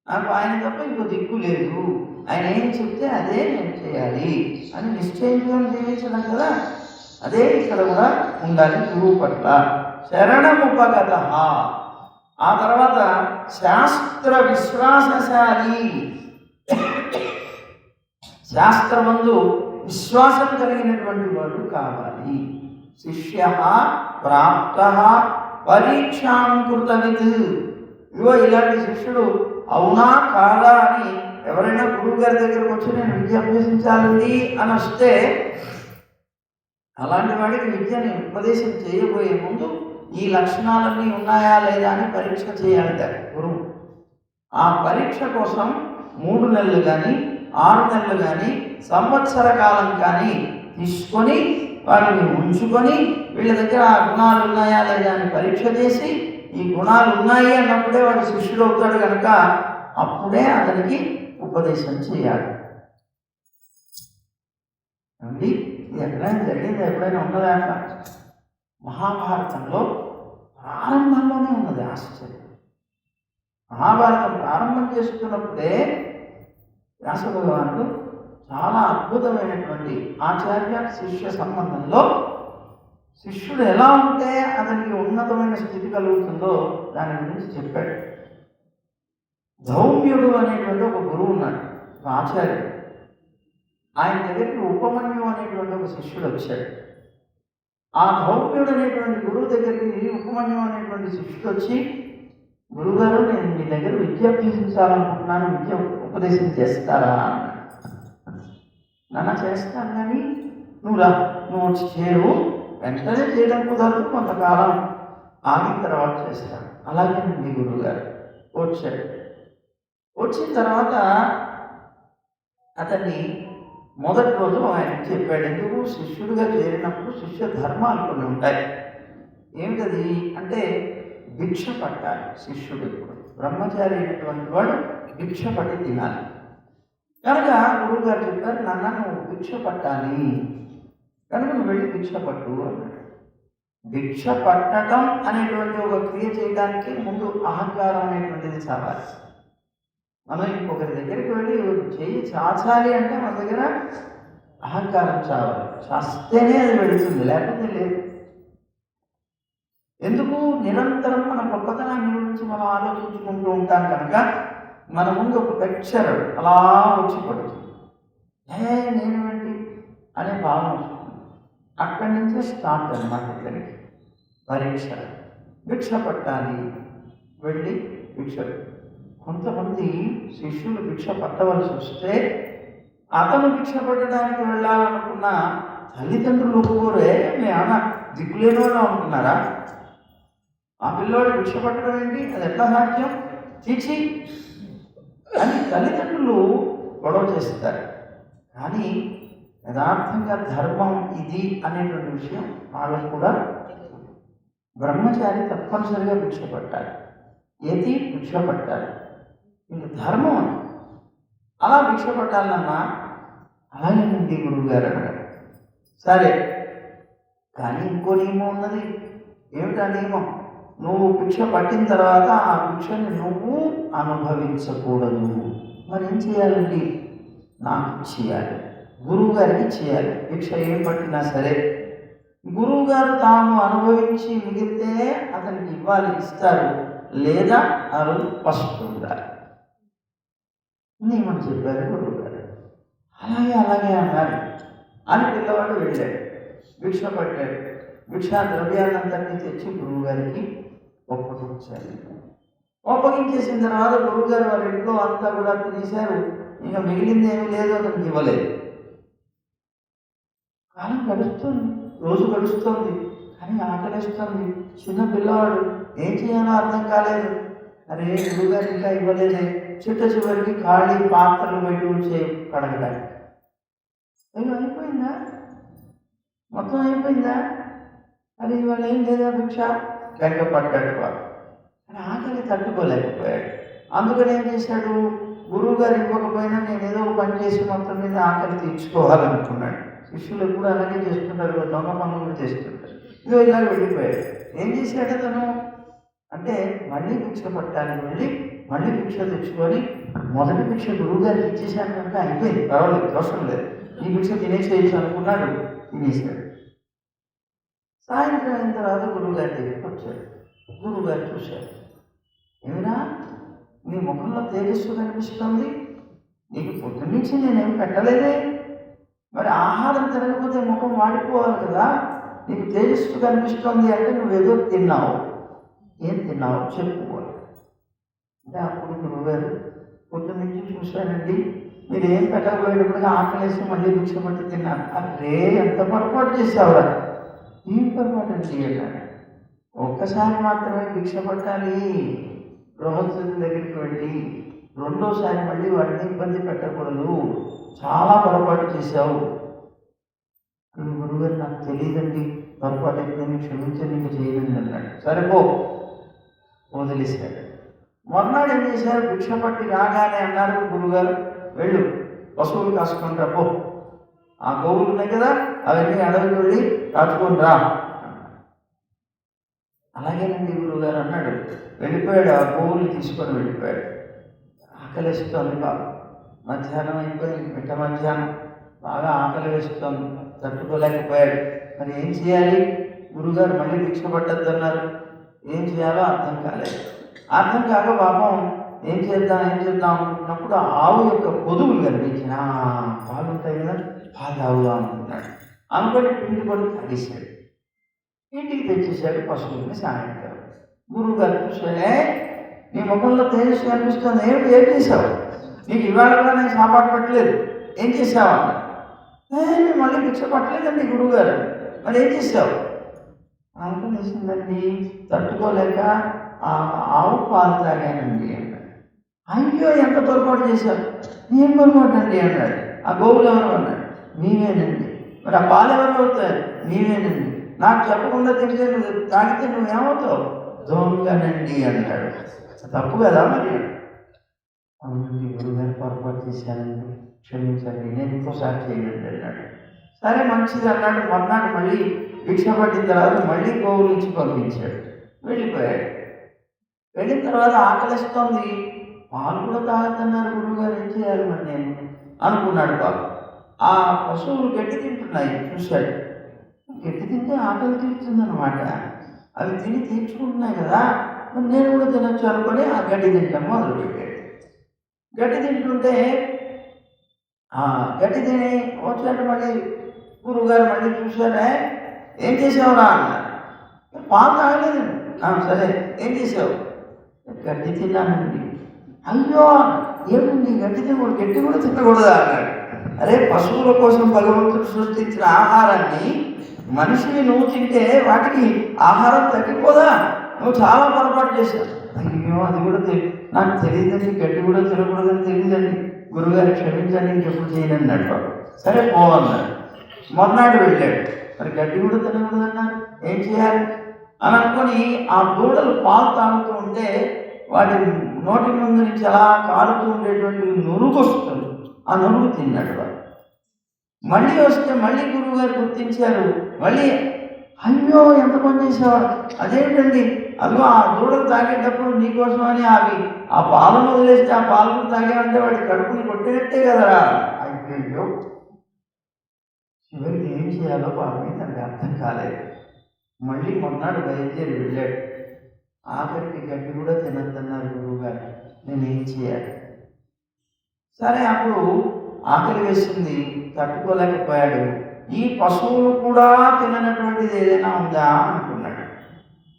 S1: నాకు ఆయన తప్ప ఇంకో దిక్కు లేదు, ఆయన ఏం చెప్తే అదే నేను చేయాలి అని నిశ్చయించుకొని జీవించడం కదా. అదే ఇక్కడ కూడా ఉండాలి గురువు పట్ల. శరణముపగత, ఆ తర్వాత శాస్త్ర విశ్వాసశాలి, శాస్త్రమందు విశ్వాసం కలిగినటువంటి వాడు కావాలి. శిష్య ప్రాప్త పరీక్షాం కృతవిత్, ఇగో ఇలాంటి శిష్యుడు అవునా కాదా అని ఎవరైనా గురువు గారి దగ్గరకు వచ్చి నేను విద్య అభ్యసించాలండి అని వస్తే అలాంటి వాడికి విద్యని ఉపదేశం చేయబోయే ముందు ఈ లక్షణాలన్నీ ఉన్నాయా లేదా అని పరీక్ష చేయాలి గురువు. ఆ పరీక్ష కోసం 3 నెలలు కానీ 6 నెలలు కానీ సంవత్సర కాలం కానీ తీసుకొని వాడిని ఉంచుకొని వీళ్ళ దగ్గర ఆ గుణాలు ఉన్నాయా లేదా అని పరీక్ష చేసి ఈ గుణాలు ఉన్నాయి అన్నప్పుడే వాడు శిష్యుడు అవుతాడు. కనుక అప్పుడే అతనికి ఉపదేశం చేయాలి. అండి ఇది ఎక్కడైనా జరిగింది, ఎప్పుడైనా ఉన్నదా అంట? మహాభారతంలో ప్రారంభంలోనే ఉన్నది. ఆశ్చర్యం. మహాభారతం ప్రారంభం చేసుకున్నప్పుడే వ్యాస భగవానుడు చాలా అద్భుతమైనటువంటి ఆచార్య శిష్య సంబంధంలో శిష్యుడు ఎలా ఉంటే అతనికి ఉన్నతమైన స్థితి కలుగుతుందో దాని గురించి చెప్పాడు. ధౌమ్యుడు అనేటువంటి ఒక గురువు ఉన్నాడు, ఒక ఆచార్యుడు. ఆయన దగ్గరికి ఉపమన్యు అనేటువంటి ఒక శిష్యుడు వచ్చాడు. ఆ ధౌమ్యుడు అనేటువంటి గురువు దగ్గరికి ఉపమన్యు అనేటువంటి శిష్యుడు వచ్చి, గురువుగారు నేను మీ దగ్గర విద్య అభ్యసించాలనుకుంటున్నాను, విద్య ఉపదేశం చేస్తారా అన్నాడు. నాన్న చేస్తాను, కానీ నువ్వు వచ్చి చేరు, వెంటనే చేయడం కుదరదు, కొంతకాలం ఆగిన తర్వాత చేస్తాడు. అలాగేనండి గురువుగారు వచ్చాడు. వచ్చిన తర్వాత అతన్ని మొదటి రోజు ఆయన చెప్పాడు. ఎందుకు? శిష్యుడిగా చేరినప్పుడు శిష్య ధర్మాలు కొన్ని ఉంటాయి. ఏమిటది అంటే భిక్ష పట్టాలి. శిష్యుడు ఇప్పుడు బ్రహ్మచారి అయినటువంటి వాడు భిక్ష పట్టి తినాలి. కనుక గురువుగారు చెప్పారు, నాన్న నువ్వు భిక్ష పట్టాలి, కనుక నువ్వు వెళ్ళి భిక్ష పట్టు అన్నాడు. భిక్ష పట్టడం అనేటువంటి ఒక క్రియ చేయడానికి ముందు అహంకారం అనేటువంటిది చావాలి. మనం ఇంకొకరి దగ్గరికి వెళ్ళి చేయి చాచాలి అంటే మన దగ్గర అహంకారం చావాలి. చాస్తేనే అది వెళుతుంది, లేకపోతే లేదు. ఎందుకు? నిరంతరం మన గొప్పతనాన్ని గురించి మనం ఆలోచించుకుంటూ ఉంటాం కనుక మన ముందు ఒక పిక్చర్ అలా వచ్చి పడుతుంది. నేను ఏంటి అనే భావన వస్తుంది. అక్కడి నుంచే స్టార్ట్ అన్నమాట. ఇక్కడికి పరీక్ష. భిక్ష పట్టాలి, వెళ్ళి భిక్ష. కొంతమంది శిష్యులు భిక్ష పట్టవలసి వస్తే అతను భిక్ష పట్టడానికి వెళ్ళాలనుకున్న తల్లిదండ్రులు ఒప్పుకోరే. మీ అన్న దిక్కులేని వాళ్ళు అనుకున్నారా? ఆ పిల్లోడు భిక్ష పట్టడం ఏంటి, అది ఎట్లా సాధ్యం, చీచి అని తల్లిదండ్రులు గొడవ చేస్తారు. కానీ యథార్థంగా ధర్మం ఇది అనేటువంటి విషయం వాళ్ళకు కూడా. బ్రహ్మచారి తప్పనిసరిగా భిక్ష పట్టాలి, యతి భిక్ష పట్టాలి, ఇది ధర్మం. అలా భిక్ష పట్టాలన్నా అలాగేనండి గురువుగారు అన్నాడు. సరే, కానీ ఇంకో నియమం ఉన్నది. ఏమిటా నియమం? నువ్వు భిక్ష పట్టిన తర్వాత ఆ భిక్షని నువ్వు అనుభవించకూడదు. మరి ఏం చేయాలండి? నాకు చేయాలి, గురువు గారికి చేయాలి. భిక్ష ఏం పట్టినా సరే గురువు గారు తాము అనుభవించి మిగిలితే అతనికి ఇవ్వాలి, ఇస్తారు, లేదా ఆ రోజు ఫస్ట్ ఉండాలి. నియమం చెప్పారు గురువు గారు. అలాగే అన్నారు అని పిల్లవాడు వెళ్ళాడు, భిక్ష పట్టాడు. భిక్షా ద్రవ్యాలందరినీ తెచ్చి గురువు గారికి ఒప్పగించాలి. ఒప్పగించేసిన తర్వాత గురువుగారు వారి ఇంట్లో అంతా కూడా తినేశారు. ఇంకా మిగిలింది ఏమీ లేదు, అతనికి ఇవ్వలేదు. కాలం గడుస్తుంది, రోజు గడుస్తుంది, కానీ ఆకలిస్తుంది. చిన్న పిల్లవాడు ఏం చేయాలో అర్థం కాలేదు. అరే గురువుగారు ఇంకా ఇవ్వలేదే. చివరికి ఖాళీ పాత్రలు బయట వచ్చే కడగడానికి. అయ్యో అయిపోయిందా, మొత్తం అయిపోయిందా? అది ఇవాళ ఏం లేదా భిక్ష? గంట పడ్డాడు వాడు. కానీ ఆకలి తట్టుకోలేకపోయాడు. అందుకని ఏం చేశాడు? గురువు గారు ఇవ్వకపోయినా నేను ఏదో ఒక పని చేసి మొత్తం మీద ఆకలి తీర్చుకోవాలనుకున్నాడు. శిష్యులు ఎప్పుడు అలాగే చేస్తుంటారు, దొంగ పనులు కూడా చేస్తుంటారు. ఇదో ఇలా వెళ్ళిపోయాడు. ఏం చేశాడు తను అంటే మళ్ళీ భిక్ష పట్టాలని వెళ్ళి మళ్ళీ భిక్ష తెచ్చుకొని మొదటి భిక్ష గురువు గారికి ఇచ్చేసాను కనుక అయిపోయింది, పర్వాలేదు, దోషం లేదు, ఈ భిక్ష తినేసేయచ్చు అనుకున్నాడు. తినేసాడు. సాయంత్రం అయిన తర్వాత గురువుగారి దగ్గరికి వచ్చాడు. గురువుగారు చూశాడు. ఏమిరా నీ ముఖంలో తేజస్సు కనిపిస్తుంది, నీకు పొద్దున్నుంచి నేనేం పెట్టలేదే, మరి ఆహారం తినకపోతే ముఖం వాడిపోవాలి కదా, నీకు తేజస్సు కనిపిస్తుంది అంటే నువ్వేదో తిన్నావు. ఏం తిన్నావు చెప్పుకోవాలి అంటే అప్పుడు గురువుగారు పొద్దున్నుంచి చూశానండి, మీరు ఏం పెట్టకపోయేటప్పటికీ ఆకలేసి మళ్ళీ భిక్ష పట్టి తిన్నాను. అరే ఎంత పొరపాటు చేసావురా. ఏం పొరపాటు చేయాలి? ఒక్కసారి మాత్రమే భిక్ష పట్టాలి గృహస్థుల దగ్గరికి వెళ్ళి, రెండోసారి మళ్ళీ వాటిని ఇబ్బంది పెట్టకూడదు. చాలా పొరపాటు చేశావు. గురువుగారు నాకు తెలియదండి, పొరపాటు అయితే క్షమించండి, నీకు చేయదండి అన్నాడు. సరిపో వదిలేశాడు. మొన్నాడు ఏం చేశారు? భిక్ష పట్టి రాగానే అన్నారు గురువుగారు, వెళ్ళు పశువులు కాసుకుంటా పో, ఆ గోవులు ఉన్నాయి కదా అవన్నీ అడవికి వెళ్ళి కాచుకొని రా. అలాగేనండి గురువుగారు అన్నాడు. వెళ్ళిపోయాడు, ఆ గోవులు తీసుకొని వెళ్ళిపోయాడు. ఆకలిస్తోంది బాగా, మధ్యాహ్నం అయిపోయింది, మిట్ట మధ్యాహ్నం, బాగా ఆకలి వేస్తోంది, తట్టుకోలేకపోయాడు. మరి ఏం చేయాలి? గురువుగారు మళ్ళీ భిక్ష పట్టద్దు అన్నారు. ఏం చేయాలో అర్థం కాలేదు. అర్థం కాక పాపం ఏం చేద్దాం అనుకున్నప్పుడు ఆవు యొక్క పొదుగులు కనిపించిన పాలు ఉంటాయి కదా, పాలు తాగుదాం అనుకున్నాడు. అనుకొని పిండి పడి తాగేశాడు. ఇంటికి తెచ్చేసాడు పశువుల్ని. సాయంత్రం గురువుగారు చూసాడే, నీ ముఖంలో తేజస్సు కనిపిస్తుంది, ఏం చేసావు? నీకు ఇవాళ కూడా నేను సాపాటు పెట్టలేదు, ఏం చేసావు అన్న. నేను మళ్ళీ భిక్ష పట్టలేదండి గురువుగారు. మరి ఏం చేసావు? ఆకలేసిందండి, తట్టుకోలేక ఆ ఆవు పాలు తాగానండి అన్నాడు. అయ్యో ఎంత పొరపాటు చేశారు. ఏం పొరపాటు అండి అన్నాడు. ఆ గోవులు ఎవరు అన్నాడు. నీవేనండి. మరి ఆ పాలు ఎవరు అవుతారు. నీవేనండి. నాకు చెప్పకుండా తిరిగితే నువ్వు తాగితే నువ్వేమవుతావు. దొంగనండి అన్నాడు. తప్పు కదా మరి. అవునండి గురుగారు, పొరపాటు చేశానండి, క్షమించండి, నేను ఇంకోసారి చేయలేదు అన్నాడు. సరే మంచిది అన్నాడు. మర్నాడు మళ్ళీ భిక్ష పట్టిన తర్వాత మళ్ళీ గోవులు ఇచ్చి పంపించాడు. వెళ్ళిపోయాడు. వెళ్ళిన తర్వాత ఆకలిస్తోంది, పాలు కూడా తాగద్దన్నారు గురువుగారు, ఏం చేయాలి మరి నేను అనుకున్నాడు బాబు. ఆ పశువులు గడ్డి తింటున్నాయి చూశాడు. గడ్డి తింటే ఆకలి తీరుతుందన్నమాట. అవి తిని తీర్చుకుంటున్నాయి కదా, మరి నేను కూడా తినొచ్చు అనుకొని ఆ గడ్డి తింటాం మొదలుపెట్టాడు. గడ్డి తింటుంటే గడ్డి తిని వచ్చినట్టు మళ్ళీ గురువుగారు మళ్ళీ చూశారే, ఏం చేసావురా అన్నారు. పాలు తాగలేదు. సరే ఏం చేసావు. గడ్డి తిన్నానండి. అయ్యో ఏమండి గడ్డి తినకూడదు, గడ్డి కూడా తినకూడదా అన్నాడు. అరే పశువుల కోసం భగవంతుడు సృష్టించిన ఆహారాన్ని మనిషిని నువ్వు తింటే వాటికి ఆహారం తగ్గిపోదా. నువ్వు చాలా పొరపాటు చేశావు. అయ్యో అది కూడా నాకు తెలియదండి, గడ్డి కూడా తినకూడదని తెలియదండి, గురువుగారు క్షమించండి, ఇంకెప్పుడు చేయనండి అన్నాడు. సరే పోవన్నాడు. మొన్నాడు వెళ్ళాడు. మరి గడ్డి కూడా తినకూడదన్నారు, ఏం చేయాలి అని అనుకొని ఆ దూడలు పాలు తాగుతూ ఉంటే వాటి నోటి ముందు నుంచి అలా కాలుతూ ఉండేటువంటి నురుగు వస్తుంది. ఆ నురుగు తిన్నాడు వాడు. మళ్ళీ వస్తే మళ్ళీ గురువుగారు గుర్తించారు. మళ్ళీ అయ్యో ఎంత పని చేసేవాడు. అదేంటండి, అదిగో ఆ దూడలు తాగేటప్పుడు నీకోసమని అవి ఆ పాలను వదిలేస్తే ఆ పాలను తాగామంటే వాడి కడుపుని కొట్టినట్టే కదరా. అయ్యో చివరికి ఏం చేయాలో పాపం తనకి అర్థం కాలేదు. మళ్ళీ మొన్నాడు బయలుదేరి వెళ్ళాడు. ఆఖరికి గడ్డి కూడా తినద్దన్నారు గురువుగారు, నేనేం చేయాలి. సరే అప్పుడు ఆకలి వేసింది, తట్టుకోలేకపోయాడు. ఈ పశువులు కూడా తిననటువంటిది ఏదైనా ఉందా అనుకున్నాడు.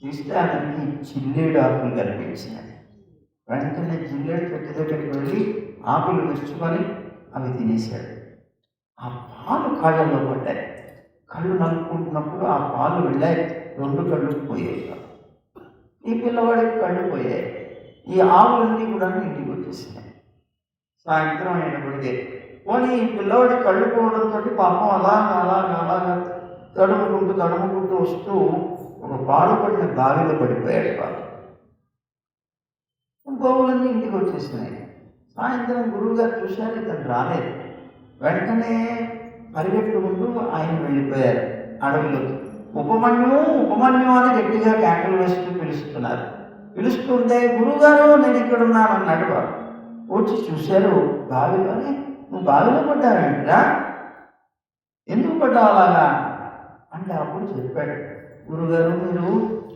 S1: తీస్తే అతనికి జిల్లేడు ఆకులు కనిపించినాయి. వెంటనే జిల్లేడు చెట్టు దగ్గరికి వెళ్ళి ఆకులు విరుచుకొని అవి తినేశాడు. ఆ పాలు కళ్ళల్లో పడ్డాయి. కళ్ళు నలుపుకుంటున్నప్పుడు ఆ పాలు వెళ్ళాయి, 2 కళ్ళు పోయాయి. ఈ పిల్లవాడికి కళ్ళు పోయాయి. ఈ ఆవులన్నీ కూడా ఇంటికి వచ్చేసినాయి. సాయంత్రం అయినప్పటికీ పోనీ ఈ పిల్లవాడి కళ్ళు పోవడంతో పాపం అలాగా తడుముకుంటూ వస్తూ ఒక పాడుపడిన బావిలో పడిపోయాడు. పాపం గోవులన్నీ ఇంటికి వచ్చేసినాయి. సాయంత్రం గురువుగారు చూశారు, ఇతను రాలేదు. వెంటనే పరిగెట్టుకుంటూ ఆయన వెళ్ళిపోయారు అడవిలోకి. ఉపమన్యు అని గట్టిగా కేకలు వేస్తూ పిలుస్తున్నారు. పిలుస్తుంటే గురువుగారు నేను ఇక్కడ ఉన్నాను అన్నాడు. బాబు వచ్చి చూశారు బావిలోనే. నువ్వు బావిలో పడ్డావేంటిరా, ఎందుకు పడ్డావు అలాగా అంటే అప్పుడు చెప్పాడు, గురుగారు మీరు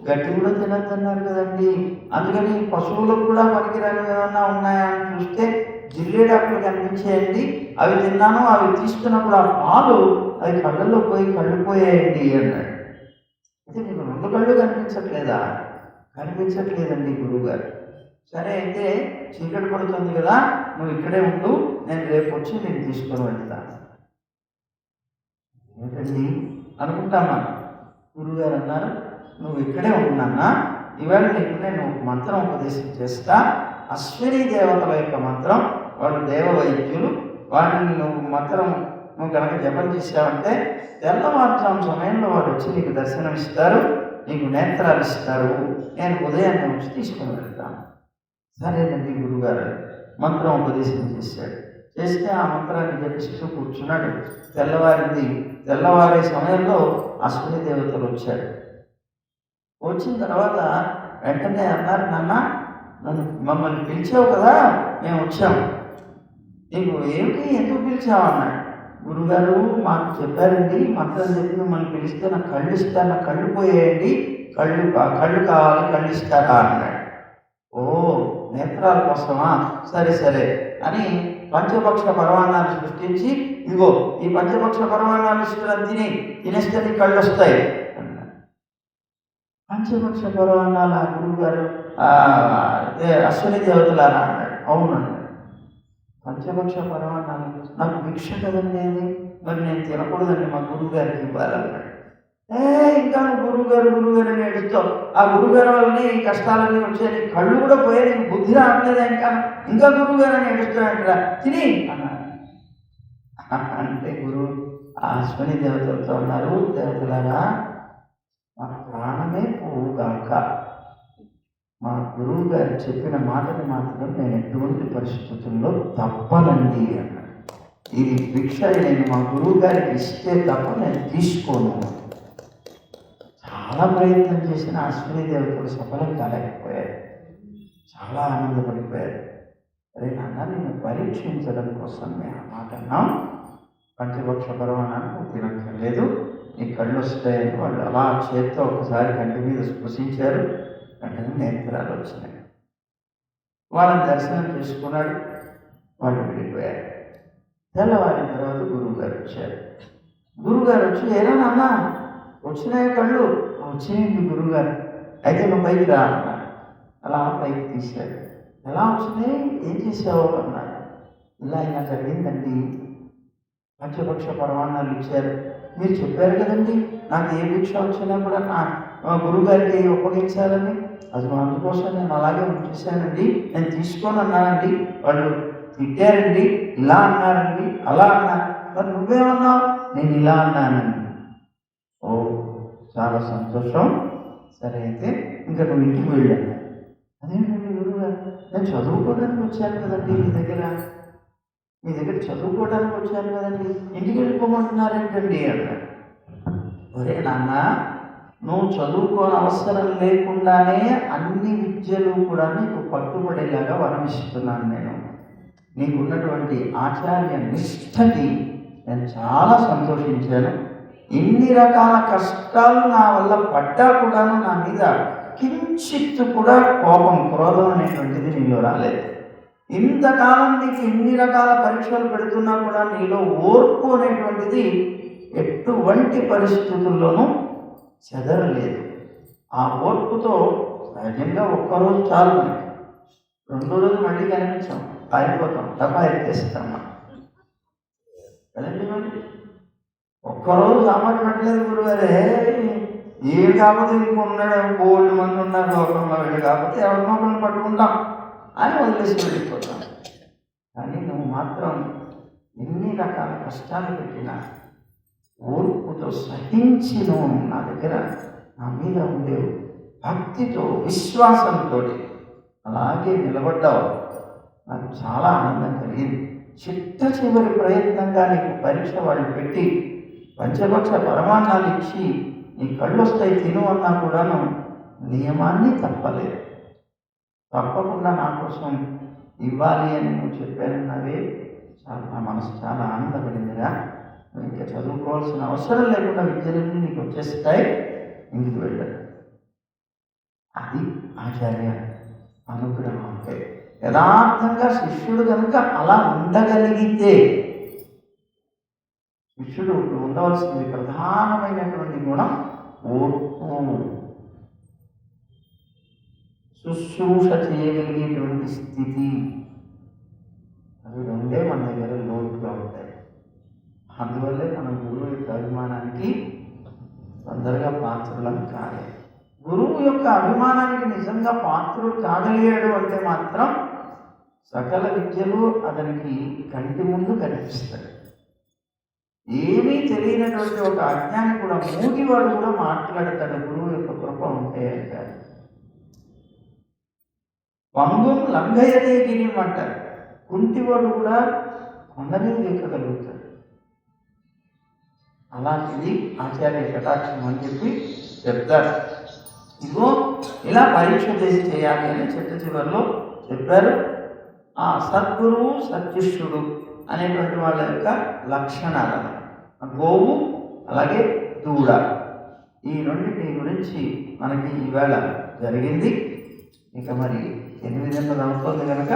S1: గడ్డి కూడా తినద్దన్నారు కదండి, అందుకని పశువులకు కూడా పనికిరాని ఏమన్నా ఉన్నాయా అని చూస్తే జిల్లేడాకులు కనిపించేయండి, అవి తిన్నాను. అవి తీసుకున్నప్పుడు ఆ పాలు అవి కళ్ళల్లో పోయి కళ్ళు పోయాయండి అన్నాడు. అయితే నీకు 2 కళ్ళు కనిపించట్లేదా. కనిపించట్లేదండి గురువుగారు. సరే అయితే చీకటి పడుతుంది కదా, నువ్వు ఇక్కడే ఉండు, నేను రేపు వచ్చి నేను తీసుకొని వెళ్తాను. ఏంటండి అనుకుంటామా. గురువుగారు అన్నారు, నువ్వు ఇక్కడే ఉన్నానా, ఇవాళ నీకు నేను మంత్రం ఉపదేశం చేస్తా. అశ్విని దేవతల యొక్క మంత్రం, వాళ్ళు దేవ వైద్యులు. వాటిని నువ్వు కనుక జపం చేసావంటే తెల్లవారుజాము సమయంలో వాడు వచ్చి నీకు దర్శనం ఇస్తారు, నీకు నేత్రాలు ఇస్తారు. నేను ఉదయాన్నే వచ్చి తీసుకొని వెళ్తాను. సరేనండి గురువుగారు మంత్రం ఉపదేశం చేశాడు. చేస్తే ఆ మంత్రాన్ని జపిస్తూ కూర్చున్నాడు. తెల్లవారింది. తెల్లవారే సమయంలో అశ్విని దేవతలు వచ్చాడు. వచ్చిన తర్వాత వెంటనే అన్నారు, నాన్న మమ్మల్ని పిలిచావు కదా, మేము వచ్చాము. నీకు ఏమిటి, ఎందుకు పిలిచావు అన్నాడు. గురుగారు మాకు చెప్పారండి, మంత్రం చెప్పి మిమ్మల్ని పిలిస్తే నాకు కళ్ళు ఇస్తారు, నాకు కళ్ళు పోయేయండి, కళ్ళు కావాలి, కళ్ళు ఇస్తారా అన్నాడు. ఓ నేత్రాల కోసమా, సరే అని పంచపక్ష పరమాన్నాలు సృష్టించి, ఇదిగో ఈ పంచపక్ష పరమాన్నాలు ఇష్టం తినేస్తే నీ కళ్ళు వస్తాయి అన్నాడు. పంచపక్ష పరమాన్నాల గురువుగారు అశ్విని దేవతలారా అన్నాడు. అవునన్నాడు. పంచపక్ష పరమాన్నాలు నాకు భిక్ష కదండి, మరి నేను తినకూడదండి, మా గురువు గారికి ఇవ్వాలన్నాడు. ఇంకా నువ్వు గురువుగారు అని ఏడుస్తావు. ఆ గురువుగారు వల్లనే ఈ కష్టాలన్నీ వచ్చాయి, నీ కళ్ళు కూడా పోయాయి, నీకు బుద్ధి రావట్లేదా, ఇంకా గురువుగారు అని ఏడుస్తాడంటరా, తిని అన్నాడు. అంటే గురువు అశ్విని దేవతలతో అన్నారు, దేవతలారా మా ప్రాణమే పోవుగాక, మా గురువు గారు చెప్పిన మాటని మాత్రం నేను ఎటువంటి పరిస్థితుల్లో తప్పనండి అన్నాడు. ఇది భిక్ష నేను మా గురువు గారికి ఇస్తే తప్ప నేను తీసుకోను. చాలా ప్రయత్నం చేసిన అశ్విని దేవతలు సఫలం కాలేకపోయారు, చాలా ఆనందపడిపోయారు. అరే నాన్న, నేను పరీక్షించడం కోసం నేను ఆ మాట అన్నాం, పంచభక్ష పరమాణాన్ని తినక్కర్లేదు, నీ కళ్ళు వస్తాయని వాళ్ళు అలా చేత్తో ఒకసారి కంటి మీద స్పృశించారు. వెంటనే నేత్రాలు వచ్చినాయి. వాళ్ళని దర్శనం చేసుకున్నాడు, వాళ్ళు వెళ్ళిపోయారు. తెల్లవారిన తర్వాత గురువుగారు వచ్చారు. గురువుగారు వచ్చి, ఏరా నాన్న వచ్చినాయి కళ్ళు? వచ్చినాయండి గురువుగారు. అయితే నువ్వు పైకి రా అన్నాడు. అలా పైకి తీశాడు. ఎలా వచ్చినాయి, ఏం చేసావు అన్నాడు. ఇలా జరిగిందండి, పంచపక్ష పరమాణాలు ఇచ్చారు, మీరు చెప్పారు కదండి నాకు ఏ భిక్ష వచ్చినా కూడా నా గురువుగారికి ఉపయోగించాలని, అది అందుకోసం నేను అలాగే ఉంచేశానండి, నేను తీసుకొని అన్నానండి, వాళ్ళు తిట్టారండి, ఇలా అన్నారండి, అలా అన్నారు, మరి నువ్వేమన్నావు? నేను ఇలా అన్నానండి. ఓ చాలా సంతోషం, సరే అయితే ఇంకా నువ్వు ఇంటికి వెళ్ళాను. అదేంటండి గురువుగారు, నేను చదువుకోవడానికి వచ్చాను కదండి మీ దగ్గర చదువుకోవడానికి వచ్చాను కదండి, ఇంటికి వెళ్ళిపోమంటున్నారేంటండి అన్నాడు. ఒరే నాన్న, నువ్వు చదువుకోని అవసరం లేకుండానే అన్ని విద్యలు కూడా నీకు పట్టుబడేలాగా వరమిస్తున్నాను నేను. నీకున్నటువంటి ఆచార్య నిష్ఠకి నేను చాలా సంతోషించాను. ఇన్ని రకాల కష్టాలు నా వల్ల పడ్డా కూడాను నా మీద కించిత్తు కూడా కోపం, క్రోధం అనేటువంటిది నీలో రాలేదు. ఇంతకాలం నీకు ఇన్ని రకాల పరీక్షలు పెడుతున్నా కూడా నీలో ఓర్పు అనేటువంటిది ఎటువంటి పరిస్థితుల్లోనూ చెదరలేదు. ఆ ఓర్పుతో సహజంగా ఒక్కరోజు చాలు, మనకి రెండో రోజు మళ్ళీ కనిపించాం, పారిపోతాం, డబ్బా ఎత్తేస్తాం కదండి. మరి ఒక్కరోజు సామాన్లు పెట్టలేదు గురుగారే, ఏం కాకపోతే ఇంకొన్నాడు, కోళ్ళు మంది ఉన్నారు లోకంలో, వీళ్ళు కాకపోతే ఎవరినొకరిని పట్టుకుంటాం అని వదిలేసి వెళ్ళిపోతాం. కానీ నువ్వు మాత్రం ఎన్ని రకాల కష్టాలు పెట్టినా ఓర్పుతో సహించి నువ్వు నా దగ్గర నా మీద ఉండేవు, భక్తితో విశ్వాసంతో అలాగే నిలబడ్డావు. నాకు చాలా ఆనందం కలిగింది. చిట్ట చివరి ప్రయత్నంగా నీకు పరీక్ష వాళ్ళు పెట్టి పంచభక్ష పరమాణాలు ఇచ్చి నీ కళ్ళు వస్తాయి తిను అన్నా కూడాను నియమాన్ని తప్పలేదు. తప్పకుండా నా కోసం ఇవ్వాలి అని నువ్వు చెప్పానన్నావే, చాలా నా మనసు చాలా ఆనందపడిందిరా. నువ్వు ఇంకా చదువుకోవాల్సిన అవసరం లేకుండా విద్యలన్నీ నీకు వచ్చేస్తాయి, ఇంటికి వెళ్ళాడు. అది ఆచార్య అనుగ్రహం అంటే. యథార్థంగా శిష్యుడు కనుక అలా ఉండగలిగితే, శిష్యుడు ఉండవలసింది ప్రధానమైనటువంటి గుణం ఓర్పు, శుశ్రూష చేయగలిగేటువంటి స్థితి. అవి రెండే మన దగ్గర లోటుగా ఉంటాయి. అందువల్లే మన గురువు యొక్క అభిమానానికి తొందరగా పాత్రులం కాలేదు. గురువు యొక్క అభిమానానికి నిజంగా పాత్రుడు కాగలిగాడు అంటే మాత్రం సకల విద్యలు అతనికి కంటి ముందు కనిపిస్తాయి. ఏమీ తెలియనటువంటి ఒక అజ్ఞాని కూడా, మూగివాడు కూడా మాట్లాడతాడు గురువు యొక్క కృప ఉంటే అంటారు. పంగుం లంఘయతే గిరిం అంటారు. కుంటివాడు కూడా కొండ మీద ఎక్కగలుగుతాడు. అలాంటిది ఆచార్య కటాక్షం అని చెప్పి చెప్తారు. ఇదిగో ఇలా పరీక్ష చేసి చేయాలి అని చిట్ట చివరిలో చెప్పారు. ఆ సద్గురువు సత్శిష్యుడు అనేటువంటి వాళ్ళ యొక్క లక్షణాలను, గోవు అలాగే దూడ, ఈ రెండింటి గురించి మనకి ఈవేళ జరిగింది. ఇక మరి 8 అవుతుంది కనుక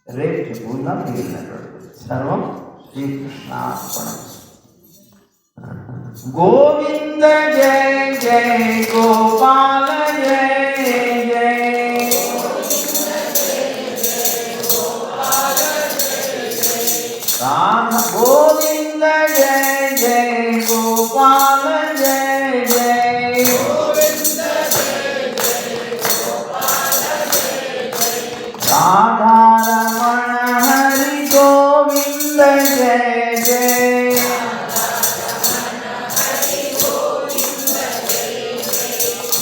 S1: రేపు చెప్పుకుందాం మిగిలినటువంటి. సర్వం శ్రీకృష్ణార్పణం. గోవింద జయ జయ గోపాల జయ జయ, రామ గోవింద జయ జయ గోపాల జయ రాధారమణ హరి గోవింద జయ జయ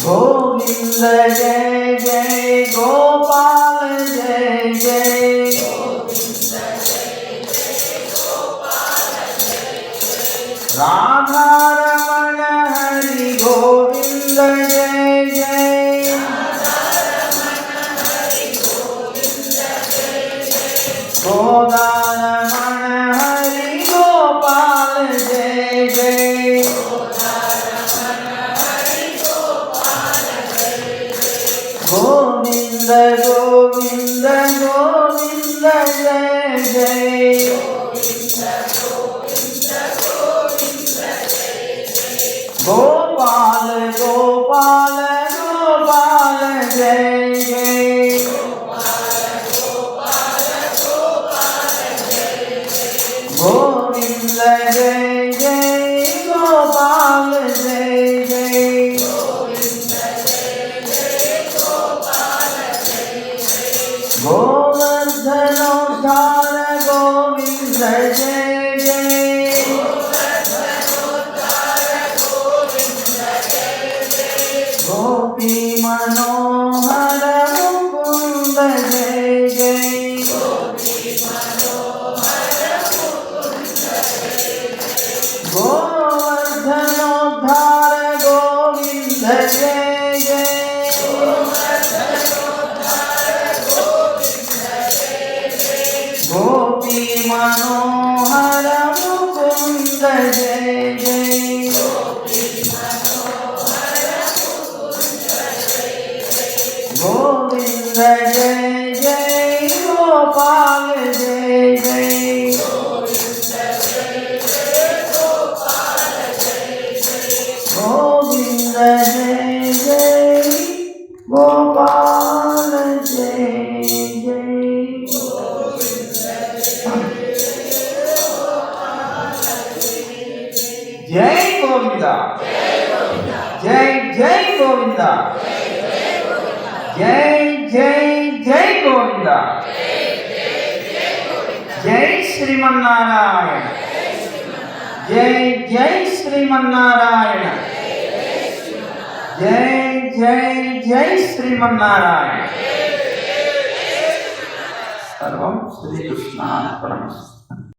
S1: గోవింద జయ జయ గోపాల జయ జయ రాధారమణ హరి గోవింద జయ జయ గోదారమణ హరి గోపాల జయ జయ గోవింద గోవింద గోవింద జయ జయ గోపాల గోపాల గోపాల జయ జయ గోవింద జయ జయ గోపాల జయ జయ గోవర్ధనోద్ధార గోవింద జయ జయ గోపీ మనోహర ముకుంద జయ జయ గోవర్ధనోద్ధార గోవింద జయ జయ గోపీ మనోహర ముకుంద జయ జయ గోవింద జయ జయ గోపాల జయ జయ గోవింద జయ జయ గోపాల జయ జయ జై గోవింద జై జై గోవింద జై జై జై గోవింద జై శ్రీమన్నారాయణ జై జై శ్రీమన్నారాయణ జై జై జై శ్రీమన్నారాయణ సర్వం శ్రీకృష్ణార్పణమస్తు.